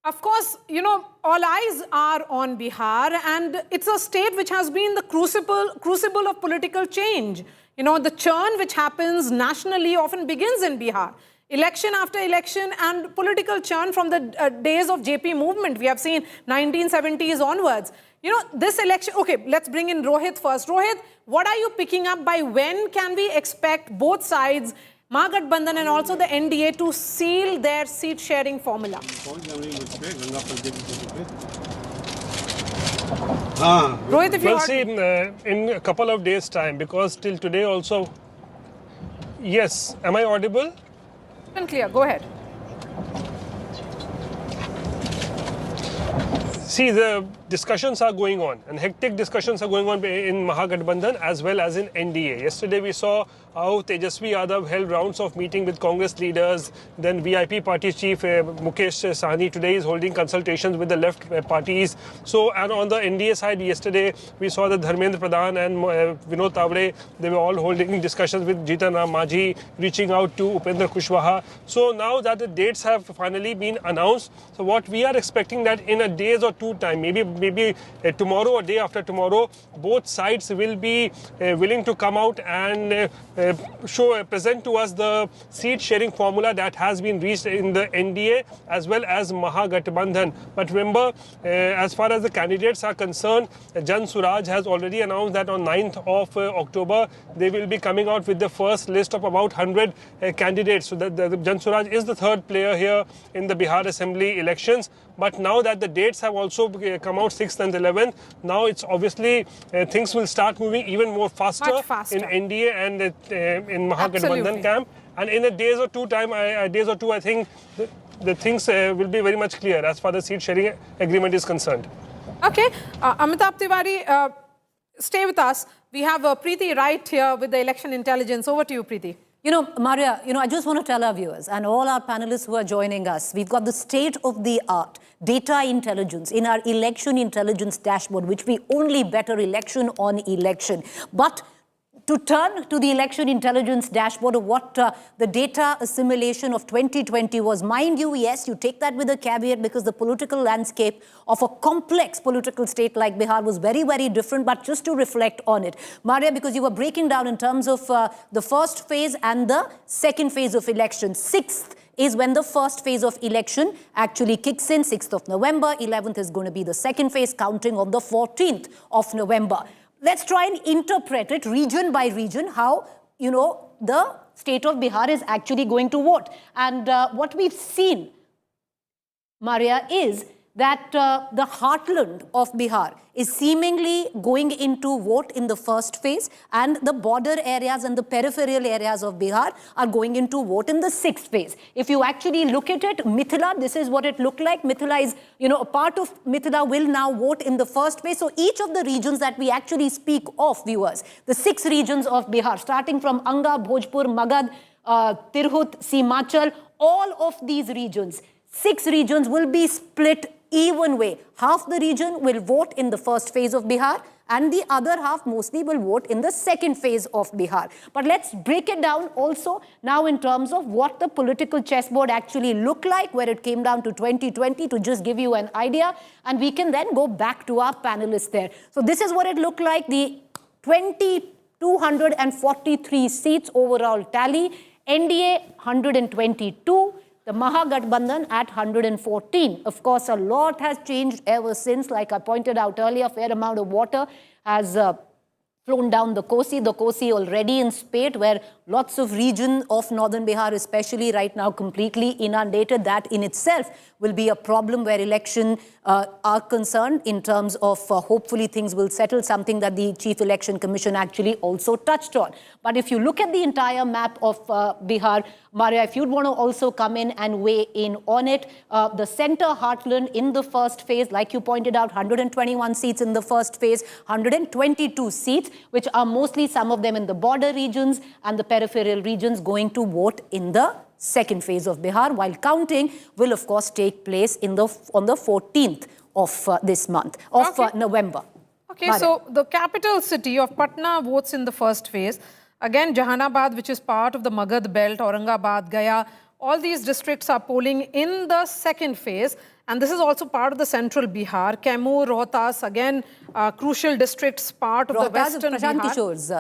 of course, you know, all eyes are on Bihar and it's a state which has been the crucible of political change. You know, the churn which happens nationally often begins in Bihar. Election after election and political churn from the days of JP movement. We have seen 1970s onwards. You know, this election, okay, let's bring in Rohit first. Rohit, what are you picking up? By when can we expect both sides, Mahagathbandhan and also the NDA, to seal their seat sharing formula? Rohit, if you we'll see in a couple of days' time, because till today also. Yes, am I audible? Clear. Go ahead. See, the discussions are going on, and hectic discussions are going on in Mahagathbandhan as well as in NDA. Yesterday we saw how Tejasvi Yadav held rounds of meeting with Congress leaders. Then VIP party chief Mukesh Sahni today is holding consultations with the left parties. So, and on the NDA side, yesterday we saw that Dharmendra Pradhan and Vinod Tawade, they were all holding discussions with Jitan Ram Majhi, reaching out to Upendra Kushwaha. So now that the dates have finally been announced, so what we are expecting that in a days or two time, maybe tomorrow or day after tomorrow, both sides will be willing to come out and present to us the seat sharing formula that has been reached in the NDA as well as Mahagathbandhan. But remember, as far as the candidates are concerned, Jan Suraj has already announced that on 9th of October they will be coming out with the first list of about 100 candidates. So the Jan Suraj is the third player here in the Bihar Assembly elections. But now that the dates have also come out, 6th and 11th, now it's obviously things will start moving even more faster in NDA and in Mahagathbandhan camp. And in a days or two, I think the things will be very much clear as far as the seat sharing agreement is concerned. Okay, Amitabh Tiwari, stay with us. We have Preeti right here with the election intelligence. Over to you, Preeti. You know, Maria, I just want to tell our viewers and all our panelists who are joining us, we've got the state-of-the-art data intelligence in our election intelligence dashboard, which we only better election on election. But to turn to the election intelligence dashboard of what the data assimilation of 2020 was, mind you, yes, you take that with a caveat because the political landscape of a complex political state like Bihar was very, very different. But just to reflect on it, Maria, because you were breaking down in terms of the first phase and the second phase of election. 6th is when the first phase of election actually kicks in, 6th of November. 11th is going to be the second phase, counting on the 14th of November. Let's try and interpret it region by region, how, the state of Bihar is actually going to vote. And what we've seen, Maria, is that the heartland of Bihar is seemingly going into vote in the first phase, and the border areas and the peripheral areas of Bihar are going into vote in the 6th phase. If you actually look at it, Mithila, this is what it looked like. Mithila is, a part of Mithila will now vote in the first phase. So each of the regions that we actually speak of, viewers, the 6 regions of Bihar, starting from Anga, Bhojpur, Magad, Tirhut, Simachal, all of these regions, 6 regions will be split even way. Half the region will vote in the first phase of Bihar and the other half mostly will vote in the second phase of Bihar. But let's break it down also now in terms of what the political chessboard actually looked like, where it came down to 2020, to just give you an idea. And we can then go back to our panelists there. So this is what it looked like, the 243 seats overall tally, NDA 122, the Mahagathbandhan at 114. Of course, a lot has changed ever since. Like I pointed out earlier, a fair amount of water has flown down the Kosi. The Kosi already in spate, where lots of region of northern Bihar, especially right now, completely inundated. That in itself will be a problem where election are concerned in terms of hopefully things will settle, something that the Chief Election Commission actually also touched on. But if you look at the entire map of Bihar, Maria, if you'd want to also come in and weigh in on it, the center heartland in the first phase, like you pointed out, 121 seats in the first phase, 122 seats, which are mostly some of them in the border regions and the peripheral regions going to vote in the second phase of Bihar, while counting will, of course, take place on the 14th of this month, of November. Okay, Maria. So the capital city of Patna votes in the first phase. Again, Jahanabad, which is part of the Magad belt, Aurangabad, Gaya, all these districts are polling in the second phase. And this is also part of the central Bihar. Kaimur, Rohtas, again, crucial districts, part of the western Prashant Bihar, Kishor's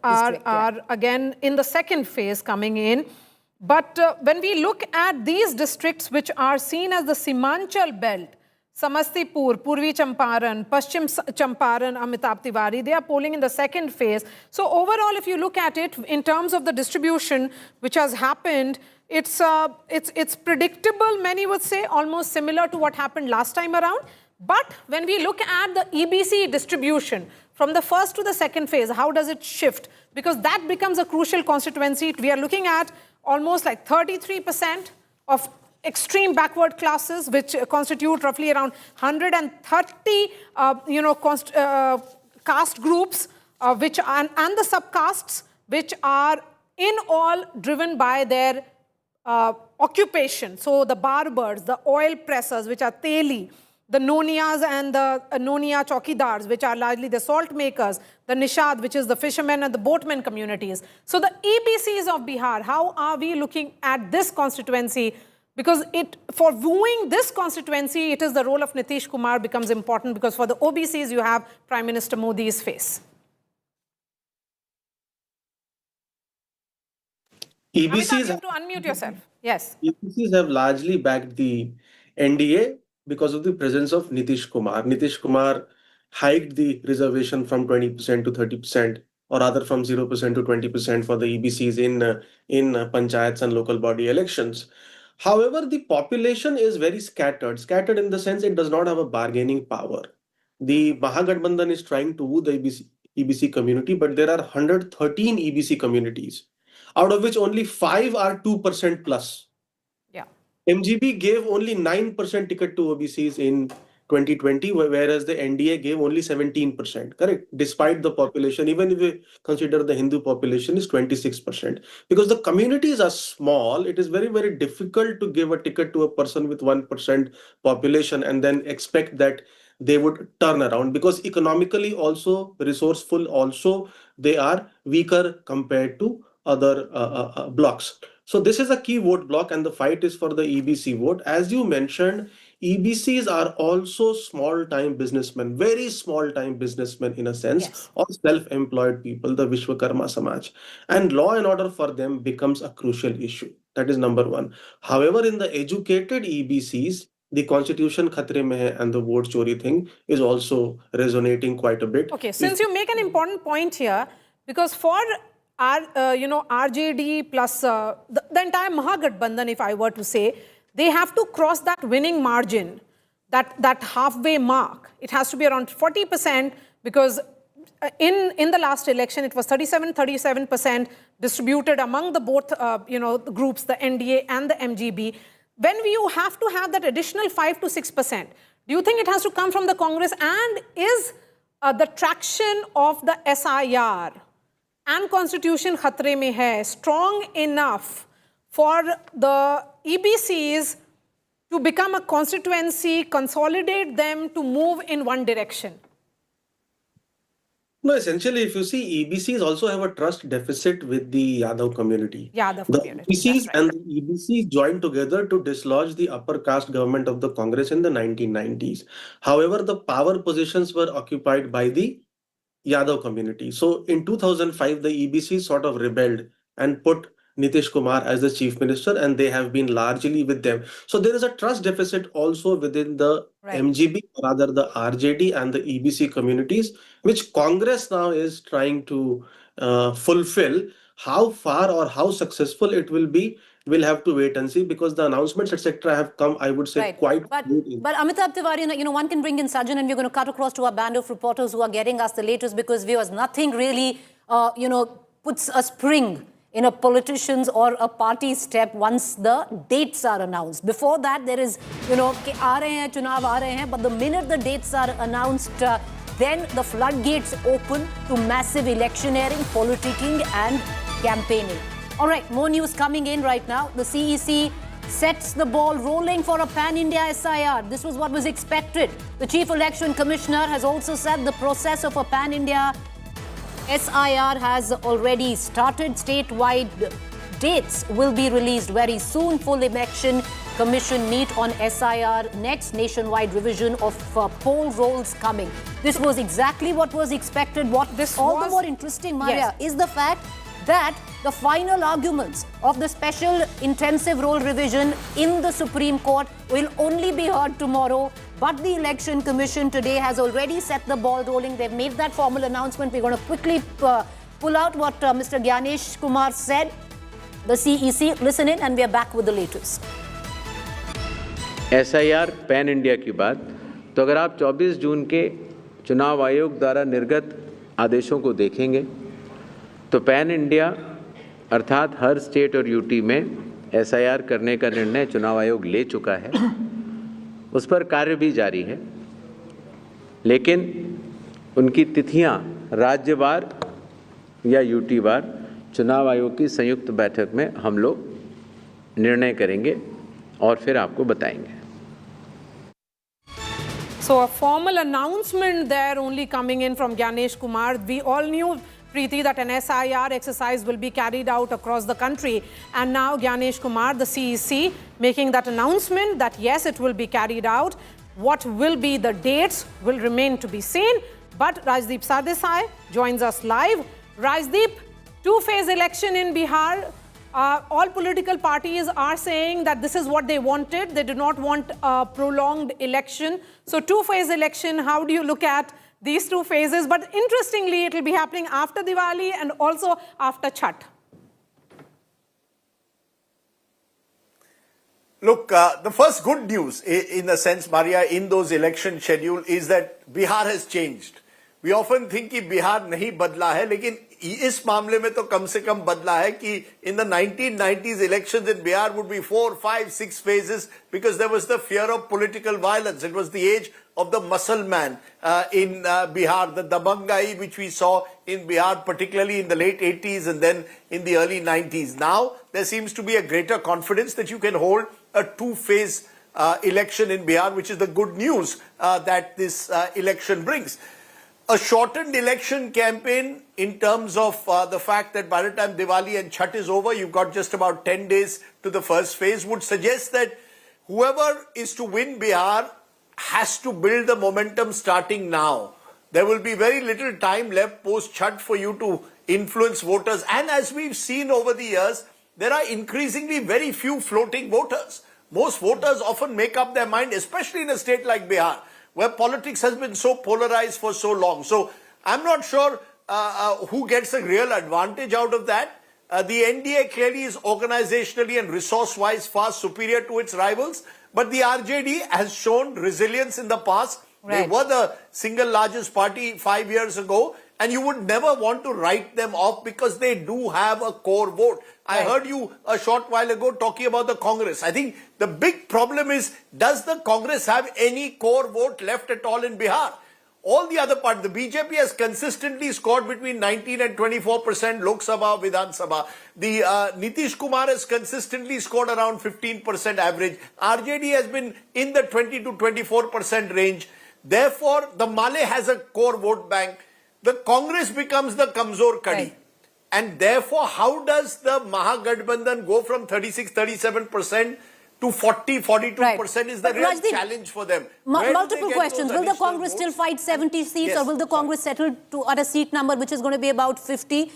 are again in the second phase coming in. But when we look at these districts, which are seen as the Simanchal belt, Samastipur, Purvi Champaran, Paschim Champaran, Amitabh Tiwari, they are polling in the second phase. So overall, if you look at it in terms of the distribution which has happened, it's predictable, many would say, almost similar to what happened last time around. But when we look at the EBC distribution, from the first to the second phase, how does it shift? Because that becomes a crucial constituency. We are looking at almost like 33% of extreme backward classes, which constitute roughly around 130, caste groups, which are, and the subcastes, which are in all driven by their occupation. So the barbers, the oil pressers, which are teli, the noniyas and the noniya chowkidars, which are largely the salt makers, the nishad, which is the fishermen and the boatmen communities. So the EBCs of Bihar, how are we looking at this constituency? Because for wooing this constituency, it is the role of Nitish Kumar becomes important, because for the OBCs, you have Prime Minister Modi's face. EBCs you have to unmute yourself. Yes. EBCs have largely backed the NDA because of the presence of Nitish Kumar. Nitish Kumar hiked the reservation from 20% to 30%, or rather from 0% to 20% for the EBCs in panchayats and local body elections. However, the population is very scattered. Scattered in the sense it does not have a bargaining power. The Mahagathbandhan is trying to woo the EBC community, but there are 113 EBC communities, out of which only 5 are 2% plus. Yeah. MGB gave only 9% ticket to OBCs in 2020, whereas the NDA gave only 17%, correct? Despite the population, even if we consider the Hindu population is 26%. Because the communities are small, it is very, very difficult to give a ticket to a person with 1% population and then expect that they would turn around, because economically also, resourceful also, they are weaker compared to other blocks. So this is a key vote block, and the fight is for the EBC vote. As you mentioned, EBCs are also small-time businessmen, very small-time businessmen in a sense, yes, or self-employed people, the Vishwakarma Samaj. And law and order for them becomes a crucial issue. That is number one. However, in the educated EBCs, the constitution khatre mein hai and the vote chori thing is also resonating quite a bit. Okay, since you make an important point here, because for RJD plus the entire Mahagathbandhan, if I were to say, they have to cross that winning margin, that halfway mark. It has to be around 40%, because in the last election, it was 37% distributed among the both groups, the NDA and the MGB. When you have to have that additional 5 to 6%, do you think it has to come from the Congress? And is the traction of the SIR and Constitution khatre mein hai strong enough for the EBCs to become a constituency, consolidate them to move in one direction? No, essentially, if you see, EBCs also have a trust deficit with the Yadav community. Yadav The community, EBCs right. and the EBCs joined together to dislodge the upper caste government of the Congress in the 1990s. However, the power positions were occupied by the Yadav community. So in 2005, the EBC sort of rebelled and put Nitish Kumar as the chief minister, and they have been largely with them. So there is a trust deficit also within the MGB, rather the RJD and the EBC communities, which Congress now is trying to fulfill. How far or how successful it will be, we'll have to wait and see, because the announcements, etc., have come, I would say, quite late. But Amitabh Tiwari, one can bring in Sajjan, and we're going to cut across to our band of reporters who are getting us the latest, because viewers, nothing really, puts a spring in a politician's or a party step once the dates are announced. Before that, there is, aa rahe hain, chunav aa rahe hain, but the minute the dates are announced, then the floodgates open to massive electioneering, politicking and campaigning. All right, more news coming in right now. The CEC sets the ball rolling for a pan-India SIR. This was what was expected. The Chief Election Commissioner has also said the process of a pan-India SIR has already started. Statewide dates will be released very soon. Full Election Commission meet on SIR next. Nationwide revision of poll rolls coming. This was exactly what was expected. What this all the more interesting, Maria, is the fact that the final arguments of the special intensive roll revision in the Supreme Court will only be heard tomorrow. But the Election Commission today has already set the ball rolling. They've made that formal announcement. We're going to quickly pull out what Mr. Gyanesh Kumar said. The CEC, listen in, and we are back with the latest. SIR pan India की बात, तो अगर आप 24 जून के चुनाव आयोग द्वारा निर्गत आदेशों को देखेंगे तो पैन इंडिया अर्थात हर स्टेट और यूटी में एसआईआर करने का निर्णय चुनाव आयोग ले चुका है। उस पर कार्य भी जारी है, लेकिन उनकी तिथियां राज्यवार या यूटीवार चुनाव आयोग की संयुक्त बैठक में हम लोग निर्णय करेंगे और फिर आपको बताएंगे। So a formal announcement there only coming in from Gyanesh Kumar. We all knew, Preeti, that an SIR exercise will be carried out across the country. And now Gyanesh Kumar, the CEC, making that announcement that yes, it will be carried out. What will be the dates will remain to be seen. But Rajdeep Sardesai joins us live. Rajdeep, two-phase election in Bihar. All political parties are saying that this is what they wanted. They do not want a prolonged election. So two-phase election, how do you look at these two phases? But interestingly, it will be happening after Diwali and also after Chhath. Look, the first good news, in a sense, Maria, in those election schedule is that Bihar has changed. We often think कि बिहार नहीं बदला है, लेकिन इस मामले में तो कम से कम बदला है कि in the 1990s elections in Bihar would be 4, 5, 6 phases because there was the fear of political violence. It was the age of the muscle man in Bihar, the dabangai which we saw in Bihar, particularly in the late 80s and then in the early 90s. Now there seems to be a greater confidence that you can hold a two-phase election in Bihar, which is the good news that this election brings. A shortened election campaign in terms of the fact that by the time Diwali and Chhath is over, you've got just about 10 days to the first phase, would suggest that whoever is to win Bihar has to build the momentum starting now. There will be very little time left post Chhath for you to influence voters. And as we've seen over the years, there are increasingly very few floating voters. Most voters often make up their mind, especially in a state like Bihar, where politics has been so polarized for so long. So I'm not sure who gets a real advantage out of that. The NDA clearly is organizationally and resource-wise far superior to its rivals, but the RJD has shown resilience in the past. Right. They were the single largest party 5 years ago, and you would never want to write them off because they do have a core vote. Right. I heard you a short while ago talking about the Congress. I think the big problem is, does the Congress have any core vote left at all in Bihar? All the other parts, the BJP has consistently scored between 19 and 24% Lok Sabha, Vidhan Sabha. The Nitish Kumar has consistently scored around 15% average. RJD has been in the 20 to 24% range. Therefore, the Male has a core vote bank. The Congress becomes the Kamzor Kadi. Right. And therefore, how does the Mahagathbandhan go from 36, 37% to 40, 42% right. is the real challenge for them. Multiple questions. Will the Congress still fight 70 seats, yes, or will the Congress settle at a seat number which is going to be about 50?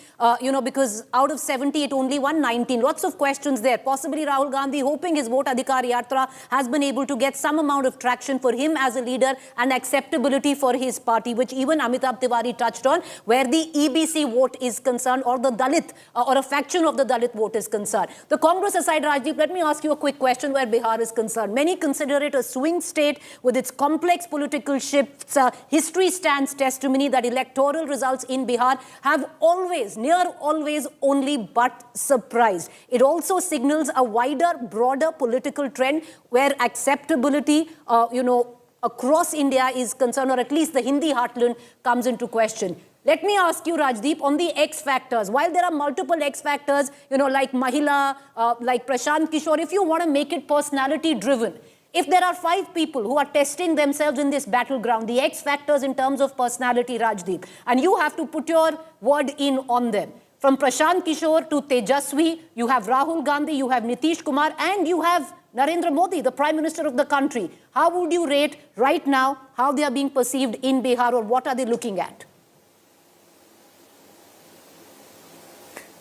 Because out of 70, it only won 19. Lots of questions there. Possibly Rahul Gandhi, hoping his Vote Adhikar Yatra has been able to get some amount of traction for him as a leader and acceptability for his party, which even Amitabh Tiwari touched on, where the EBC vote is concerned, or the Dalit, or a faction of the Dalit vote is concerned. The Congress aside, Rajdeep, let me ask you a quick question where Bihar is concerned. Many consider it a swing state with its complex political shifts. History stands testimony that electoral results in Bihar have always, near always, only but surprised. It also signals a wider, broader political trend where acceptability, across India is concerned, or at least the Hindi heartland comes into question. Let me ask you, Rajdeep, on the X factors. While there are multiple X factors, like Mahila, like Prashant Kishor, if you want to make it personality driven, if there are 5 people who are testing themselves in this battleground, the X factors in terms of personality, Rajdeep, and you have to put your word in on them. From Prashant Kishor to Tejaswi, you have Rahul Gandhi, you have Nitish Kumar, and you have Narendra Modi, the Prime Minister of the country. How would you rate right now how they are being perceived in Bihar, or what are they looking at?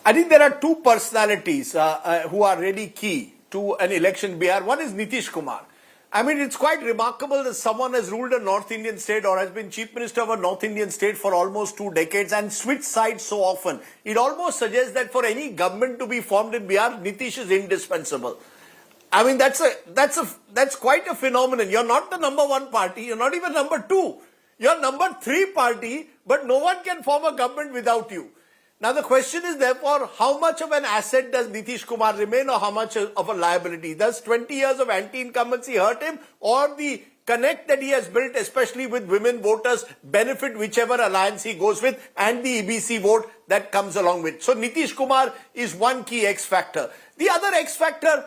I think there are 2 personalities who are really key to an election in Bihar. One is Nitish Kumar. I mean, it's quite remarkable that someone has ruled a North Indian state or has been Chief Minister of a North Indian state for almost 2 decades and switched sides so often. It almost suggests that for any government to be formed in Bihar, Nitish is indispensable. I mean, that's quite a phenomenon. You're not the number 1 party. You're not even number 2. You're number 3 party, but no one can form a government without you. Now the question is therefore, how much of an asset does Nitish Kumar remain or how much of a liability? Does 20 years of anti-incumbency hurt him, or the connect that he has built, especially with women voters, benefit whichever alliance he goes with and the EBC vote that comes along with? So Nitish Kumar is one key X factor. The other X factor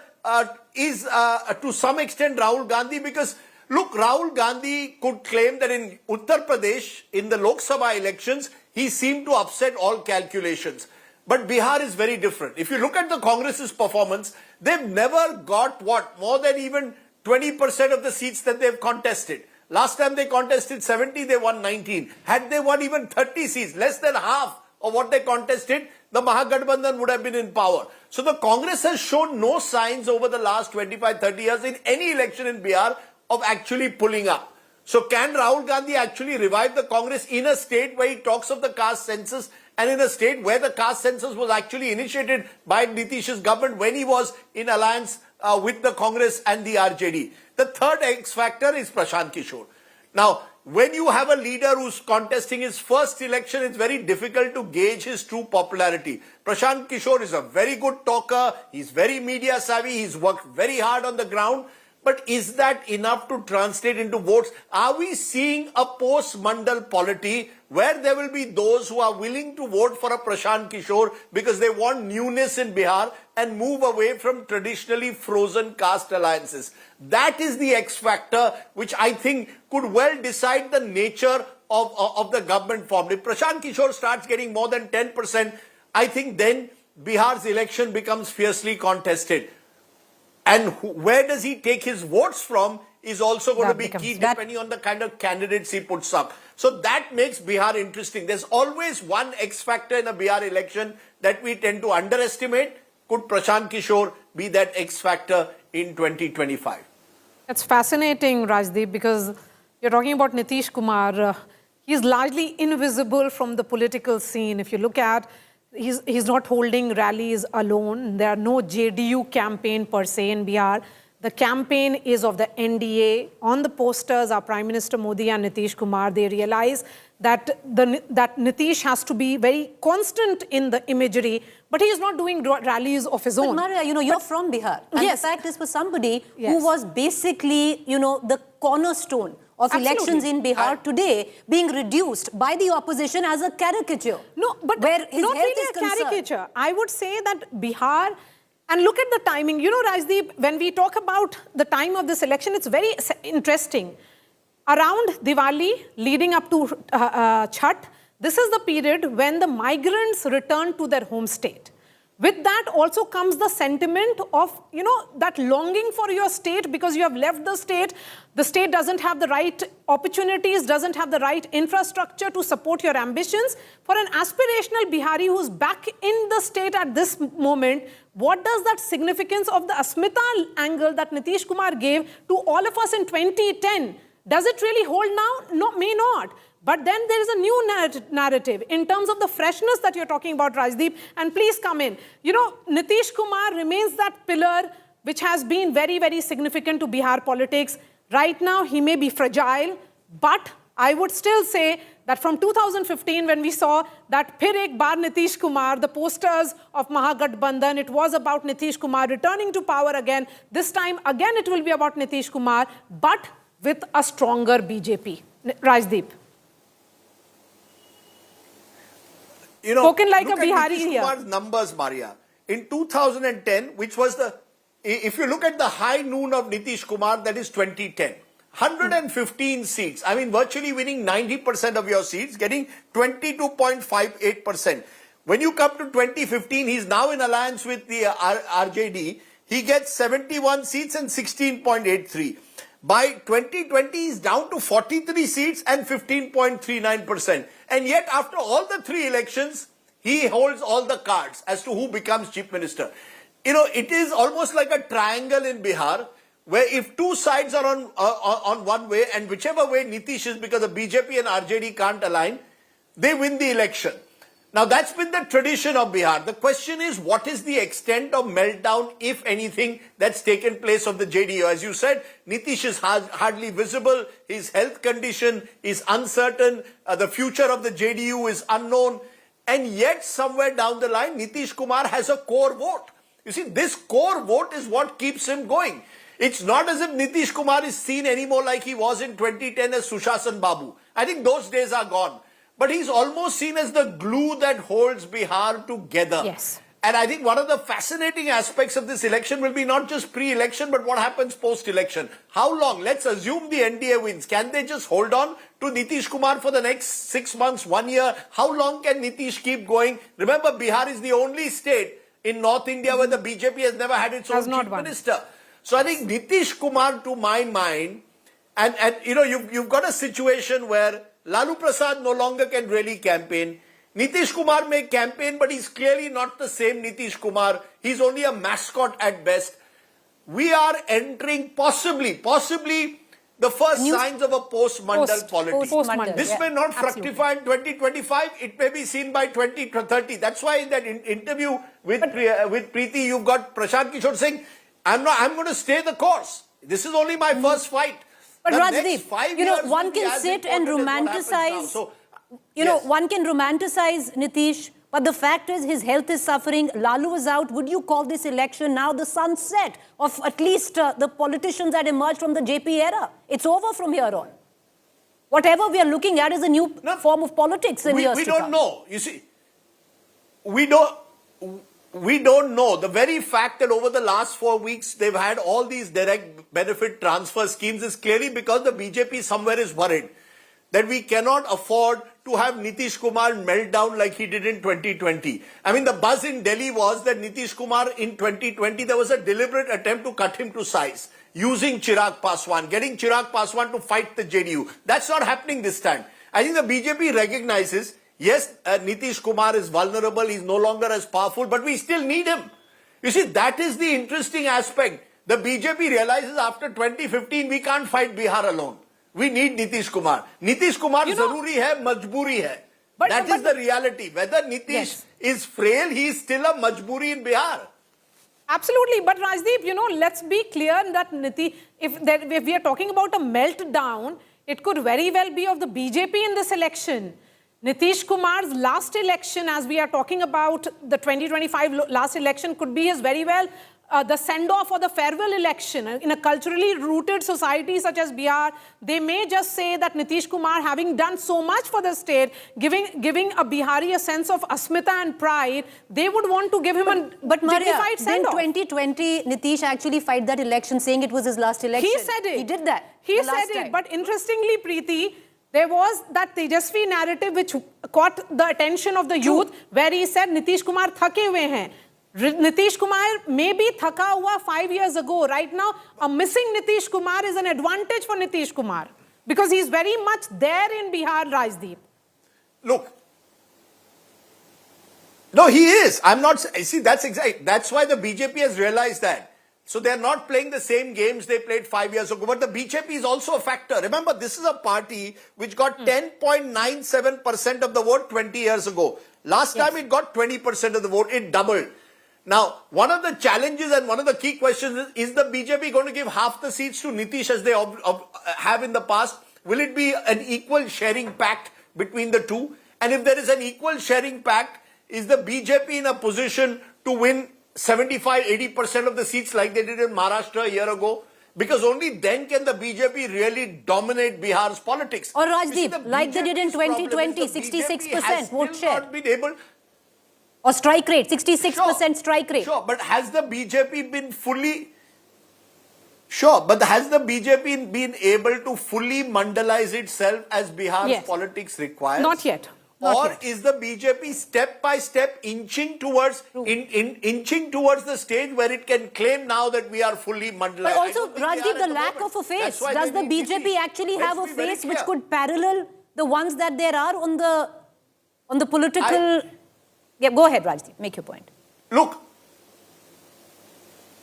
is to some extent Rahul Gandhi, because look, Rahul Gandhi could claim that in Uttar Pradesh, in the Lok Sabha elections, he seemed to upset all calculations. But Bihar is very different. If you look at the Congress's performance, they've never got more than even 20% of the seats that they've contested. Last time they contested 70, they won 19. Had they won even 30 seats, less than half of what they contested, the Mahagathbandhan would have been in power. So the Congress has shown no signs over the last 25-30 years in any election in Bihar of actually pulling up. So can Rahul Gandhi actually revive the Congress in a state where he talks of the caste census, and in a state where the caste census was actually initiated by Nitish's government when he was in alliance with the Congress and the RJD? The third X factor is Prashant Kishor. Now, when you have a leader who's contesting his first election, it's very difficult to gauge his true popularity. Prashant Kishor is a very good talker. He's very media savvy. He's worked very hard on the ground. But is that enough to translate into votes? Are we seeing a post-Mandal polity where there will be those who are willing to vote for a Prashant Kishor because they want newness in Bihar and move away from traditionally frozen caste alliances? That is the X factor which I think could well decide the nature of the government form. If Prashant Kishor starts getting more than 10%, I think then Bihar's election becomes fiercely contested. And where does he take his votes from is also going to be key, depending on the kind of candidates he puts up. So that makes Bihar interesting. There's always one X factor in a Bihar election that we tend to underestimate. Could Prashant Kishor be that X factor in 2025? It's fascinating, Rajdeep, because you're talking about Nitish Kumar. He's largely invisible from the political scene. If you look at, he's not holding rallies alone. There are no JDU campaign per se in Bihar. The campaign is of the NDA. On the posters are Prime Minister Modi and Nitish Kumar. They realize that that Nitish has to be very constant in the imagery, but he is not doing rallies of his own. But Maria, you're from Bihar. And yes. the fact is, for somebody who was basically, the cornerstone of elections in Bihar today being reduced by the opposition as a caricature. No, but where his not health really is a concerned. caricature. I would say that Bihar, and look at the timing. Rajdeep, when we talk about the time of this election, it's very interesting. Around Diwali, leading up to Chhath, this is the period when the migrants return to their home state. With that also comes the sentiment of, that longing for your state because you have left the state. The state doesn't have the right opportunities, doesn't have the right infrastructure to support your ambitions. For an aspirational Bihari who's back in the state at this moment, what does that significance of the Asmita angle that Nitish Kumar gave to all of us in 2010, does it really hold now? No, may not. But then there is a new narrative in terms of the freshness that you're talking about, Rajdeep. And please come in. Nitish Kumar remains that pillar which has been very, very significant to Bihar politics. Right now, he may be fragile, but I would still say that from 2015, when we saw that Phir Ek Baar Nitish Kumar, the posters of Mahagathbandhan, it was about Nitish Kumar returning to power again. This time, again, it will be about Nitish Kumar, but with a stronger BJP. Rajdeep. Spoken like a Bihari Nitish here. Kumar's numbers, Maria. In 2010, which was if you look at the high noon of Nitish Kumar, that is 2010. 115 seats. I mean, virtually winning 90% of your seats, getting 22.58%. When you come to 2015, he's now in alliance with the RJD. He gets 71 seats and 16.83. By 2020, he's down to 43 seats and 15.39%. And yet, after all the 3 elections, he holds all the cards as to who becomes chief minister. It is almost like a triangle in Bihar, where if 2 sides are on one way, and whichever way Nitish is, because the BJP and RJD can't align, they win the election. Now, that's been the tradition of Bihar. The question is, what is the extent of meltdown, if anything, that's taken place of the JDU? As you said, Nitish is hardly visible. His health condition is uncertain. The future of the JDU is unknown. And yet, somewhere down the line, Nitish Kumar has a core vote. You see, this core vote is what keeps him going. It's not as if Nitish Kumar is seen anymore like he was in 2010 as Sushasan Babu. I think those days are gone. But he's almost seen as the glue that holds Bihar together. Yes. And I think one of the fascinating aspects of this election will be not just pre-election, but what happens post-election. How long? Let's assume the NDA wins. Can they just hold on to Nitish Kumar for the next 6 months, 1 year? How long can Nitish keep going? Remember, Bihar is the only state in North India where the BJP has never had its own chief minister. So I think Nitish Kumar, to my mind, and you know, you've got a situation where Lalu Prasad no longer can really campaign. Nitish Kumar may campaign, but he's clearly not the same Nitish Kumar. He's only a mascot at best. We are entering possibly the first signs of a post-Mandal politics. This may not fructify in 2025. It may be seen by 2030. That's why in that interview with Preeti, you've got Prashant Kishor saying, I'm going to stay the course. This is only my first fight. But Rajdeep, you know, one can sit and romanticize, one can romanticize Nitish, but the fact is his health is suffering. Lalu is out. Would you call this election now the sunset of at least the politicians that emerged from the JP era? It's over from here on. Whatever we are looking at is a new form of politics in years to come. We don't know. You see, we don't know. The very fact that over the last 4 weeks they've had all these direct benefit transfer schemes is clearly because the BJP somewhere is worried that we cannot afford to have Nitish Kumar melt down like he did in 2020. I mean, the buzz in Delhi was that Nitish Kumar in 2020, there was a deliberate attempt to cut him to size using Chirag Paswan, getting Chirag Paswan to fight the JDU. That's not happening this time. I think the BJP recognizes, yes, Nitish Kumar is vulnerable, he's no longer as powerful, but we still need him. You see, that is the interesting aspect. The BJP realizes after 2015, we can't fight Bihar alone. We need Nitish Kumar. Nitish Kumar zaruri hai, majburi hai. That is the reality. Whether Nitish is frail, he is still a majburi in Bihar. Absolutely. But Rajdeep, you know, let's be clear that if we are talking about a meltdown, it could very well be of the BJP in this election. Nitish Kumar's last election, as we are talking about the 2025 last election, could be his very well the send-off or the farewell election. In a culturally rooted society such as Bihar, they may just say that Nitish Kumar, having done so much for the state, giving a Bihari a sense of asmita and pride, they would want to give him a dignified send-off. In 2020, Nitish actually fight that election, saying it was his last election. He said it. He did that. He said it. But interestingly, Preeti, there was that Tejasvi narrative which caught the attention of the youth, where he said Nitish Kumar thake hue hain. Nitish Kumar may be thaka hua 5 years ago. Right now, a missing Nitish Kumar is an advantage for Nitish Kumar because he's very much there in Bihar, Rajdeep. Look, no, he is. I'm not. See, that's exactly. That's why the BJP has realized that. So they're not playing the same games they played 5 years ago. But the BJP is also a factor. Remember, this is a party which got 10.97% of the vote 20 years ago. Last time it got 20% of the vote. It doubled. Now, one of the challenges and one of the key questions is the BJP going to give half the seats to Nitish as they have in the past? Will it be an equal sharing pact between the two? And if there is an equal sharing pact, is the BJP in a position to win 75-80% of the seats like they did in Maharashtra a year ago? Because only then can the BJP really dominate Bihar's politics. Or Rajdeep, like they did in 2020, 66% vote share. Not been able. Or strike rate, 66% strike rate. Sure, but has the BJP been fully... Sure, but has the BJP been able to fully mandalize itself as Bihar's politics requires? Not yet. Or is the BJP step by step inching towards inching towards the stage where it can claim now that we are fully mandalized? But also, Rajdeep, the lack of a face. Does the BJP actually have a face which could parallel the ones that there are on the political... Yeah, go ahead, Rajdeep. Make your point. Look,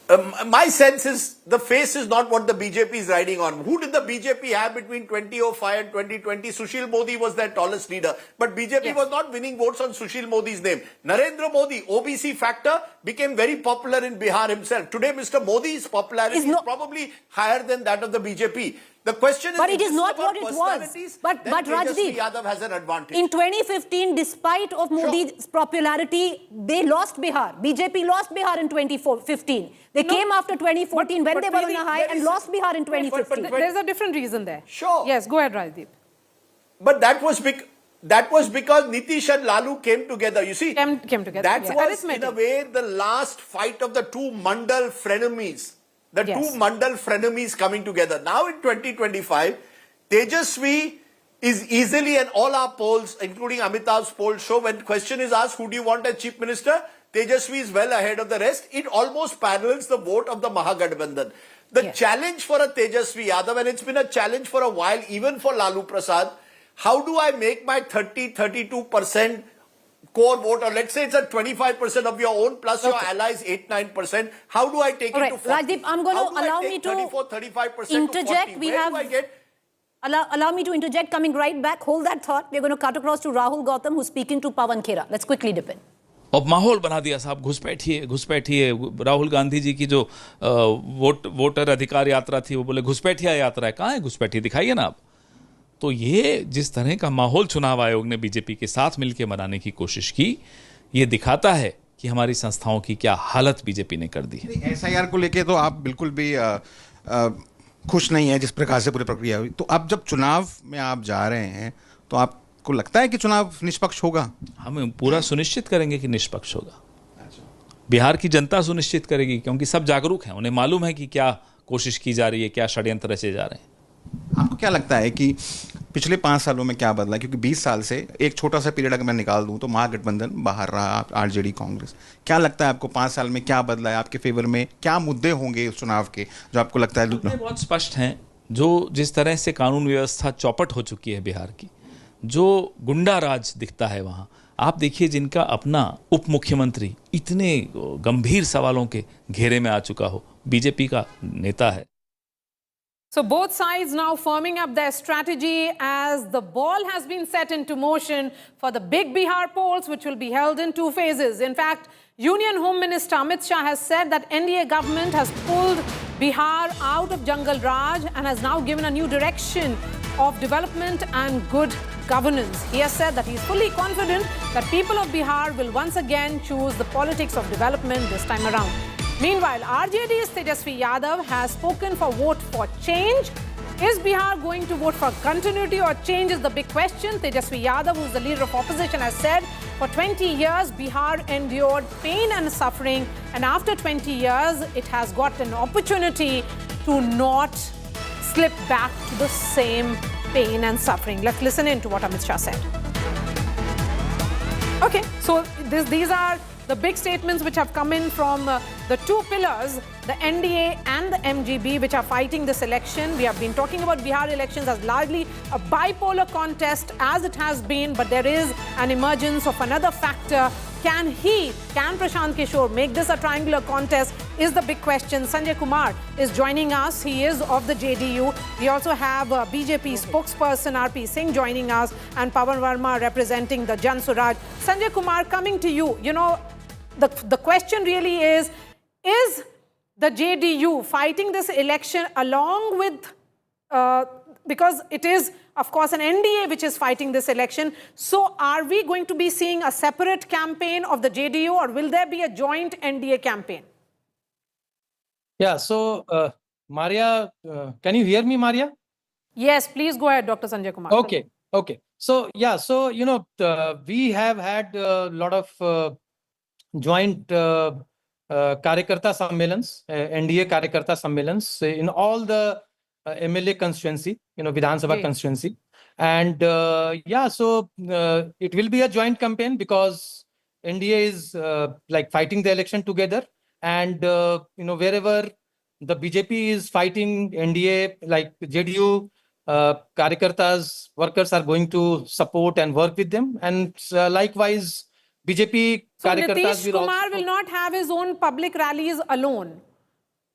My sense is the face is not what the BJP is riding on. Who did the BJP have between 2005 and 2020? Sushil Modi was their tallest leader. But BJP was not winning votes on Sushil Modi's name. Narendra Modi, OBC factor, became very popular in Bihar himself. Today, Mr. Modi's popularity is probably higher than that of the BJP. The question is, but it is not what it was. But Rajdeep, Yadav has an advantage. In 2015, despite of Modi's popularity, they lost Bihar. BJP lost Bihar in 2015. They came after 2014 when they were on a high and lost Bihar in 2015. There's a different reason there. Sure. Yes, go ahead, Rajdeep. But that was because Nitish and Lalu came together. You see, came together. That was in a way the last fight of the two Mandal frenemies. The two Mandal frenemies coming together. Now in 2025, Tejasvi is easily, and all our polls, including Amitabh's polls, show when question is asked, who do you want as chief minister? Tejasvi is well ahead of the rest. It almost parallels the vote of the Mahagathbandhan. The challenge for a Tejasvi Yadav, and it's been a challenge for a while, even for Lalu Prasad, how do I make my 30-32% core vote, or let's say it's at 25% of your own plus your allies 8-9%. How do I take it to 40? Rajdeep, I'm going to allow me to 34-35% interject. To 40? Allow me to interject. Coming right back. Hold that thought. We're going to cut across to Rahul Gautam, who's speaking to Pawan Khera. Let's quickly dip in. अब माहौल बना दिया साहब, घुसपैठिए। राहुल गांधी जी की जो voter अधिकार यात्रा थी, वो बोले घुसपैठिया यात्रा है। कहाँ है घुसपैठी, दिखाइए ना आप। तो ये जिस तरह का माहौल चुनाव आयोग ने बीजेपी के साथ मिलकर बनाने की कोशिश की, ये दिखाता है कि हमारी संस्थाओं की क्या हालत बीजेपी ने कर दी है। एसआईआर को लेके तो आप बिल्कुल भी खुश नहीं है जिस प्रकार से पूरी प्रक्रिया हुई। तो अब जब चुनाव में आप जा रहे हैं तो आपको लगता है कि चुनाव निष्पक्ष होगा? हम पूरा सुनिश्चित करेंगे कि निष्पक्ष होगा। बिहार की जनता सुनिश्चित करेगी, क्योंकि सब जागरूक हैं, उन्हें मालूम है कि क्या कोशिश की जा रही है, क्या षड्यंत्र रचे जा रहे हैं। आपको क्या लगता है कि पिछले 5 सालों में क्या बदला? क्योंकि 20 साल से एक छोटा सा पीरियड अगर मैं निकाल दूं तो महागठबंधन बाहर रहा, आरजेडी कांग्रेस। क्या लगता है आपको 5 साल में क्या बदला है? आपके फेवर में क्या मुद्दे होंगे उस चुनाव के जो आपको लगता है? मुद्दे बहुत स्पष्ट हैं। जो जिस तरह से कानून व्यवस्था चौपट हो चुकी है बिहार की, जो गुंडा राज दिखता है वहाँ, आप देखिए जिनका अपना उप मुख्यमंत्री इतने गंभीर सवालों के घेरे में आ चुका हो, बीजेपी का नेता है। So both sides now firming up their strategy as the ball has been set into motion for the big Bihar polls, which will be held in 2 phases. In fact, Union Home Minister Amit Shah has said that NDA government has pulled Bihar out of Jungle Raj and has now given a new direction of development and good governance. He has said that he is fully confident that people of Bihar will once again choose the politics of development this time around. Meanwhile, RJD's Tejasvi Yadav has spoken for vote for change. Is Bihar going to vote for continuity or change is the big question. Tejasvi Yadav, who is the leader of opposition, has said for 20 years Bihar endured pain and suffering, and after 20 years it has got an opportunity to not slip back to the same pain and suffering. Let's listen in to what Amit Shah said. Okay, so these are the big statements which have come in from the 2 pillars, the NDA and the MGB, which are fighting this election. We have been talking about Bihar elections as largely a bipolar contest as it has been, but there is an emergence of another factor. Can Prashant Kishor make this a triangular contest is the big question. Sanjay Kumar is joining us. He is of the JDU. We also have BJP spokesperson RP Singh joining us and Pawan Verma representing the Jan Suraj. Sanjay Kumar, coming to you. You know, the question really is the JDU fighting this election along with, because it is, of course, an NDA which is fighting this election. So are we going to be seeing a separate campaign of the JDU, or will there be a joint NDA campaign? Yeah, so Maria, can you hear me, Maria? Yes, please go ahead, Dr. Sanjay Kumar. Okay. So, yeah, so, you know, we have had a lot of joint Karyakarta Sammelans, NDA Karyakarta Sammelans in all the MLA constituency, you know, Vidhan Sabha constituency. And yeah, so it will be a joint campaign because NDA is like fighting the election together. And, you know, wherever the BJP is fighting NDA, like JDU, Karyakartas, workers are going to support and work with them. And likewise, BJP so Nitish Kumar will not have his own public rallies alone.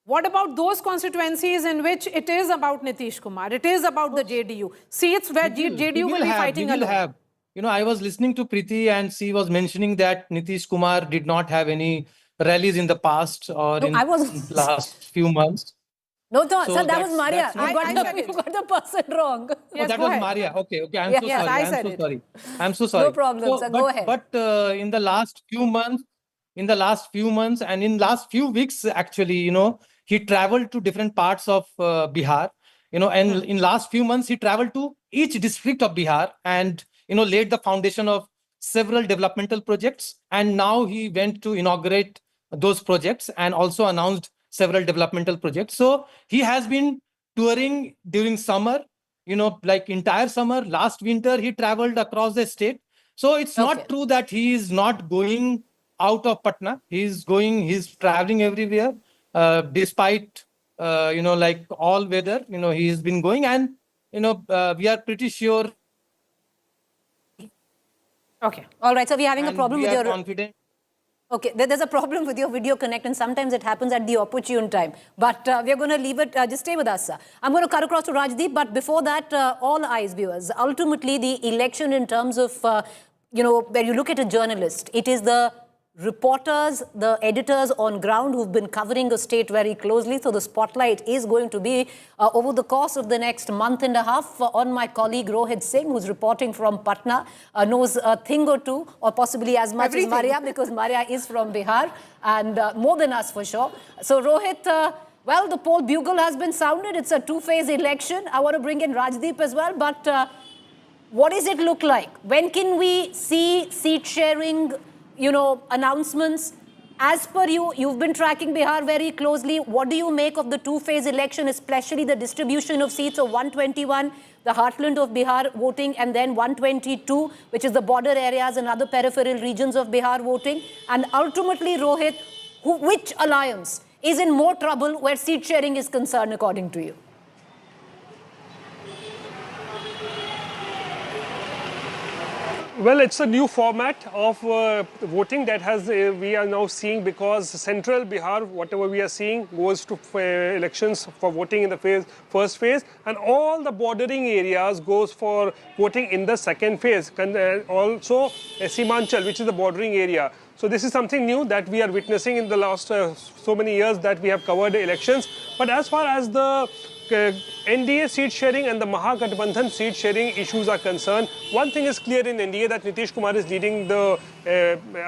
What about those constituencies in which it is about Nitish Kumar? It is about the JDU. Seats where JDU will be fighting alone. You know, I was listening to Preeti and she was mentioning that Nitish Kumar did not have any rallies in the past or in last few months. No, So sir, that was Maria. that's You got the person wrong. Oh, that was Maria. Okay. I'm so sorry. I'm so sorry. No problem, sir. Go ahead. But in the last few months, and in last few weeks, actually, you know, he traveled to different parts of Bihar. You know, and in last few months, he traveled to each district of Bihar and, you know, laid the foundation of several developmental projects. And now he went to inaugurate those projects and also announced several developmental projects. So he has been touring during summer, you know, like entire summer. Last winter, he traveled across the state. So it's not true that he is not going out of Patna. He's traveling everywhere, despite, you know, like all weather, you know, he's been going. And, you know, we are pretty sure. Okay. All right. So we're having a problem with your... confident. Okay, there's a problem with your video connect and sometimes it happens at the opportune time. But we're going to leave it, just stay with us, sir. I'm going to cut across to Rajdeep, but before that, all eyes viewers, ultimately the election in terms of, you know, where you look at a journalist, it is the reporters, the editors on ground who've been covering a state very closely. So the spotlight is going to be over the course of the next month and a half on my colleague Rohit Singh, who's reporting from Patna, knows a thing or two, or possibly as much as Maria, because Maria is from Bihar, and more than us for sure. So Rohit, well, the poll bugle has been sounded. It's a two-phase election. I want to bring in Rajdeep as well, but what does it look like? When can we see seat sharing, you know, announcements? As per you, you've been tracking Bihar very closely. What do you make of the two-phase election, especially the distribution of seats of 121, the heartland of Bihar voting, and then 122, which is the border areas and other peripheral regions of Bihar voting? And ultimately, Rohit, which alliance is in more trouble where seat sharing is concerned, according to you? Well, it's a new format of voting that we are now seeing, because central Bihar, whatever we are seeing, goes to elections for voting in the first phase, and all the bordering areas goes for voting in the second phase. Also, Simanchal, which is the bordering area. So this is something new that we are witnessing in the last so many years that we have covered elections. But as far as the NDA seat sharing and the Mahagathbandhan seat sharing issues are concerned, one thing is clear in NDA, that Nitish Kumar is leading the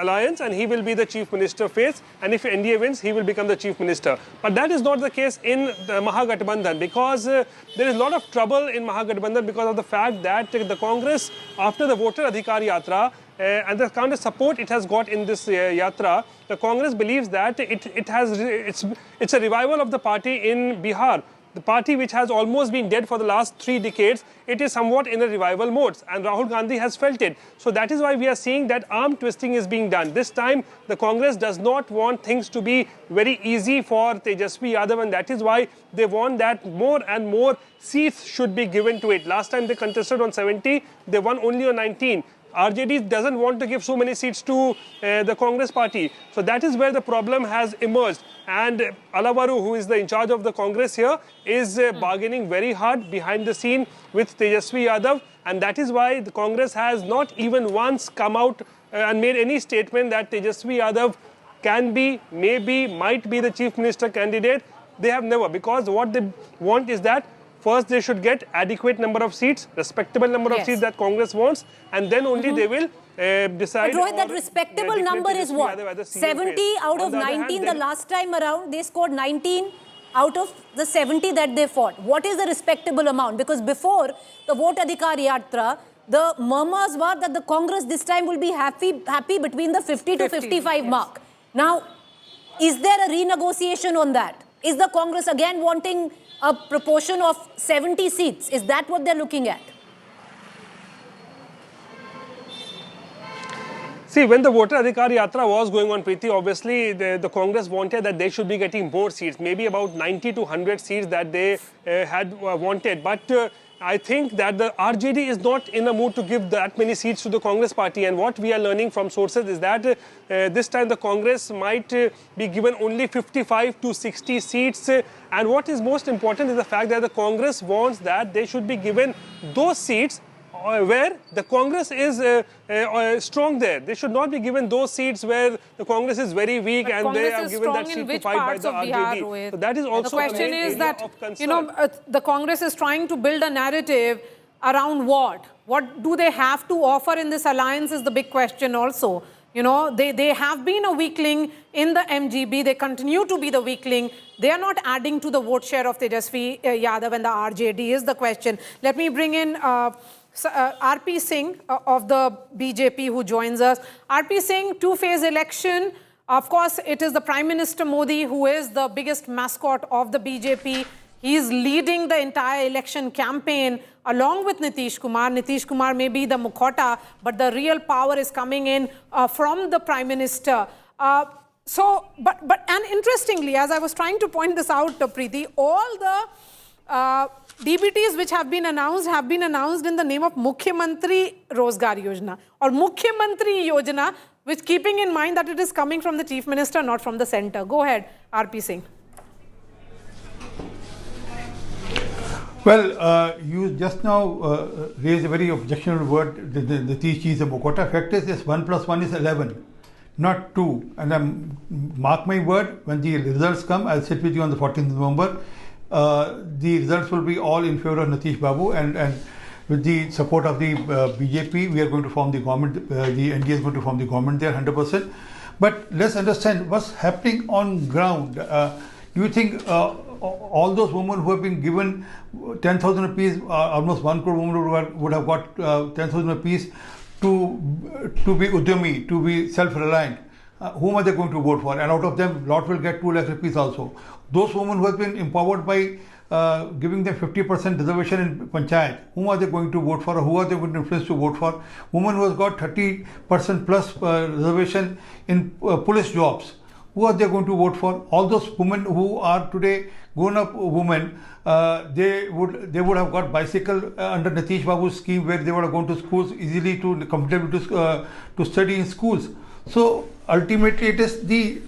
alliance and he will be the chief minister phase, and if NDA wins, he will become the chief minister. But that is not the case in the Mahagathbandhan, because there is a lot of trouble in Mahagathbandhan because of the fact that the Congress, after the voter Adhikar Yatra, and the kind of support it has got in this yatra, the Congress believes that it's a revival of the party in Bihar. The party which has almost been dead for the last 3 decades, it is somewhat in a revival mode, and Rahul Gandhi has felt it. So that is why we are seeing that arm twisting is being done. This time, the Congress does not want things to be very easy for Tejasvi Yadav, and that is why they want that more and more seats should be given to it. Last time they contested on 70, they won only on 19. RJD doesn't want to give so many seats to the Congress party. So that is where the problem has emerged. And Alavaru, who is the in charge of the Congress here, is bargaining very hard behind the scene with Tejasvi Yadav. And that is why the Congress has not even once come out and made any statement that Tejasvi Yadav can be, maybe, might be the chief minister candidate. They have never, because what they want is that first, they should get adequate number of seats, respectable number of seats that Congress wants, and then only they will decide. But Rohit, that respectable number is what? 70 out of 19 the last time around. They scored 19 out of the 70 that they fought. What is the respectable amount? Because before the vote Adhikar Yatra, the murmurs were that the Congress this time will be happy between the 50 to 55 mark. Now, is there a renegotiation on that? Is the Congress again wanting a proportion of 70 seats? Is that what they're looking at? See, when the voter Adhikar Yatra was going on, Preeti, obviously the Congress wanted that they should be getting more seats, maybe about 90 to 100 seats that they had wanted. But I think that the RJD is not in a mood to give that many seats to the Congress party, and what we are learning from sources is that this time the Congress might be given only 55 to 60 seats, and what is most important is the fact that the Congress wants that they should be given those seats where the Congress is strong there. They should not be given those seats where the Congress is very weak and they are given that seat to fight by the RJD. So that is also the question is that, you know, the Congress is trying to build a narrative around what? What do they have to offer in this alliance is the big question also. You know, they have been a weakling in the MGB. They continue to be the weakling. They are not adding to the vote share of Tejasvi Yadav and the RJD is the question. Let me bring in RP Singh of the BJP who joins us. RP Singh, two-phase election. Of course, it is the Prime Minister Modi who is the biggest mascot of the BJP. He is leading the entire election campaign along with Nitish Kumar. Nitish Kumar may be the mukhota, but the real power is coming in from the Prime Minister. And interestingly, as I was trying to point this out, Preeti, all the DBTs which have been announced in the name of Mukhyamantri Rozgar Yojana or Mukhyamantri Yojana, which keeping in mind that it is coming from the Chief Minister, not from the centre. Go ahead, RP Singh. Well, you just now raised a very objectionable word, the Nitish is a Mukhota. Fact is, this 1 + 1 is 11, not 2. And mark my word, when the results come, I'll sit with you on the 14th of November. The results will be all in favor of Nitish Babu, and with the support of the BJP, we are going to form the government, the NDA is going to form the government there 100%. But let's understand what's happening on ground. Do you think all those women who have been given 10,000 rupees, almost 1 crore women would have got 10,000 rupees to be Udyami, to be self-reliant? Whom are they going to vote for? And out of them, lot will get 2 lakh rupees also. Those women who have been empowered by giving them 50% reservation in Panchayat, whom are they going to vote for, or who are they going to influence to vote for? Women who has got 30% plus reservation in police jobs, who are they going to vote for? All those women who are today grown-up women, they would have got bicycle under Nitish Babu's scheme, where they would have gone to schools easily to comfortable to study in schools. So ultimately, it is the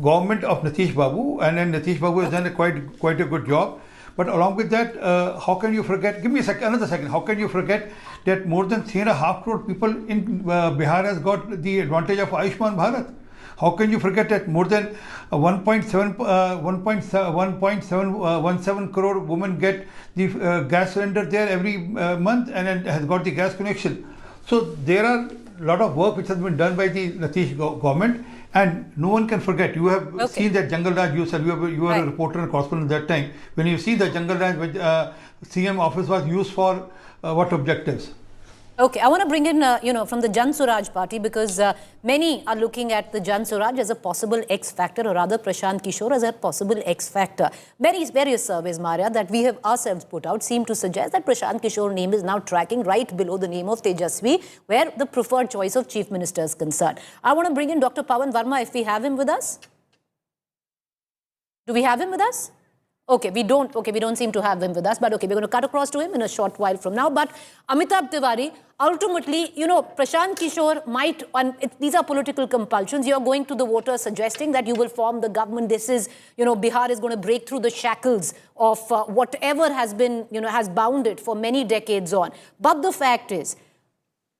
government of Nitish Babu, and then Nitish Babu has done quite a good job. But along with that, how can you forget? Give me another second. How can you forget that more than 3.5 crore people in Bihar has got the advantage of Ayushman Bharat? How can you forget that more than 1.717 crore women get the gas cylinder there every month and has got the gas connection? So there are a lot of work which has been done by the Nitish government, and no one can forget. You have seen that Jungle Raj. You said you were a reporter and correspondent at that time. When you see the Jungle Raj, which CM office was used for what objectives? Okay, I want to bring in, from the Jan Suraj party, because many are looking at the Jan Suraj as a possible X factor, or rather Prashant Kishor as a possible X factor. Various surveys, Maria, that we have ourselves put out seem to suggest that Prashant Kishore's name is now tracking right below the name of Tejasvi, where the preferred choice of Chief Minister is concerned. I want to bring in Dr. Pawan Verma, if we have him with us. Do we have him with us? Okay, we don't seem to have him with us, but okay, we're going to cut across to him in a short while from now. But Amitabh Tiwari, ultimately, Prashant Kishor might, and these are political compulsions. You're going to the voters suggesting that you will form the government. This is, Bihar is going to break through the shackles of whatever has been, has bound it for many decades on. But the fact is,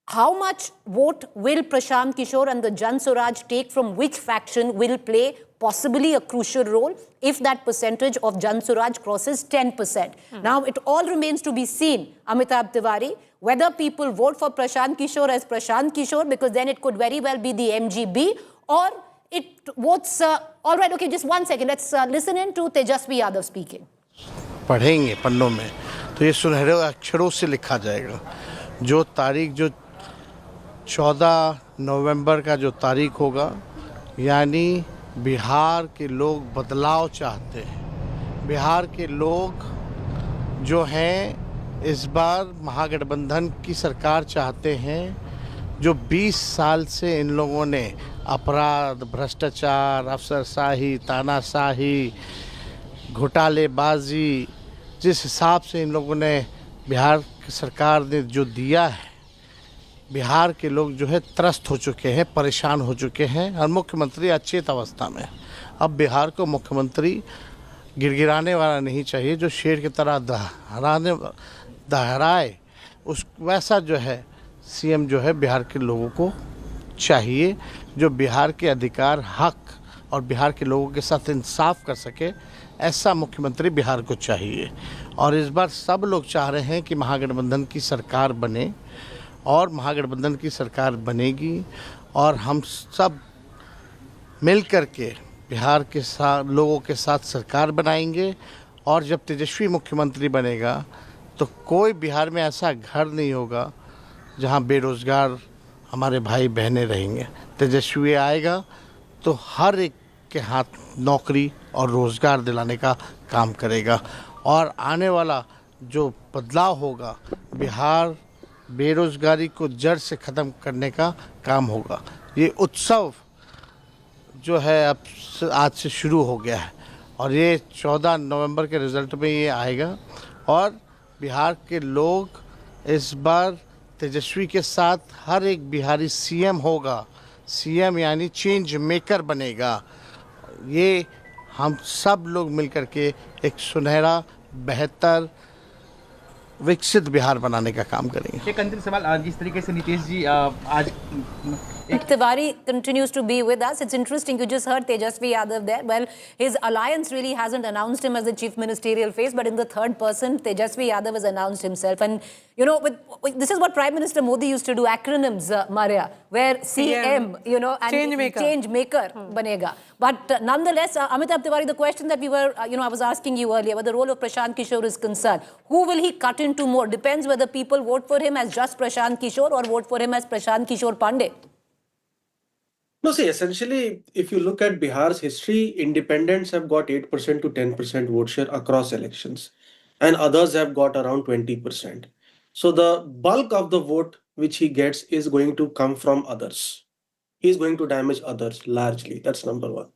how much vote will Prashant Kishor and the Jan Suraj take from which faction will play possibly a crucial role if that percentage of Jan Suraj crosses 10%. Now, it all remains to be seen, Amitabh Tiwari, whether people vote for Prashant Kishor as Prashant Kishor, because then it could very well be the MGB, or it votes... all right, okay, just 1 second. Let's listen in to Tejasvi Yadav speaking. पढ़ेंगे पन्नों में तो ये सुनहरे अक्षरों से लिखा जाएगा. जो तारीख जो 14 नवंबर का जो तारीख होगा, यानी बिहार के लोग बदलाव चाहते हैं. बिहार के लोग जो हैं इस बार महागठबंधन की सरकार चाहते हैं. जो 20 साल से इन लोगों ने अपराध, भ्रष्टाचार, अफसरशाही, तानाशाही, घोटालेबाजी, जिस हिसाब से इन लोगों ने बिहार की सरकार ने जो दिया है, बिहार के लोग जो है त्रस्त हो चुके हैं, परेशान हो चुके हैं और मुख्यमंत्री अचेत अवस्था में है। अब बिहार को मुख्यमंत्री गिड़गिड़ाने वाला नहीं चाहिए, जो शेर की तरह दहराए, उस वैसा जो है सीएम जो है बिहार के लोगों को चाहिए, जो बिहार के अधिकार, हक और बिहार के लोगों के साथ इंसाफ कर सके। ऐसा मुख्यमंत्री बिहार को चाहिए और इस बार सब लोग चाह रहे हैं कि महागठबंधन की सरकार बने और महागठबंधन की सरकार बनेगी और हम सब मिल कर के बिहार के साथ लोगों के साथ सरकार बनाएंगे। और जब तेजस्वी मुख्यमंत्री बनेगा तो कोई बिहार में ऐसा घर नहीं होगा जहां बेरोजगार हमारे भाई बहनें रहेंगे। तेजस्वी आएगा तो हर एक के हाथ नौकरी और रोजगार दिलाने का काम करेगा और आने वाला जो बदलाव होगा, बिहार बेरोजगारी को जड़ से ख़त्म करने का काम होगा। ये उत्सव जो है अब आज से शुरू हो गया है और ये 14 नवंबर के रिजल्ट में ये आएगा और बिहार के लोग इस बार तेजस्वी के साथ हर एक बिहारी सीएम होगा। सीएम यानी चेंज मेकर बनेगा। ये हम सब लोग मिलकर के एक सुनहरा, बेहतर, विकसित बिहार बनाने का काम करेंगे। एक अंतिम सवाल, जिस तरीके से नीतीश जी आज Tiwari continues to be with us. It's interesting, you just heard Tejasvi Yadav there. Well, his alliance really hasn't announced him as the chief ministerial face, but in the third person, Tejasvi Yadav has announced himself. And, you know, this is what Prime Minister Modi used to do, acronyms, Maria, where CM, you know, and change maker banega. But nonetheless, Amitabh Tiwari, the question that we were, I was asking you earlier, where the role of Prashant Kishor is concerned, who will he cut into more? Depends whether people vote for him as just Prashant Kishor or vote for him as Prashant Kishor Pandey. No, see, essentially, if you look at Bihar's history, independents have got 8% to 10% vote share across elections, and others have got around 20%. So the bulk of the vote which he gets is going to come from others. He's going to damage others largely. That's number one.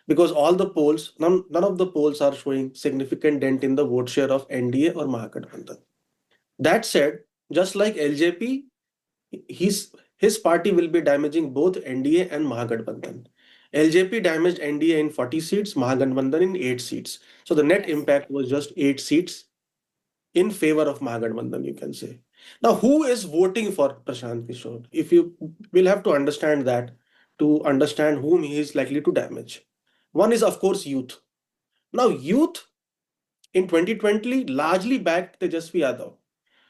Because all the polls, none of the polls are showing significant dent in the vote share of NDA or Mahagathbandhan. That said, just like LJP, his party will be damaging both NDA and Mahagathbandhan. LJP damaged NDA in 40 seats, Mahagathbandhan in 8 seats. So the net impact was just 8 seats in favor of Mahagathbandhan, you can say. Now, who is voting for Prashant Kishor? If you will have to understand that to understand whom he is likely to damage. One is, of course, youth. Now, youth in 2020 largely backed Tejasvi Yadav.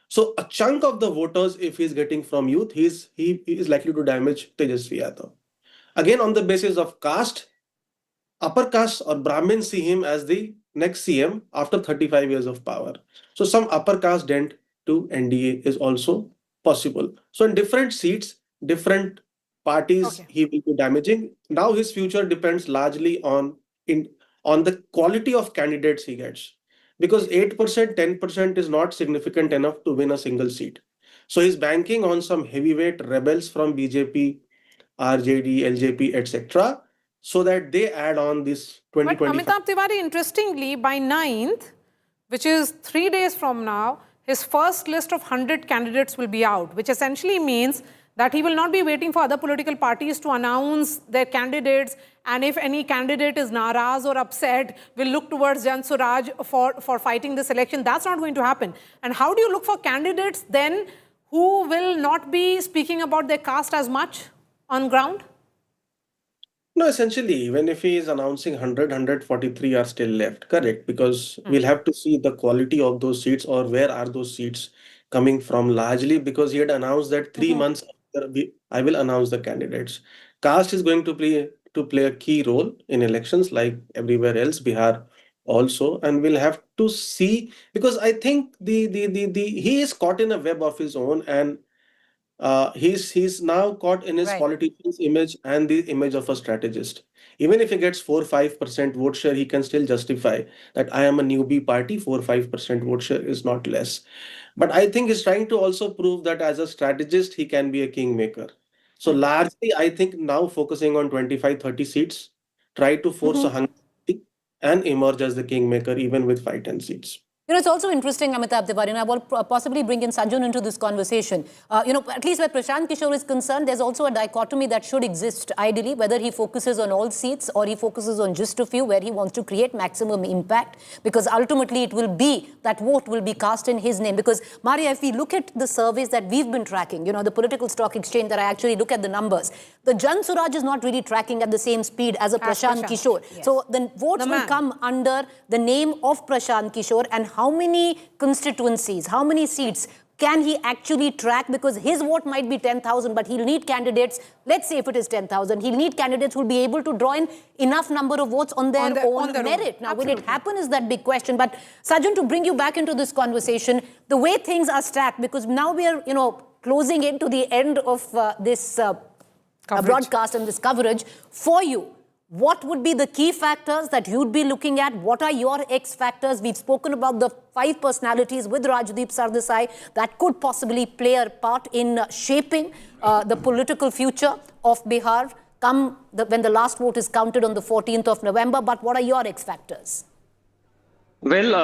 So a chunk of the voters, if he's getting from youth, he is likely to damage Tejasvi Yadav. Again, on the basis of caste, upper caste or Brahmins see him as the next CM after 35 years of power. So some upper caste dent to NDA is also possible. So in different seats, different parties, he will be damaging. Now his future depends largely on the quality of candidates he gets. Because 8%, 10% is not significant enough to win a single seat. So he's banking on some heavyweight rebels from BJP, RJD, LJP, etc. so that they add on this 2025. But Amitabh Tiwari, interestingly, by 9th, which is 3 days from now, his first list of 100 candidates will be out, which essentially means that he will not be waiting for other political parties to announce their candidates, and if any candidate is naraz or upset, will look towards Jan Suraj for fighting this election. That's not going to happen. And how do you look for candidates then who will not be speaking about their caste as much on ground? No, essentially, even if he is announcing 100, 143 are still left, correct? Because we'll have to see the quality of those seats or where are those seats coming from largely because he had announced that 3 months after I will announce the candidates. Caste is going to play a key role in elections like everywhere else, Bihar also, and we'll have to see because I think he is caught in a web of his own and he's now caught in his politician's image and the image of a strategist. Even if he gets 4-5% vote share, he can still justify that I am a newbie party, 4-5% vote share is not less. But I think he's trying to also prove that as a strategist, he can be a kingmaker. So largely, I think now focusing on 25-30 seats, try to force a hung and emerge as the kingmaker even with 5-10 seats. You know, it's also interesting, Amitabh Tiwari, and I will possibly bring in Sajjan into this conversation. You know, at least where Prashant Kishor is concerned, there's also a dichotomy that should exist ideally, whether he focuses on all seats or he focuses on just a few where he wants to create maximum impact, because ultimately it will be, that vote will be cast in his name. Because, Maria, if we look at the surveys that we've been tracking, you know, the political stock exchange that I actually look at the numbers, the Jan Suraj is not really tracking at the same speed as a Prashant Kishor. Yes. So the votes will come under the name of Prashant Kishor, and how many constituencies, how many seats can he actually track? Because his vote might be 10,000, but he'll need candidates, let's say if it is 10,000, he'll need candidates who will be able to draw in enough number of votes on their own merit. Now, will it happen is that big question. But Sajjan, to bring you back into this conversation, the way things are stacked, because now we are, you know, closing into the end of this broadcast and this coverage for you. What would be the key factors that you'd be looking at? What are your X factors? We've spoken about the 5 personalities with Rajdeep Sardesai that could possibly play a part in shaping the political future of Bihar when the last vote is counted on the 14th of November. But what are your X factors? Well,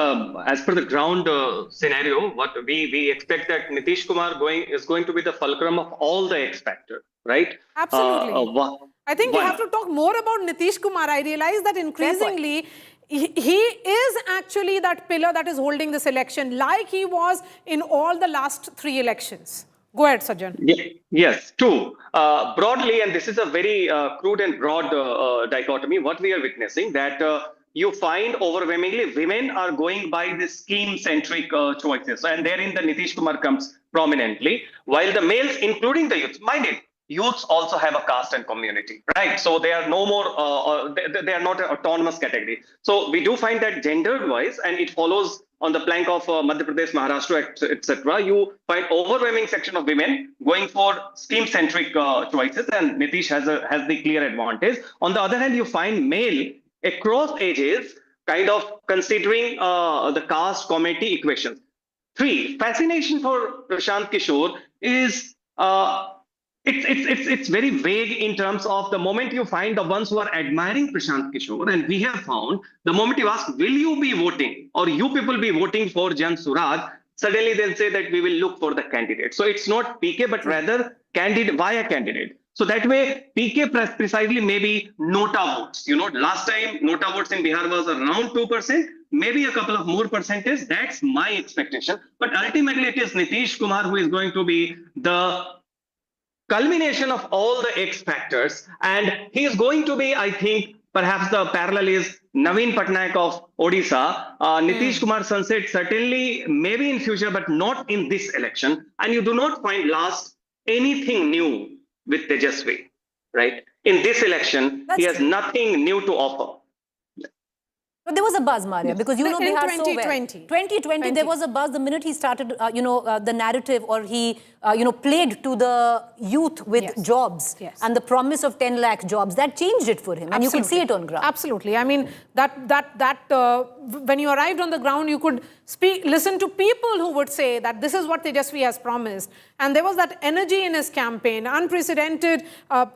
as per the ground scenario, what we expect that Nitish Kumar is going to be the fulcrum of all the X factor, right? Absolutely. I think you have to talk more about Nitish Kumar. I realize that increasingly he is actually that pillar that is holding this election, like he was in all the last 3 elections. Go ahead, Sajjan. Yes, true. Broadly, and this is a very crude and broad dichotomy, what we are witnessing, that you find overwhelmingly women are going by the scheme-centric choices. And therein the Nitish Kumar comes prominently, while the males, including the youth, mind it, youths also have a caste and community, right? So they are no more, they are not an autonomous category. So we do find that gender-wise, and it follows on the plank of Madhya Pradesh, Maharashtra, etc., you find overwhelming section of women going for scheme-centric choices, and Nitish has the clear advantage. On the other hand, you find male across ages kind of considering the caste community equations. 3, fascination for Prashant Kishor is it's very vague in terms of the moment you find the ones who are admiring Prashant Kishor, and we have found the moment you ask, will you be voting or you people be voting for Jan Suraj, suddenly they'll say that we will look for the candidate. So it's not PK, but rather candidate via candidate. So that way, PK precisely maybe Nota votes. You know, last time Nota votes in Bihar was around 2%, maybe a couple of more percentage. That's my expectation. But ultimately, it is Nitish Kumar who is going to be the culmination of all the X factors. And he is going to be, I think, perhaps the parallel is Naveen Patnaik of Odisha. Nitish Kumar Sunset certainly maybe in future, but not in this election. And you do not find last anything new with Tejasvi, right? In this election, he has nothing new to offer. But there was a buzz, Maria, because you know in Bihar 2020. so well. 2020, there was a buzz the minute he started, the narrative, or he, played to the youth with jobs and the promise of 10 lakh jobs. That changed it for him, and you could see it on ground. Absolutely. I mean, when you arrived on the ground, you could listen to people who would say that this is what Tejasvi has promised. And there was that energy in his campaign, unprecedented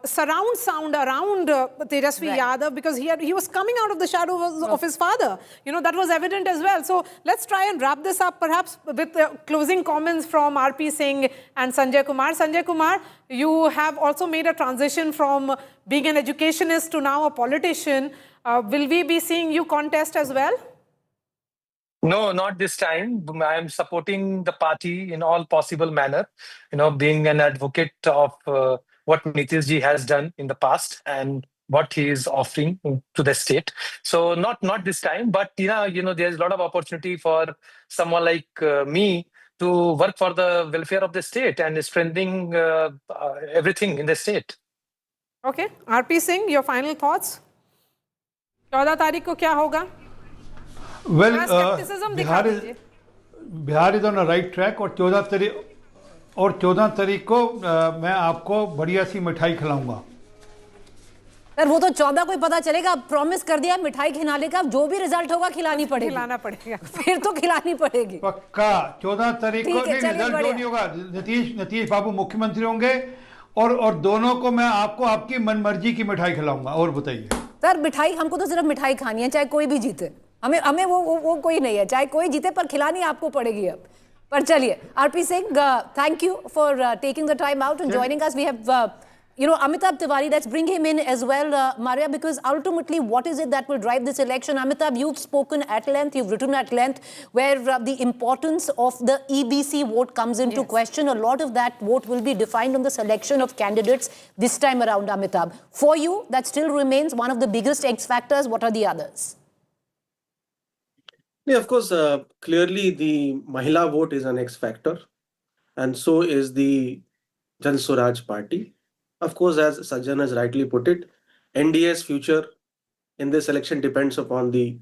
surround sound around Tejasvi Yadav, because he was coming out of the shadow of his father. You know, that was evident as well. So let's try and wrap this up perhaps with closing comments from RP Singh and Sanjay Kumar. Sanjay Kumar, you have also made a transition from being an educationist to now a politician. Will we be seeing you contest as well? No, not this time. I am supporting the party in all possible manner, being an advocate of what Nitish ji has done in the past and what he is offering to the state. So not this time, but there's a lot of opportunity for someone like me to work for the welfare of the state and strengthening everything in the state. Okay. RP Singh, your final thoughts? 14 तारीख को क्या होगा? Well, Bihar is on a right track, और 14 तारीख को मैं आपको बढ़िया सी मिठाई खिलाऊंगा. सर वो तो 14 को ही पता चलेगा. प्रॉमिस कर दिया मिठाई खिलाने का, जो भी रिजल्ट होगा खिलानी पड़ेगी. खिलाना पड़ेगा. फिर तो खिलानी पड़ेगी. पक्का 14 तारीख को रिजल्ट जो नहीं होगा, नीतीश बाबू मुख्यमंत्री होंगे, और दोनों को मैं आपकी मनमर्जी की मिठाई खिलाऊंगा. और बताइए सर, मिठाई हमको तो सिर्फ मिठाई खानी है, चाहे कोई भी जीते. हमें वो कोई नहीं है, चाहे कोई जीते पर खिलानी आपको पड़ेगी अब. पर चलिए, RP Singh, thank you for taking the time out and joining us. We have, Amitabh Tiwari. Let's bring him in as well, Maria, because ultimately, what is it that will drive this election? Amitabh, you've spoken at length, you've written at length, where the importance of the EBC vote comes into question. A lot of that vote will be defined on the selection of candidates this time around, Amitabh. For you, that still remains one of the biggest X factors. What are the others? Yeah, of course, clearly the Mahila vote is an X factor, and so is the Jan Swaraj party. Of course, as Sajjan has rightly put it, NDA's future in this election depends upon the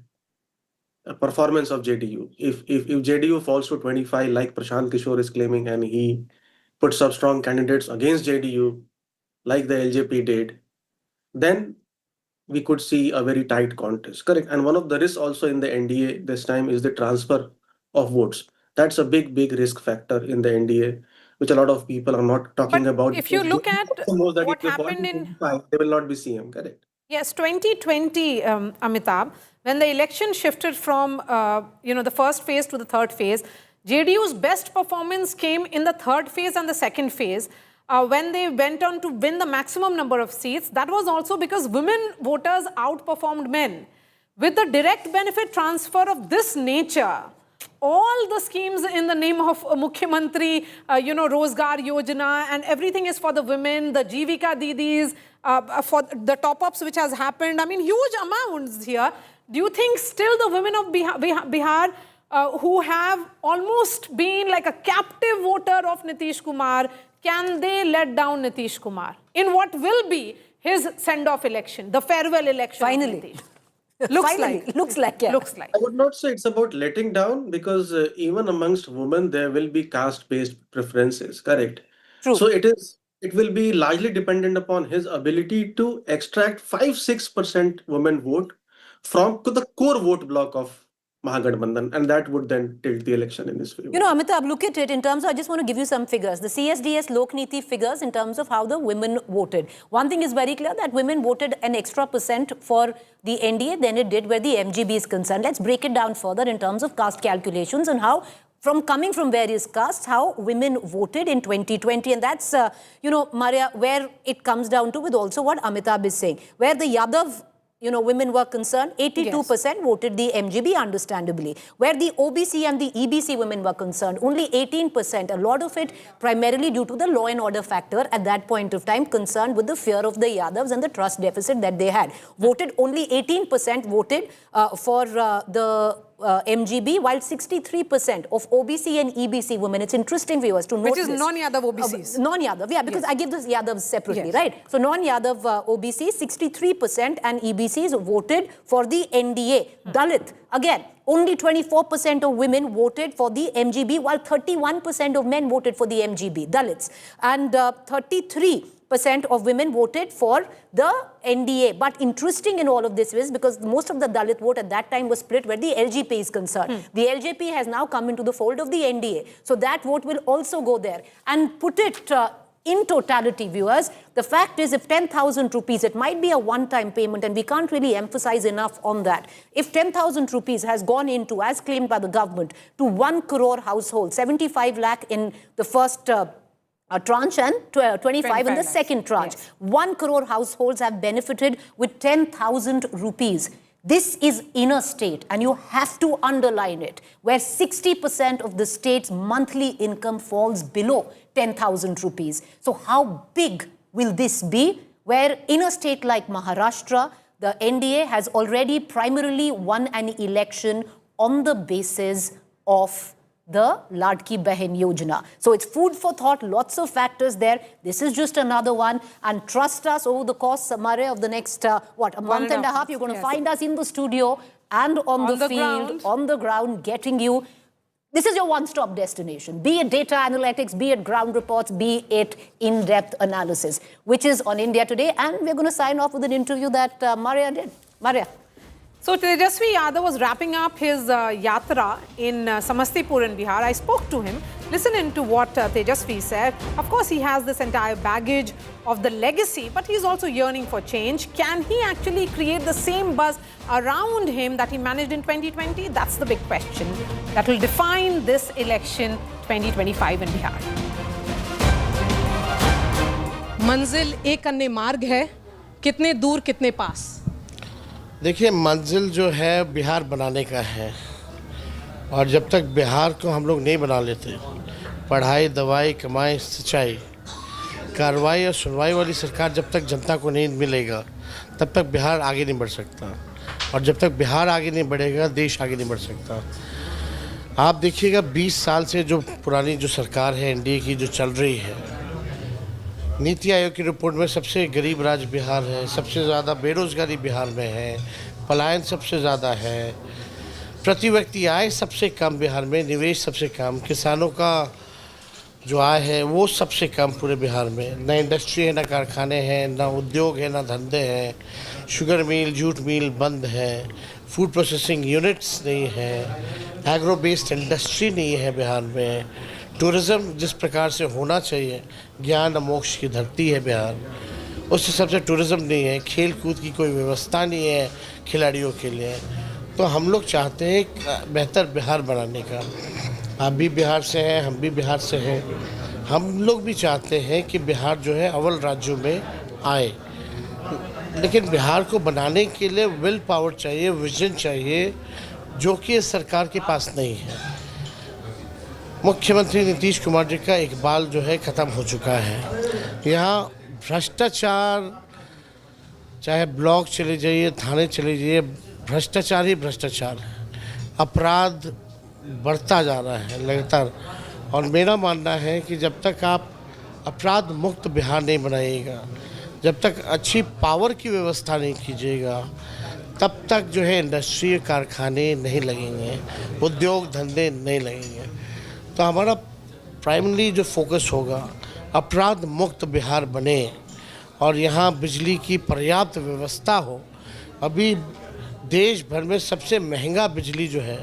performance of JDU. If JDU falls to 25, like Prashant Kishor is claiming, and he puts up strong candidates against JDU, like the LJP did, then we could see a very tight contest. Correct. And one of the risks also in the NDA this time is the transfer of votes. That's a big risk factor in the NDA, which a lot of people are not talking about. If you look at what happened in... They will not be CM, correct? Yes, 2020, Amitabh, when the election shifted from, the first phase to the third phase, JDU's best performance came in the third phase and the second phase. When they went on to win the maximum number of seats, that was also because women voters outperformed men. With the direct benefit transfer of this nature, all the schemes in the name of Mukhyamantri, Rozgar Yojana, and everything is for the women, the Jivika Didis, for the top-ups which has happened. I mean, huge amounts here. Do you think still the women of Bihar who have almost been like a captive voter of Nitish Kumar, can they let down Nitish Kumar in what will be his send-off election, the farewell election? Finally. Looks like. I would not say it's about letting down, because even amongst women, there will be caste-based preferences, correct? True. So it will be largely dependent upon his ability to extract 5-6% women vote from the core vote block of Mahagathbandhan, and that would then tilt the election in his favor. Amitabh, look at it in terms of, I just want to give you some figures. The CSDS Lokniti figures in terms of how the women voted. One thing is very clear, that women voted an extra percent for the NDA than it did where the MGB is concerned. Let's break it down further in terms of caste calculations and how, coming from various castes, how women voted in 2020. And that's, Maria, where it comes down to with also what Amitabh is saying. Where the Yadav women were concerned, 82% voted the MGB, understandably. Where the OBC and the EBC women were concerned, only 18%, a lot of it primarily due to the law and order factor at that point of time, concerned with the fear of the Yadavs and the trust deficit that they had. Voted, only 18% voted for the MGB, while 63% of OBC and EBC women. It's interesting, viewers, to note which is non-Yadav OBCs. Non-Yadav, yeah, because I give this Yadavs separately, right? So non-Yadav OBC, 63% and EBCs voted for the NDA. Dalit, again, only 24% of women voted for the MGB, while 31% of men voted for the MGB, Dalits. And 33% of women voted for the NDA. But interesting in all of this is because most of the Dalit vote at that time was split where the LJP is concerned. The LJP has now come into the fold of the NDA. So that vote will also go there. And put it in totality, viewers, the fact is if 10,000 rupees, it might be a one-time payment and we can't really emphasize enough on that. If 10,000 rupees has gone into, as claimed by the government, to 1 crore household, 75 lakh in the first tranche and 25 in the second tranche. Yes. 1 crore households have benefited with 10,000 rupees. This is inner state, and you have to underline it, where 60% of the state's monthly income falls below 10,000 rupees. So how big will this be? Where in a state like Maharashtra, the NDA has already primarily won an election on the basis of the Ladki Behin Yojana. So it's food for thought, lots of factors there. This is just another one. And trust us, over the course, Maria, of the next, a month and a half, you're going to find us in the studio and on the field, on the ground, getting you. This is your one-stop destination, be it data analytics, be it ground reports, be it in-depth analysis, which is on India Today. And we're going to sign off with an interview that Maria did. Maria. So Tejasvi Yadav was wrapping up his yatra in Samastipur in Bihar. I spoke to him. Listen into what Tejasvi said. Of course, he has this entire baggage of the legacy, but he's also yearning for change. Can he actually create the same buzz around him that he managed in 2020? That's the big question that will define this election 2025 in Bihar. मंजिल एक अन्य मार्ग है, कितने दूर कितने पास? देखिए, मंजिल जो है बिहार बनाने का है, और जब तक बिहार को हम लोग नहीं बना लेते, पढ़ाई, दवाई, कमाई, सिंचाई, कार्रवाई और सुनवाई वाली सरकार जब तक जनता को नहीं मिलेगा, तब तक बिहार आगे नहीं बढ़ सकता। और जब तक बिहार आगे नहीं बढ़ेगा, देश आगे नहीं बढ़ सकता। आप देखिएगा 20 साल से जो पुरानी जो सरकार है एनडीए की जो चल रही है, नीति आयोग की रिपोर्ट में सबसे गरीब राज्य बिहार है, सबसे ज़्यादा बेरोजगारी बिहार में है, पलायन सबसे ज़्यादा है, प्रति व्यक्ति आय सबसे कम बिहार में, निवेश सबसे कम, किसानों का जो आय है वो सबसे कम पूरे बिहार में। ना इंडस्ट्री है, ना कारखाने हैं, ना उद्योग है, ना धंधे हैं, शुगर मिल, जूट मिल बंद है, फूड प्रोसेसिंग यूनिट्स नहीं है, एग्रो बेस्ड इंडस्ट्री नहीं है बिहार में, टूरिज़्म जिस प्रकार से होना चाहिए, ज्ञान और मोक्ष की धरती है बिहार, उस हिसाब से टूरिज़्म नहीं है, खेल कूद की कोई व्यवस्था नहीं है खिलाड़ियों के लिए। तो हम लोग चाहते हैं एक बेहतर बिहार बनाने का। आप भी बिहार से हैं, हम भी बिहार से हैं, हम लोग भी चाहते हैं कि बिहार जो है अव्वल राज्यों में आए, लेकिन बिहार को बनाने के लिए विल पावर चाहिए, विजन चाहिए, जो कि इस सरकार के पास नहीं है। मुख्यमंत्री नीतीश कुमार जी का इकबाल जो है ख़त्म हो चुका है। यहाँ भ्रष्टाचार, चाहे ब्लॉक चले जाइए, थाने चले जाइए, भ्रष्टाचार ही भ्रष्टाचार है, अपराध बढ़ता जा रहा है लगातार। और मेरा मानना है कि जब तक आप अपराध मुक्त बिहार नहीं बनाइएगा, जब तक अच्छी पावर की व्यवस्था नहीं कीजिएगा, तब तक जो है इंडस्ट्री, कारखाने नहीं लगेंगे, उद्योग धंधे नहीं लगेंगे। तो हमारा प्राइमरी जो फोकस होगा, अपराध मुक्त बिहार बने और यहाँ बिजली की पर्याप्त व्यवस्था हो। अभी देश भर में सबसे महंगा बिजली जो है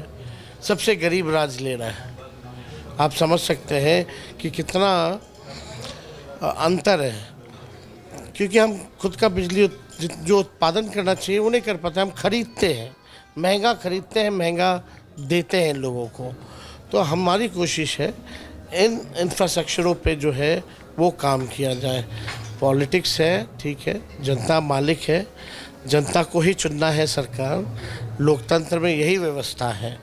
सबसे गरीब राज्य ले रहा है। आप समझ सकते हैं कि कितना अंतर है, क्योंकि हम खुद का बिजली जो उत्पादन करना चाहिए वो नहीं कर पाते, हम खरीदते हैं, महंगा खरीदते हैं, महंगा देते हैं लोगों को। तो हमारी कोशिश है इन इंफ्रास्ट्रक्चरों पे जो है वो काम किया जाए। पॉलिटिक्स है, ठीक है, जनता मालिक है, जनता को ही चुनना है सरकार, लोकतंत्र में यही व्यवस्था है।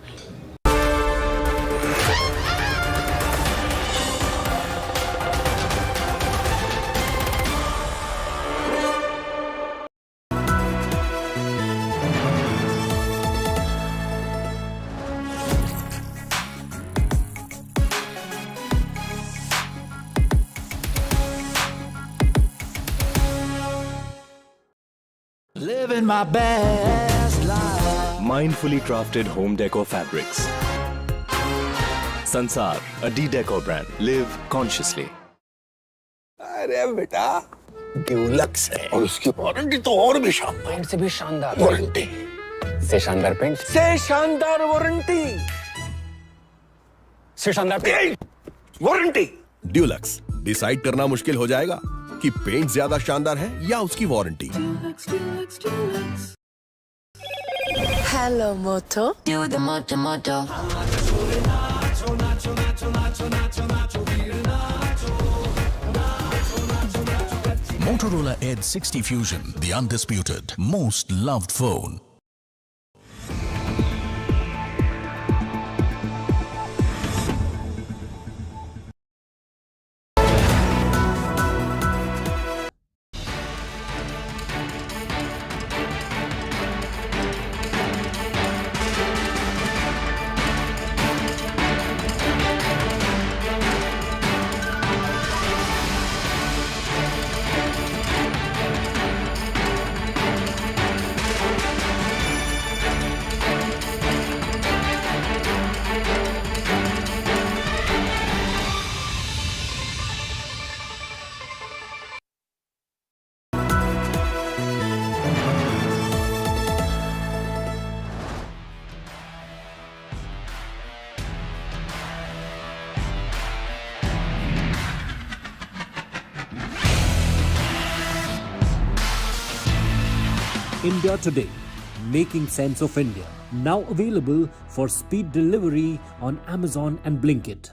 Living my best life. Mindfully crafted home decor fabrics. Sansar, a D-Decor brand. Live consciously. अरे बेटा, ड्यूलक्स है और उसकी वारंटी तो और भी शानदार। पेंट से भी शानदार वारंटी, से शानदार पेंट, से शानदार वारंटी, से शानदार पेंट, वारंटी। ड्यूलक्स, डिसाइड करना मुश्किल हो जाएगा कि पेंट ज्यादा शानदार है या उसकी warranty. Hello Moto, do the Moto Moto. Motorola Edge 60 Fusion, the undisputed, most loved phone. India Today, Making Sense of India. Now available for speed delivery on Amazon and Blinkit.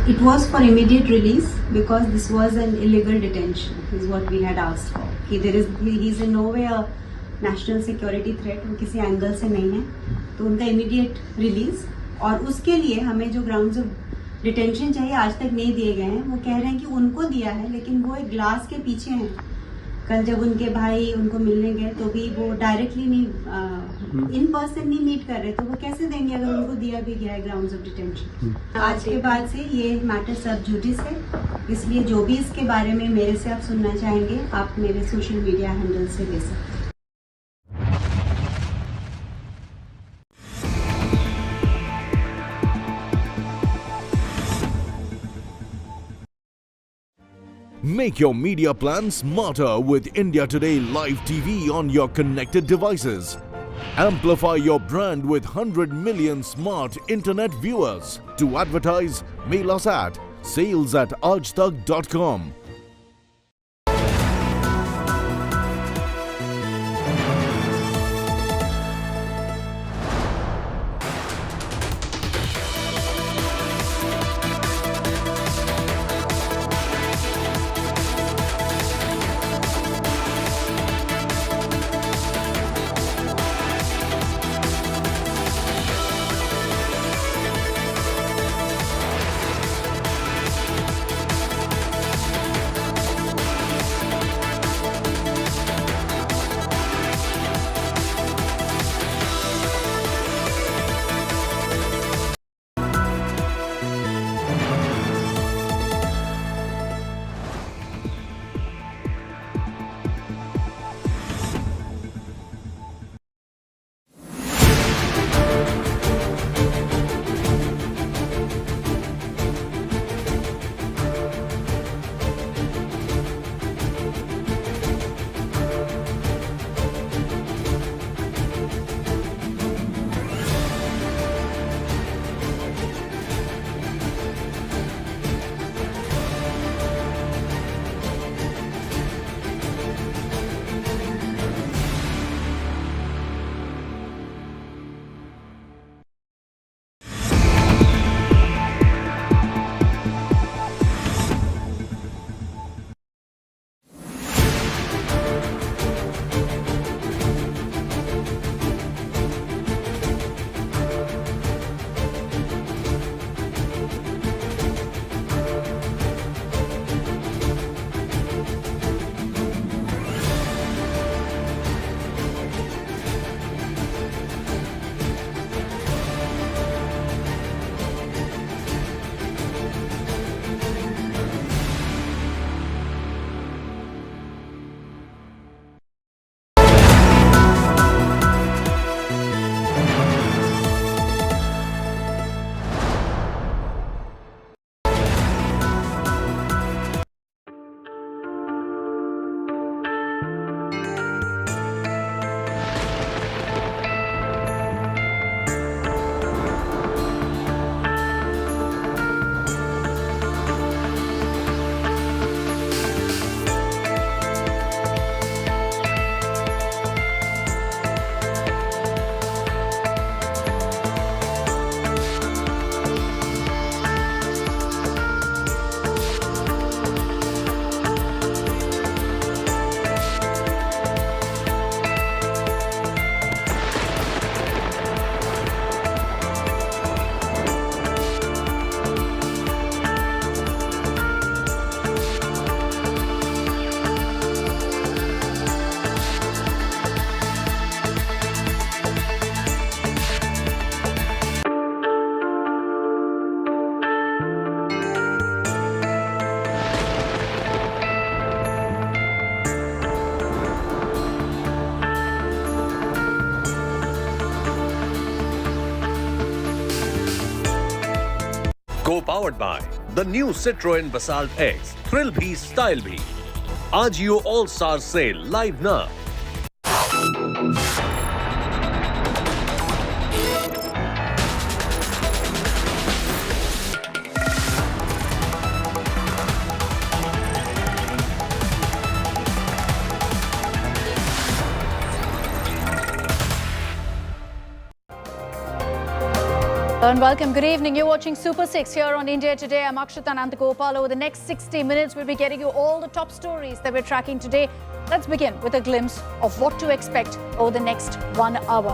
It was for immediate release because this was an illegal detention, is what we had asked for. He is in no way a national security threat, वो किसी angle से नहीं है, तो उनका immediate release. और उसके लिए हमें जो grounds of detention चाहिए आज तक नहीं दिए गए हैं. वो कह रहे हैं कि उनको दिया है, लेकिन वो एक ग्लास के पीछे हैं. कल जब उनके भाई उनको मिलने गए तो भी वो डायरेक्टली नहीं इन पर्सन नहीं मीट कर रहे, तो वो कैसे देंगे अगर उनको दिया भी गया है ग्राउंड्स ऑफ डिटेंशन. आज के बाद से ये मैटर सब जुडिस है, इसलिए जो भी इसके बारे में मेरे से आप सुनना चाहेंगे आप मेरे सोशल मीडिया हैंडल से ले सकते हैं. Make your media plan smarter with India Today Live TV on your connected devices. Amplify your brand with 100 million smart internet viewers. To advertise, mail us at sales@aajtak.com. Co-powered by the new Citroën Basalt X, Thrill Bhi, Style Bhi. Ajio All-Star Sale live now. And welcome. Good evening. You're watching Super 6 here on India Today. I'm Akshita Nandagopal. Over the next 60 minutes, we'll be getting you all the top stories that we're tracking today. Let's begin with a glimpse of what to expect over the next 1 hour.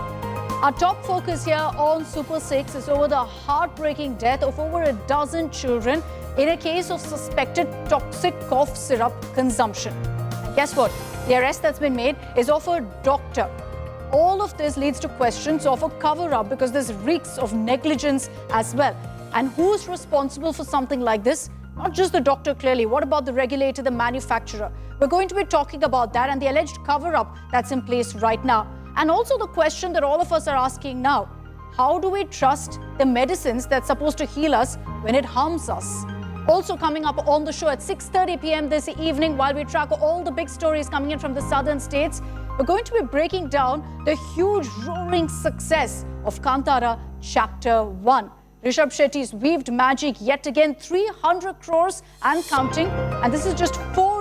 Our top focus here on Super 6 is over the heartbreaking death of over a dozen children in a case of suspected toxic cough syrup consumption. And guess what? The arrest that's been made is of a doctor. All of this leads to questions of a cover-up because this reeks of negligence as well. And who's responsible for something like this? Not just the doctor, clearly. What about the regulator, the manufacturer? We're going to be talking about that and the alleged cover-up that's in place right now. And also the question that all of us are asking now. How do we trust the medicines that's supposed to heal us when it harms us? Also coming up on the show at 6:30 p.m. this evening, while we track all the big stories coming in from the southern states, we're going to be breaking down the huge roaring success of Kantara Chapter 1. Rishabh Shetty's weaved magic yet again, 300 crores and counting. And this is just 4